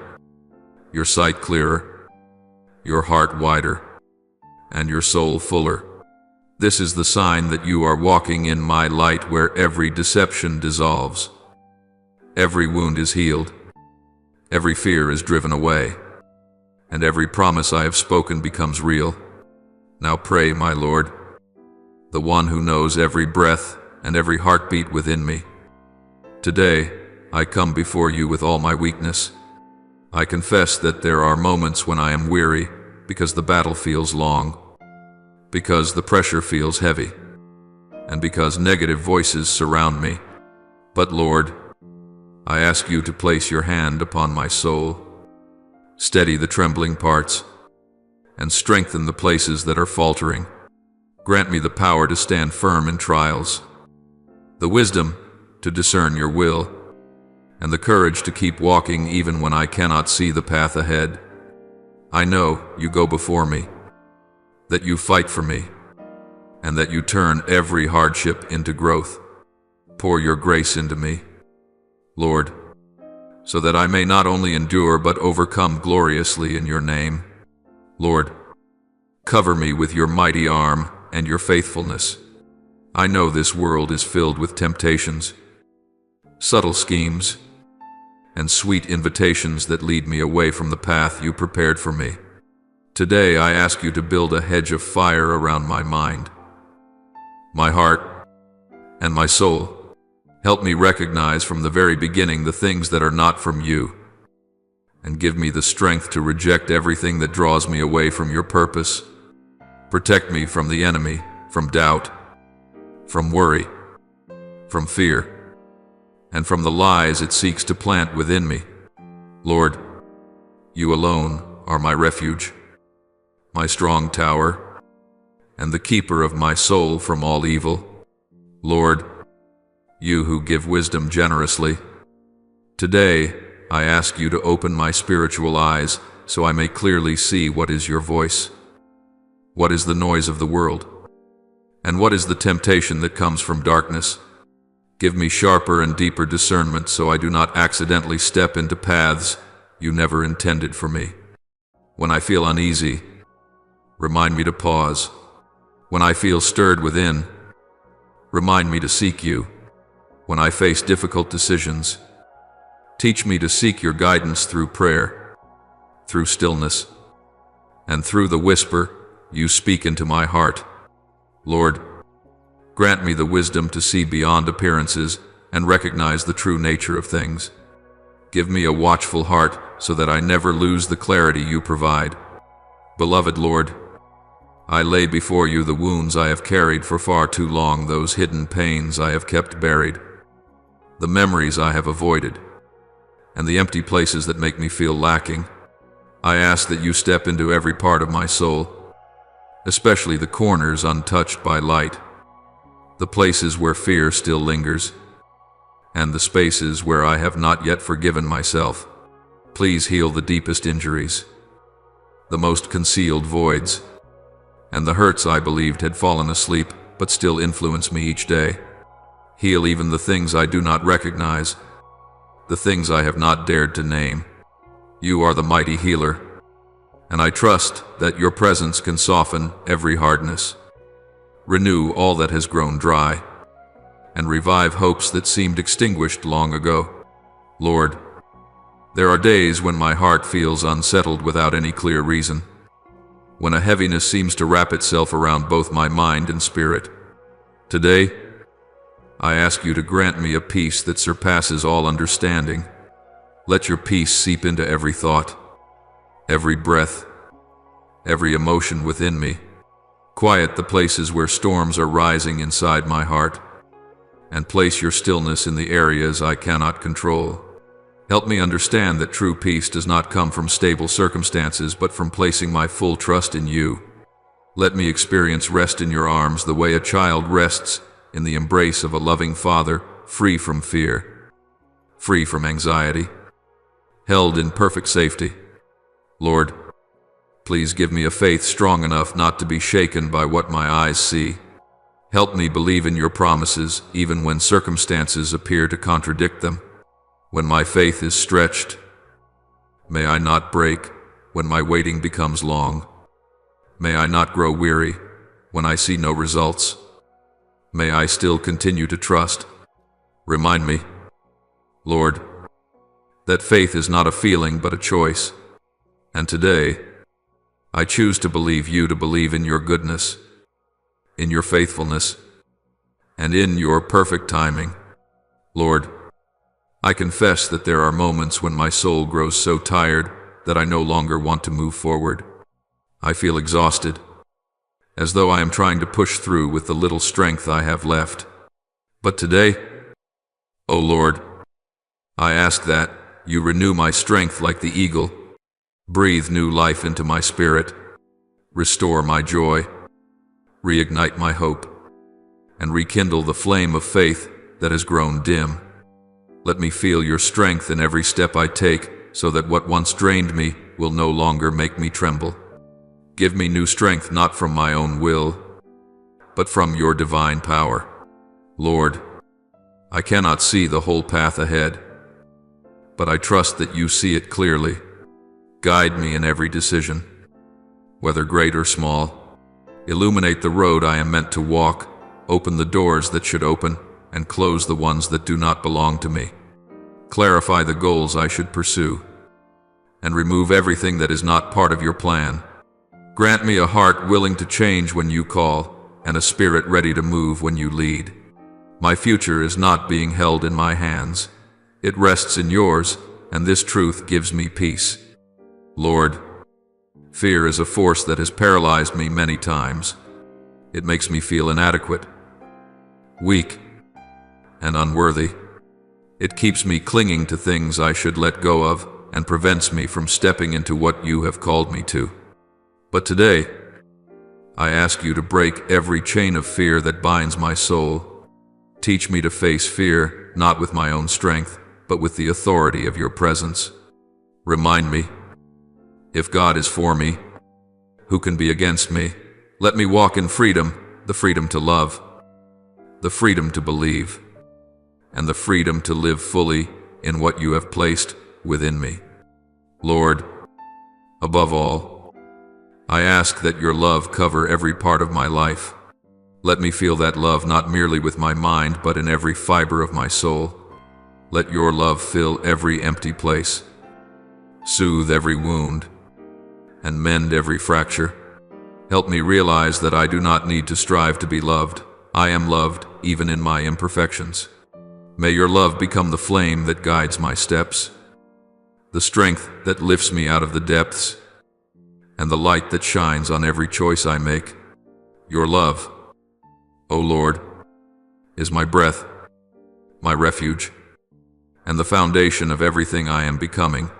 your sight clearer, your heart wider, and your soul fuller. This is the sign that you are walking in my light, where every deception dissolves, every wound is healed, every fear is driven away, and every promise I have spoken becomes real. Now pray, my Lord, the one who knows every breath and every heartbeat within me. Today, I come before you with all my weakness. I confess that there are moments when I am weary because the battle feels long, because the pressure feels heavy, and because negative voices surround me. But Lord, I ask you to place your hand upon my soul, steady the trembling parts, and strengthen the places that are faltering. Grant me the power to stand firm in trials, the wisdom to discern your will, and the courage to keep walking even when I cannot see the path ahead. I know you go before me, that you fight for me, and that you turn every hardship into growth. Pour your grace into me, Lord, so that I may not only endure but overcome gloriously in your name. Lord, cover me with your mighty arm and your faithfulness. I know this world is filled with temptations, subtle schemes, and sweet invitations that lead me away from the path you prepared for me. Today I ask you to build a hedge of fire around my mind, my heart, and my soul. Help me recognize from the very beginning the things that are not from you, and give me the strength to reject everything that draws me away from your purpose. Protect me from the enemy, from doubt, from worry, from fear, and from the lies it seeks to plant within me. Lord, you alone are my refuge, my strong tower, and the keeper of my soul from all evil. Lord, you who give wisdom generously, today I ask you to open my spiritual eyes so I may clearly see what is your voice, what is the noise of the world, and what is the temptation that comes from darkness. Give me sharper and deeper discernment so I do not accidentally step into paths you never intended for me. When I feel uneasy, remind me to pause. When I feel stirred within, remind me to seek you. When I face difficult decisions, teach me to seek your guidance through prayer, through stillness, and through the whisper you speak into my heart. Lord, grant me the wisdom to see beyond appearances and recognize the true nature of things. Give me a watchful heart so that I never lose the clarity you provide. Beloved Lord, I lay before you the wounds I have carried for far too long, those hidden pains I have kept buried, the memories I have avoided, and the empty places that make me feel lacking. I ask that you step into every part of my soul, especially the corners untouched by light, the places where fear still lingers, and the spaces where I have not yet forgiven myself. Please heal the deepest injuries, the most concealed voids, and the hurts I believed had fallen asleep but still influence me each day. Heal even the things I do not recognize, the things I have not dared to name. You are the mighty healer, and I trust that your presence can soften every hardness, renew all that has grown dry, and revive hopes that seemed extinguished long ago. Lord, there are days when my heart feels unsettled without any clear reason, when a heaviness seems to wrap itself around both my mind and spirit. Today, I ask you to grant me a peace that surpasses all understanding. Let your peace seep into every thought, every breath, every emotion within me. Quiet the places where storms are rising inside my heart, and place your stillness in the areas I cannot control. Help me understand that true peace does not come from stable circumstances, but from placing my full trust in you. Let me experience rest in your arms the way a child rests in the embrace of a loving father, free from fear, free from anxiety, held in perfect safety. Lord, please give me a faith strong enough not to be shaken by what my eyes see. Help me believe in your promises even when circumstances appear to contradict them. when my faith is stretched. May I not break when my waiting becomes long. May I not grow weary when I see no results. May I still continue to trust. Remind me, Lord, that faith is not a feeling but a choice. And today, I choose to believe you, to believe in your goodness, in your faithfulness, and in your perfect timing. Lord, I confess that there are moments when my soul grows so tired that I no longer want to move forward. I feel exhausted, as though I am trying to push through with the little strength I have left. But today, O Lord, I ask that you renew my strength like the eagle, breathe new life into my spirit, restore my joy, reignite my hope, and rekindle the flame of faith that has grown dim. Let me feel your strength in every step I take, so that what once drained me will no longer make me tremble. Give me new strength, not from my own will, but from your divine power. Lord, I cannot see the whole path ahead, but I trust that you see it clearly. Guide me in every decision, whether great or small. Illuminate the road I am meant to walk, open the doors that should open, and close the ones that do not belong to me. Clarify the goals I should pursue, and remove everything that is not part of your plan. Grant me a heart willing to change when you call, and a spirit ready to move when you lead. My future is not being held in my hands. It rests in yours, and this truth gives me peace. Lord, fear is a force that has paralyzed me many times. It makes me feel inadequate, weak, and unworthy. It keeps me clinging to things I should let go of, and prevents me from stepping into what you have called me to. But today, I ask you to break every chain of fear that binds my soul. Teach me to face fear, not with my own strength, but with the authority of your presence. Remind me, if God is for me, who can be against me? Let me walk in freedom, the freedom to love, the freedom to believe, and the freedom to live fully in what you have placed within me. Lord, above all, I ask that your love cover every part of my life. Let me feel that love not merely with my mind, but in every fiber of my soul. Let your love fill every empty place, soothe every wound, and mend every fracture. Help me realize that I do not need to strive to be loved. I am loved, even in my imperfections. May your love become the flame that guides my steps, the strength that lifts me out of the depths, and the light that shines on every choice I make. Your love, O Lord, is my breath, my refuge, and the foundation of everything I am becoming.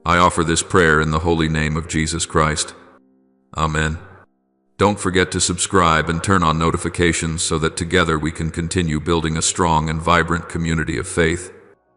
I offer this prayer in the holy name of Jesus Christ. Amen. Don't forget to subscribe and turn on notifications so that together we can continue building a strong and vibrant community of faith.